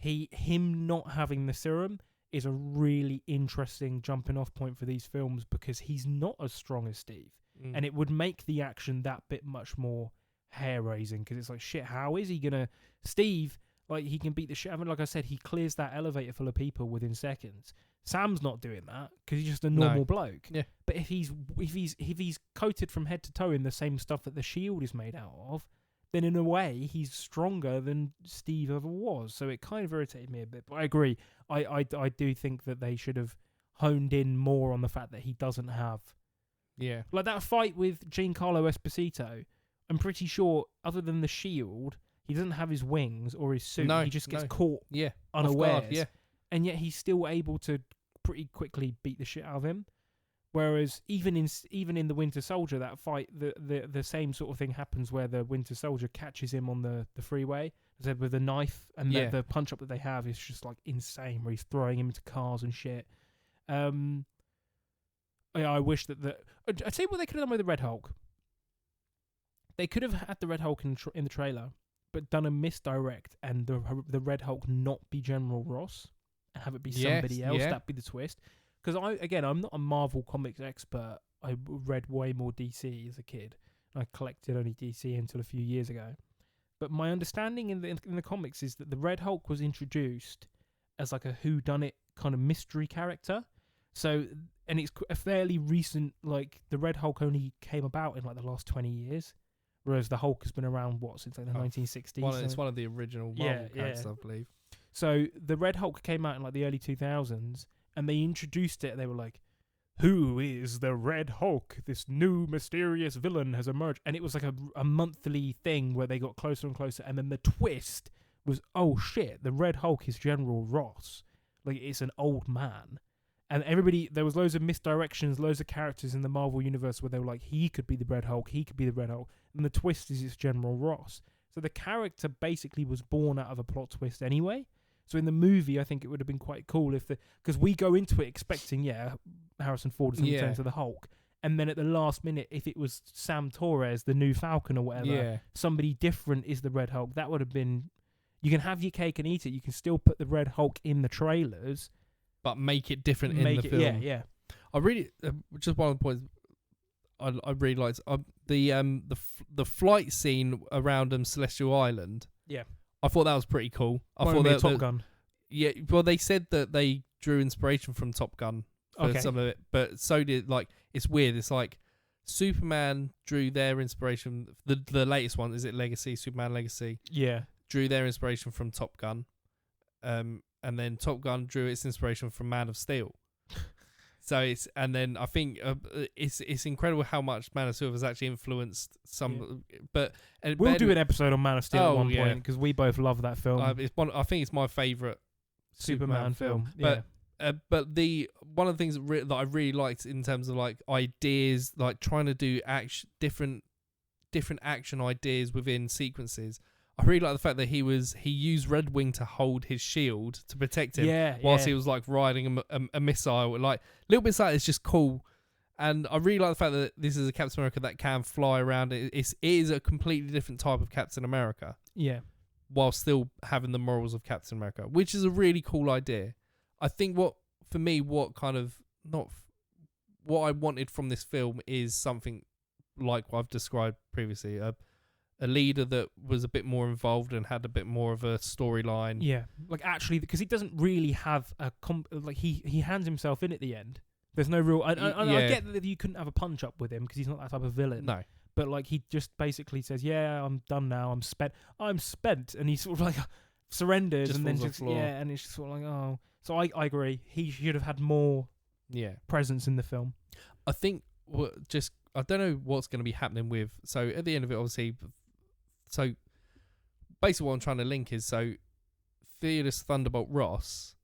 Him not having the serum is a really interesting jumping off point for these films because he's not as strong as Steve. And it would make the action that bit much more hair-raising because it's like, shit, how is he going to... Steve, like, he can beat the shit. I mean, like I said, he clears that elevator full of people within seconds. Sam's not doing that because he's just a normal bloke. Yeah. But if he's coated from head to toe in the same stuff that the shield is made out of, then in a way he's stronger than Steve ever was. So it kind of irritated me a bit. But I agree. I do think that they should have honed in more on the fact that he doesn't have... Yeah. Like that fight with Giancarlo Esposito, I'm pretty sure, other than the shield, he doesn't have his wings or his suit. He just gets caught unawares. Yeah. And yet he's still able to pretty quickly beat the shit out of him. Whereas even in the Winter Soldier, that fight, the same sort of thing happens where the Winter Soldier catches him on the freeway with a knife, and the punch up that they have is just like insane, where he's throwing him into cars and shit. I wish that I'd tell you what they could have done with the Red Hulk. They could have had the Red Hulk in the trailer, but done a misdirect, and the Red Hulk not be General Ross, and have it be somebody else. That'd be the twist. Because I'm not a Marvel Comics expert. I read way more DC as a kid. I collected only DC until a few years ago. But my understanding in the comics is that the Red Hulk was introduced as like a whodunit kind of mystery character. So, and it's a fairly recent, like, the Red Hulk only came about in like the last 20 years. Whereas the Hulk has been around, since like the 1960s? It's one of the original Marvel characters, I believe. So the Red Hulk came out in like the early 2000s. And they introduced it. They were like, "Who is the Red Hulk? This new mysterious villain has emerged." And it was like a monthly thing where they got closer and closer. And then the twist was, oh shit, the Red Hulk is General Ross. Like, it's an old man. And there was loads of misdirections, loads of characters in the Marvel universe where they were like, he could be the Red Hulk, he could be the Red Hulk. And the twist is it's General Ross. So the character basically was born out of a plot twist anyway. So in the movie, I think it would have been quite cool because we go into it expecting, Harrison Ford is going to turn to the Hulk. And then at the last minute, if it was Sam Torres, the new Falcon or whatever, somebody different is the Red Hulk, that would have been... You can have your cake and eat it. You can still put the Red Hulk in the trailers. But make it different in the film. Yeah. I really... just one of the points I really liked. The flight scene around Celestial Island. Yeah. I thought that was pretty cool. I thought that Top Gun. Yeah, well, they said that they drew inspiration from Top Gun for some of it, but so did it's weird. It's like Superman drew their inspiration. The latest one, is it Legacy? Superman Legacy. Yeah, drew their inspiration from Top Gun, and then Top Gun drew its inspiration from Man of Steel. So I think it's incredible how much Man of Steel has actually influenced some. But we'll do an episode on Man of Steel at one point because we both love that film. I think it's my favourite Superman film. Yeah. But one of the things that I really liked in terms of like ideas, like trying to do different action ideas within sequences. I really like the fact that he used Red Wing to hold his shield to protect him whilst he was like riding a missile. Like little bits like it's just cool. And I really like the fact that this is a Captain America that can fly around. It is a completely different type of Captain America. Yeah. While still having the morals of Captain America, which is a really cool idea. I think what I wanted from this film is something like what I've described previously. A leader that was a bit more involved and had a bit more of a storyline. Yeah. Like actually, because he doesn't really have he hands himself in at the end. There's no real... I get that you couldn't have a punch-up with him because he's not that type of villain. No. But, like, he just basically says, yeah, I'm done now, I'm spent. And he sort of, like, surrenders. Just and then falls just... on the floor. Yeah, and it's just sort of like, oh... So I agree. He should have had more presence in the film. I think... I don't know what's going to be happening with... So, at the end of it, obviously... So, basically what I'm trying to link is... So, Theodus Thunderbolt Ross...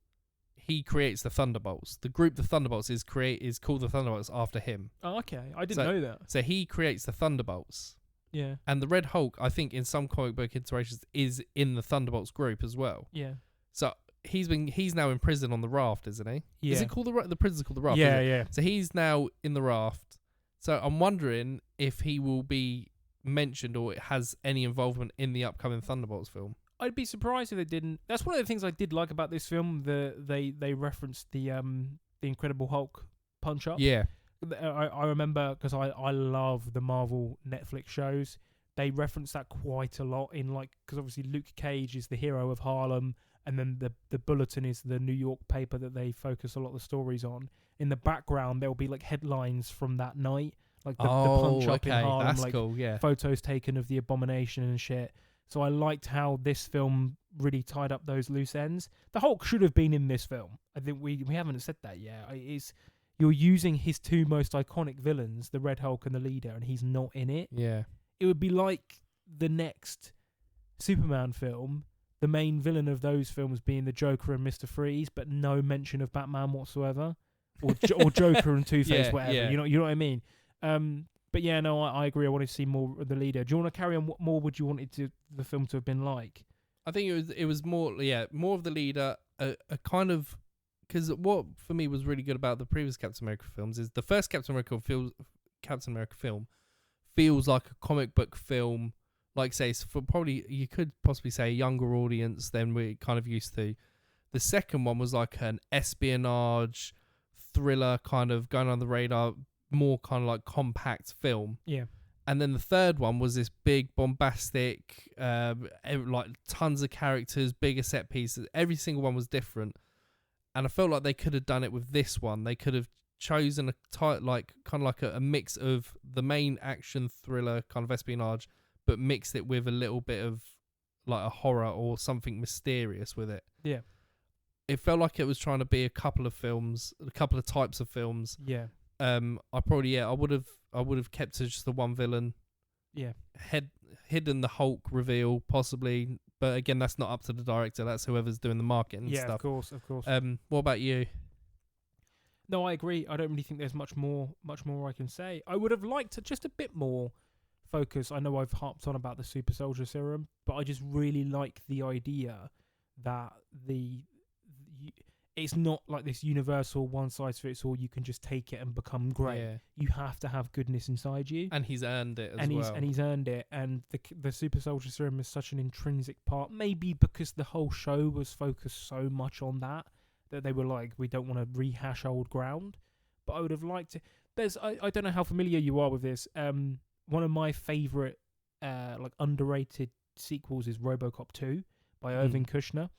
He creates the Thunderbolts. The group, the Thunderbolts, is called the Thunderbolts after him. Oh, okay. I didn't know that. So he creates the Thunderbolts. Yeah. And the Red Hulk, I think, in some comic book iterations, is in the Thunderbolts group as well. Yeah. So he's now in prison on the raft, isn't he? Yeah. Is it called the prison's called the raft? Yeah, yeah. So he's now in the raft. So I'm wondering if he will be mentioned or has any involvement in the upcoming Thunderbolts film. I'd be surprised if they didn't. That's one of the things I did like about this film. They referenced the Incredible Hulk punch up. Yeah, I remember because I love the Marvel Netflix shows. They reference that quite a lot in because obviously Luke Cage is the hero of Harlem, and then the Bulletin is the New York paper that they focus a lot of the stories on. In the background, there will be like headlines from that night, like the punch up in Harlem, that's like cool. Yeah, photos taken of the Abomination and shit. So I liked how this film really tied up those loose ends. The Hulk should have been in this film. I think we haven't said that yet. You're using his two most iconic villains, the Red Hulk and the Leader, and he's not in it. Yeah. It would be like the next Superman film, the main villain of those films being the Joker and Mr. Freeze, but no mention of Batman whatsoever, or Joker and Two-Face, whatever. Yeah. You know what I mean? But yeah, no, I agree. I wanted to see more of the Leader. Do you want to carry on? What more would you want the film to have been like? I think it was more of the Leader. A kind of, because what for me was really good about the previous Captain America films is the first Captain America film feels like a comic book film. Like say for probably you could possibly say a younger audience than we're kind of used to. The second one was like an espionage thriller, kind of going on the radar, more kind of like compact film. Yeah. And then the third one was this big bombastic, like tons of characters, bigger set pieces. Every single one was different. And I felt like they could have done it with this one. They could have chosen a mix of the main action thriller kind of espionage, but mixed it with a little bit of like a horror or something mysterious with it. Yeah. It felt like it was trying to be a couple of types of films. Yeah. I would have kept to just the one villain. Yeah. Hidden the Hulk reveal possibly, but again, that's not up to the director. That's whoever's doing the marketing and stuff. Yeah, of course. What about you? No, I agree. I don't really think there's much more I can say. I would have liked just a bit more focus. I know I've harped on about the super soldier serum, but I just really like the idea that it's not like this universal one size fits all. You can just take it and become great. Yeah. You have to have goodness inside you, And he's earned it and he's earned it. And the super soldier serum is such an intrinsic part. Maybe because the whole show was focused so much on that they were like, we don't want to rehash old ground. But I would have liked to. I don't know how familiar you are with this. One of my favorite like underrated sequels is RoboCop 2 by Irving Kushner.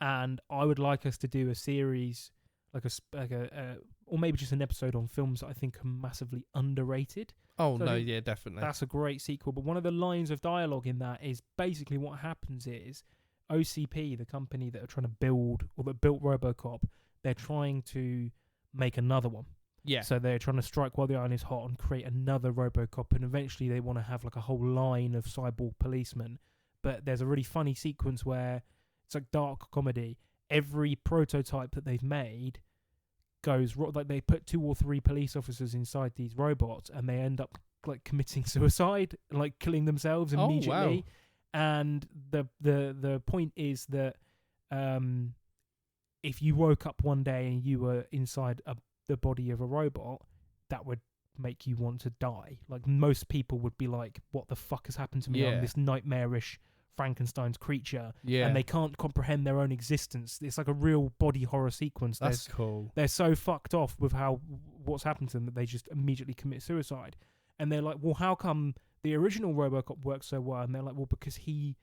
And I would like us to do a series, or maybe just an episode on films that I think are massively underrated. Oh, so no, yeah, definitely. That's a great sequel. But one of the lines of dialogue in that is basically what happens is OCP, the company that are trying to build, or that built RoboCop, they're trying to make another one. Yeah. So they're trying to strike while the iron is hot and create another RoboCop. And eventually they want to have like a whole line of cyborg policemen. But there's a really funny sequence where it's like dark comedy. Every prototype that they've made goes wrong. Like they put 2 or 3 police officers inside these robots, and they end up like committing suicide, like killing themselves immediately. Oh, wow. And the point is that if you woke up one day and you were inside the body of a robot, that would make you want to die. Like most people would be like, what the fuck has happened to me? I'm this nightmarish Frankenstein's creature, and they can't comprehend their own existence. It's like a real body horror sequence. That's cool. They're so fucked off with what's happened to them that they just immediately commit suicide. And they're like, well, how come the original RoboCop worked so well? And they're like, well, because he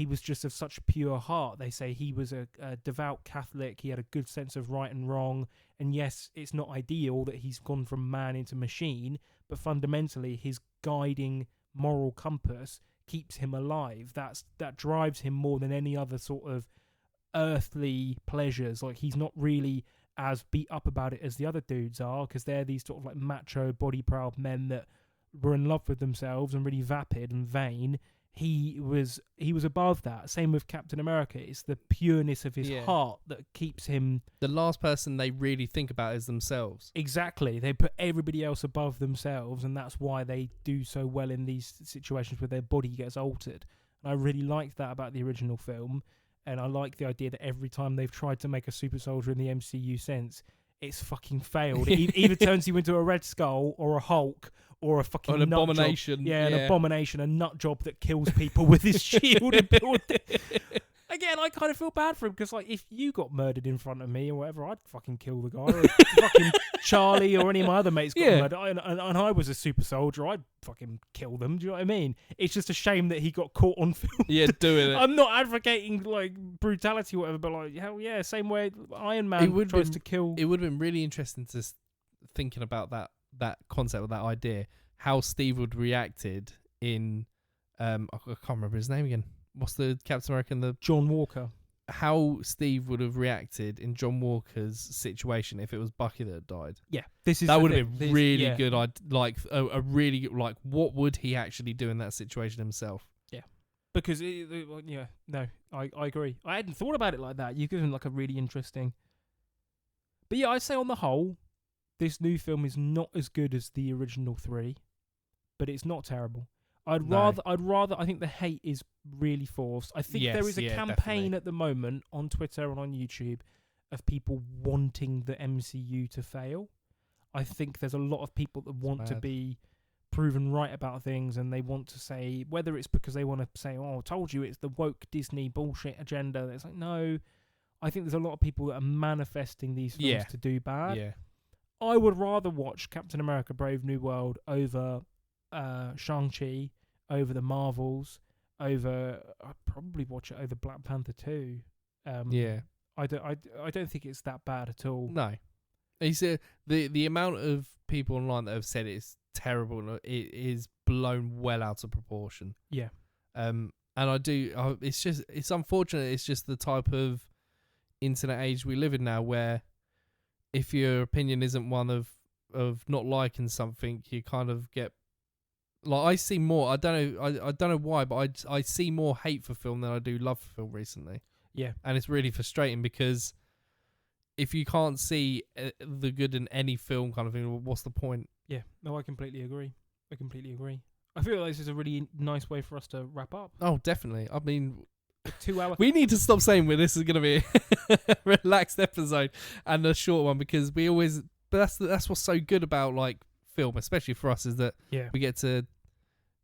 was just of such a pure heart. They say he was a devout Catholic. He had a good sense of right and wrong. And yes, it's not ideal that he's gone from man into machine, but fundamentally his guiding moral compass keeps him alive. That drives him more than any other sort of earthly pleasures. Like he's not really as beat up about it as the other dudes are, because they're these sort of like macho, body proud men that were in love with themselves and really vapid and vain. He was above that. Same with Captain America. It's the pureness of his heart that keeps him. The last person they really think about is themselves. Exactly. They put everybody else above themselves, and that's why they do so well in these situations where their body gets altered. And I really liked that about the original film, and I like the idea that every time they've tried to make a super soldier in the MCU sense, it's fucking failed. It either turns you into a Red Skull or a Hulk or a fucking an abomination. An abomination, a nut job that kills people with his shield. Again, I kind of feel bad for him, because like if you got murdered in front of me or whatever, I'd fucking kill the guy. Or fucking Charlie or any of my other mates got murdered, and I was a super soldier, I'd fucking kill them. Do you know what I mean? It's just a shame that he got caught on film. Yeah, doing it. I'm not advocating like brutality or whatever, but like hell yeah, same way Iron Man tries to kill. It would have been really interesting to thinking about that concept, or that idea, how Steve would reacted in I can't remember his name again. What's the Captain America? John Walker. How Steve would have reacted in John Walker's situation if it was Bucky that had died. Yeah, that would have been really good. I'd like a really good, like, what would he actually do in that situation himself? Yeah, because I agree. I hadn't thought about it like that. You give him like a really interesting. But yeah, I'd say on the whole, this new film is not as good as the original 3, but it's not terrible. I'd rather. I think the hate is really forced. I think there is a campaign definitely at the moment on Twitter and on YouTube of people wanting the MCU to fail. I think there's a lot of people that want to be proven right about things, and they want to say, whether it's because they want to say, "Oh, I told you, it's the woke Disney bullshit agenda." It's like, no. I think there's a lot of people that are manifesting these films to do bad. Yeah. I would rather watch Captain America: Brave New World over Shang-Chi, over the Marvels, I'd probably watch it over Black Panther 2. I don't think it's that bad at all. No. The amount of people online that have said it's terrible, it is blown well out of proportion. Yeah. And it's unfortunate. It's just the type of internet age we live in now, where if your opinion isn't one of not liking something, you kind of get, like, I see more. I don't know why, but I see more hate for film than I do love for film recently. Yeah, and it's really frustrating, because if you can't see the good in any film, kind of thing, what's the point? Yeah, no, I completely agree. I feel like this is a really nice way for us to wrap up. Oh, definitely. I mean, 2 hours. We need to stop saying this is going to be a relaxed episode and a short one, because we always. But that's what's so good about like film, especially for us, is that we get to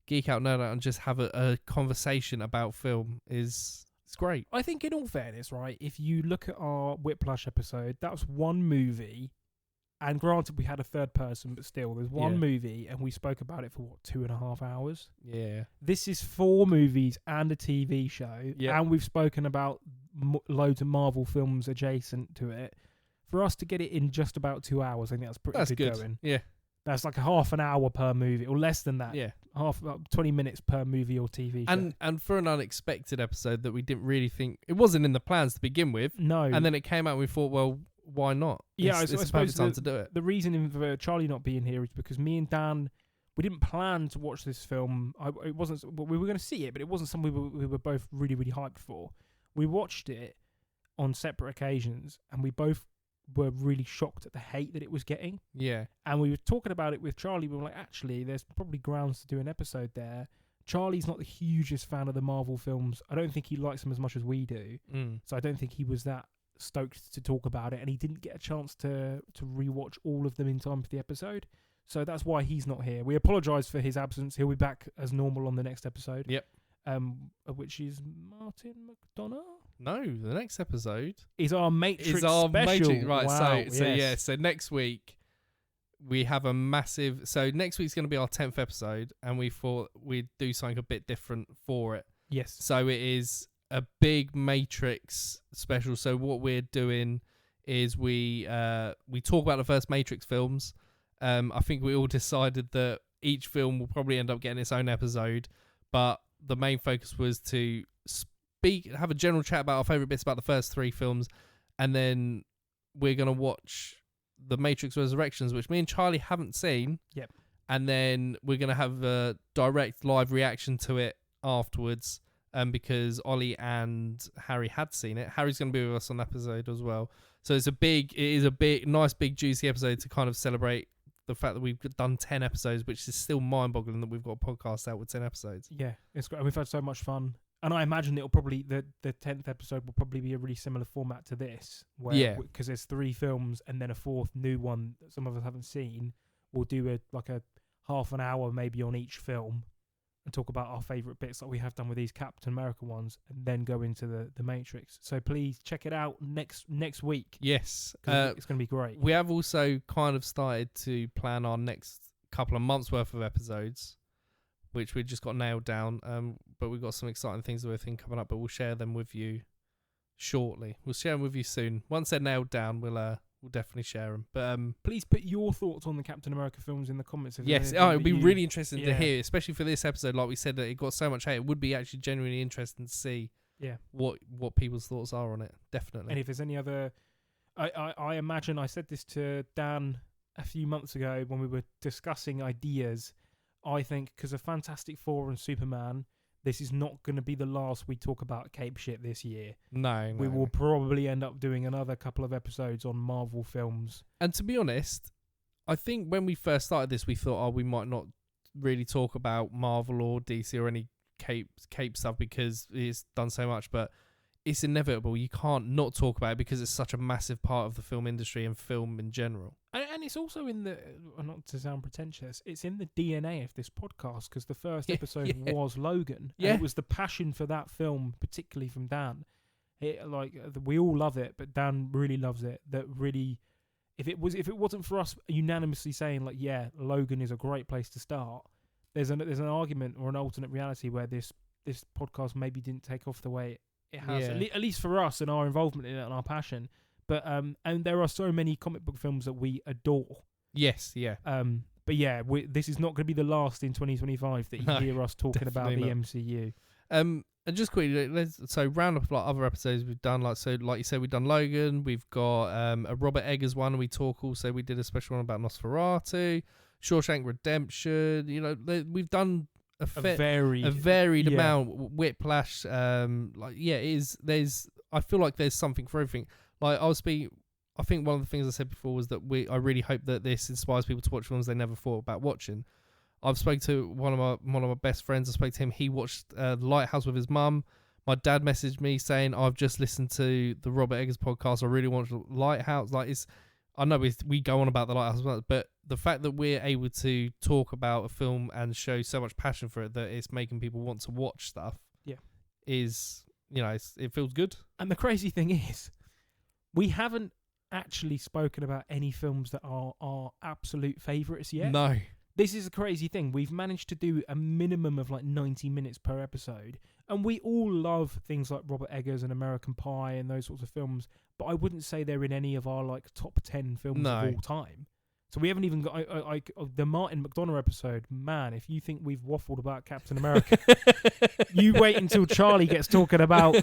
geek out, nerd out, and just have a conversation about film. It's great. I think, in all fairness, right, if you look at our Whiplash episode, that was one movie, and granted we had a third person, but still, there's one movie, and we spoke about it for 2.5 hours. Yeah. This is 4 movies and a TV show, and we've spoken about loads of Marvel films adjacent to it. For us to get it in just about 2 hours, I think that's pretty good going. Yeah. That's like a half an hour per movie, or less than that. Yeah. 20 minutes per movie or TV show. And for an unexpected episode that we didn't really think, it wasn't in the plans to begin with. No. And then it came out and we thought, well, why not? Yeah, it's a perfect time to do it. The reason for Charlie not being here is because me and Dan, we didn't plan to watch this film. We were going to see it, but it wasn't something we were both really, really hyped for. We watched it on separate occasions, and we both were really shocked at the hate that it was getting. Yeah. And we were talking about it with Charlie. We were like, actually, there's probably grounds to do an episode there. Charlie's not the hugest fan of the Marvel films. I don't think he likes them as much as we do. So I don't think he was that stoked to talk about it. And he didn't get a chance to rewatch all of them in time for the episode. So that's why he's not here. We apologise for his absence. He'll be back as normal on the next episode. Yep. Which is Martin McDonough? No, the next episode is our Matrix special. Right, wow, so next week we have a massive... So next week's going to be our 10th episode, and we thought we'd do something a bit different for it. Yes. So it is a big Matrix special. So what we're doing is we talk about the first Matrix films. I think we all decided that each film will probably end up getting its own episode, but the main focus was to have a general chat about our favourite bits about the first 3 films, and then we're going to watch The Matrix Resurrections, which me and Charlie haven't seen. Yep. And then we're going to have a direct live reaction to it afterwards, because Ollie and Harry had seen it. Harry's going to be with us on that episode as well. So it is a big, nice, big, juicy episode to kind of celebrate the fact that we've done 10 episodes, which is still mind-boggling that we've got a podcast out with 10 episodes. Yeah, it's great. We've had so much fun. And I imagine it'll probably, the 10th episode will probably be a really similar format to this. Because there's 3 films and then a 4th new one that some of us haven't seen. We'll do a half an hour maybe on each film and talk about our favourite bits like we have done with these Captain America ones, and then go into the Matrix. So please check it out next week. Yes. It's going to be great. We have also kind of started to plan our next couple of months worth of episodes, which we just got nailed down. But we've got some exciting things that we're thinking coming up, but we'll share them with you shortly. We'll share them with you soon. Once they're nailed down, we'll definitely share them. But please put your thoughts on the Captain America films in the comments. Yes, it'd be really interesting to hear, especially for this episode. Like we said, that it got so much hate. It would be actually genuinely interesting to see what people's thoughts are on it. Definitely. And if there's any other... I imagine I said this to Dan a few months ago when we were discussing ideas. I think because of Fantastic Four and Superman, this is not going to be the last we talk about Cape shit this year. No. We will probably end up doing another couple of episodes on Marvel films. And to be honest, I think when we first started this, we thought, we might not really talk about Marvel or DC or any Cape stuff because it's done so much, but it's inevitable. You can't not talk about it because it's such a massive part of the film industry and film in general. And it's also in the, not to sound pretentious, it's in the DNA of this podcast because the first episode was Logan. Yeah. And it was the passion for that film, particularly from Dan. We all love it, but Dan really loves it. That really, if it wasn't for us unanimously saying Logan is a great place to start, there's an argument or an alternate reality where this podcast maybe didn't take off the way it has, at least for us and our involvement in it and our passion. But and there are so many comic book films that we adore. Yes, yeah. But yeah, this is not going to be the last in 2025 that you hear us talking about the MCU. And just quickly, let's round up other episodes we've done. Like you said, we've done Logan. We've got a Robert Eggers one. We did a special one about Nosferatu, Shawshank Redemption. We've done a varied amount. Whiplash. It is. I feel like there's something for everything. I think one of the things I said before was that I really hope that this inspires people to watch films they never thought about watching. I've spoke to one of my best friends. I spoke to him. He watched The Lighthouse with his mum. My dad messaged me saying, "I've just listened to the Robert Eggers podcast. I really want The Lighthouse." I know we go on about The Lighthouse, but the fact that we're able to talk about a film and show so much passion for it that it's making people want to watch stuff, is it feels good. And the crazy thing is, we haven't actually spoken about any films that are our absolute favourites yet. No. This is a crazy thing. We've managed to do a minimum of 90 minutes per episode. And we all love things like Robert Eggers and American Pie and those sorts of films. But I wouldn't say they're in any of our top 10 films of all time. So we haven't even got the Martin McDonough episode. Man, if you think we've waffled about Captain America, you wait until Charlie gets talking about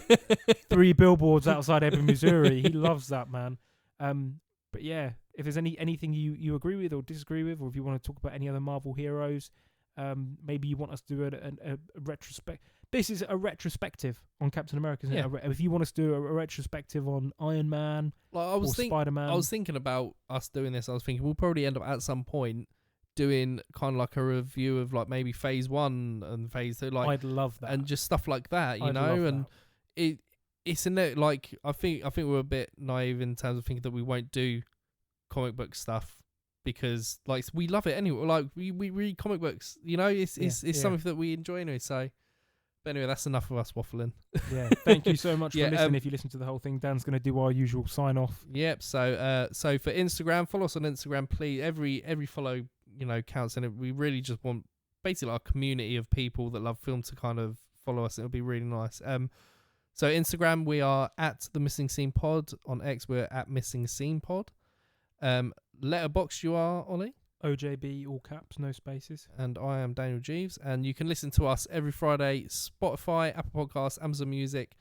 3 billboards outside Ebbing, Missouri. He loves that, man. But yeah, if there's anything you agree with or disagree with, or if you want to talk about any other Marvel heroes, Maybe you want us to do a retrospect. This is a retrospective on Captain America, isn't it? If you want us to do a retrospective on Iron Man or Spider-Man. I was thinking about us doing this. I was thinking we'll probably end up at some point doing kind of like a review of like maybe phase 1 and phase 2. Like, I'd love that. And just stuff like that, you know? And it's in it, like, I think we're a bit naive in terms of thinking that we won't do comic book stuff because, like, we love it anyway. Like, we read comic books, you know? It's something that we enjoy anyway, so... But anyway, that's enough of us waffling. Yeah, thank you so much for listening. If you listen to the whole thing, Dan's going to do our usual sign off. Yep. So for Instagram, follow us on Instagram, please. Every follow, you know, counts, and we really just want basically like a community of people that love film to kind of follow us. It'll be really nice. So Instagram, we are at The Missing Scene Pod. On X, we're at Missing Scene Pod. Letterboxd, you are, Ollie? OJB, all caps, no spaces. And I am Daniel Jeeves. And you can listen to us every Friday, Spotify, Apple Podcasts, Amazon Music.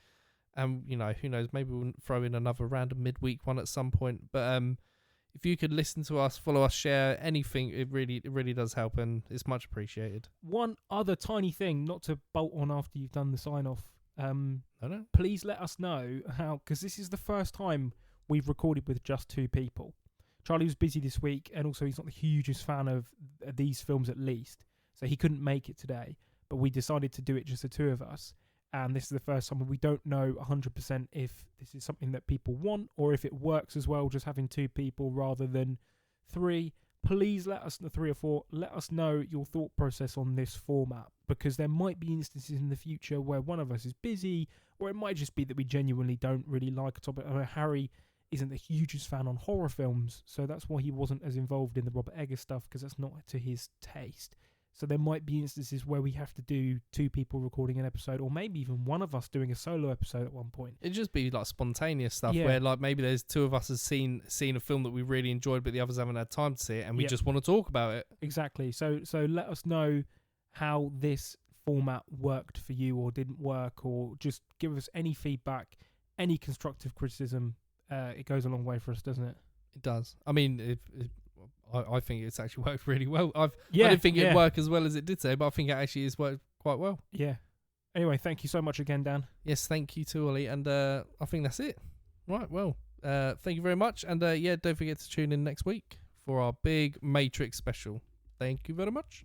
And, you know, who knows, maybe we'll throw in another random midweek one at some point. But if you could listen to us, follow us, share anything, it really does help, and it's much appreciated. One other tiny thing, not to bolt on after you've done the sign-off. No. Please let us know how, because this is the first time we've recorded with just 2 people. Charlie was busy this week, and also he's not the hugest fan of these films, at least. So he couldn't make it today. But we decided to do it just the 2 of us. And this is the first time we don't know 100% if this is something that people want or if it works as well, just having 2 people rather than 3. Please let us know, 3 or 4, let us know your thought process on this format, because there might be instances in the future where one of us is busy, or it might just be that we genuinely don't really like a topic. I know Harry isn't the hugest fan on horror films, so that's why he wasn't as involved in the Robert Eggers stuff, because that's not to his taste. So there might be instances where we have to do 2 people recording an episode, or maybe even one of us doing a solo episode at one point. It'd just be like spontaneous stuff where like maybe there's 2 of us has seen a film that we really enjoyed, but the others haven't had time to see it, and we just want to talk about it. Exactly. So let us know how this format worked for you or didn't work, or just give us any feedback, any constructive criticism. It goes a long way for us, doesn't it? It does. I mean, I think it's actually worked really well. I didn't think it'd work as well as it did today, but I think it actually has worked quite well. Yeah. Anyway, thank you so much again, Dan. Yes, thank you too, Ollie. And I think that's it. Right, well, thank you very much. And don't forget to tune in next week for our big Matrix special. Thank you very much.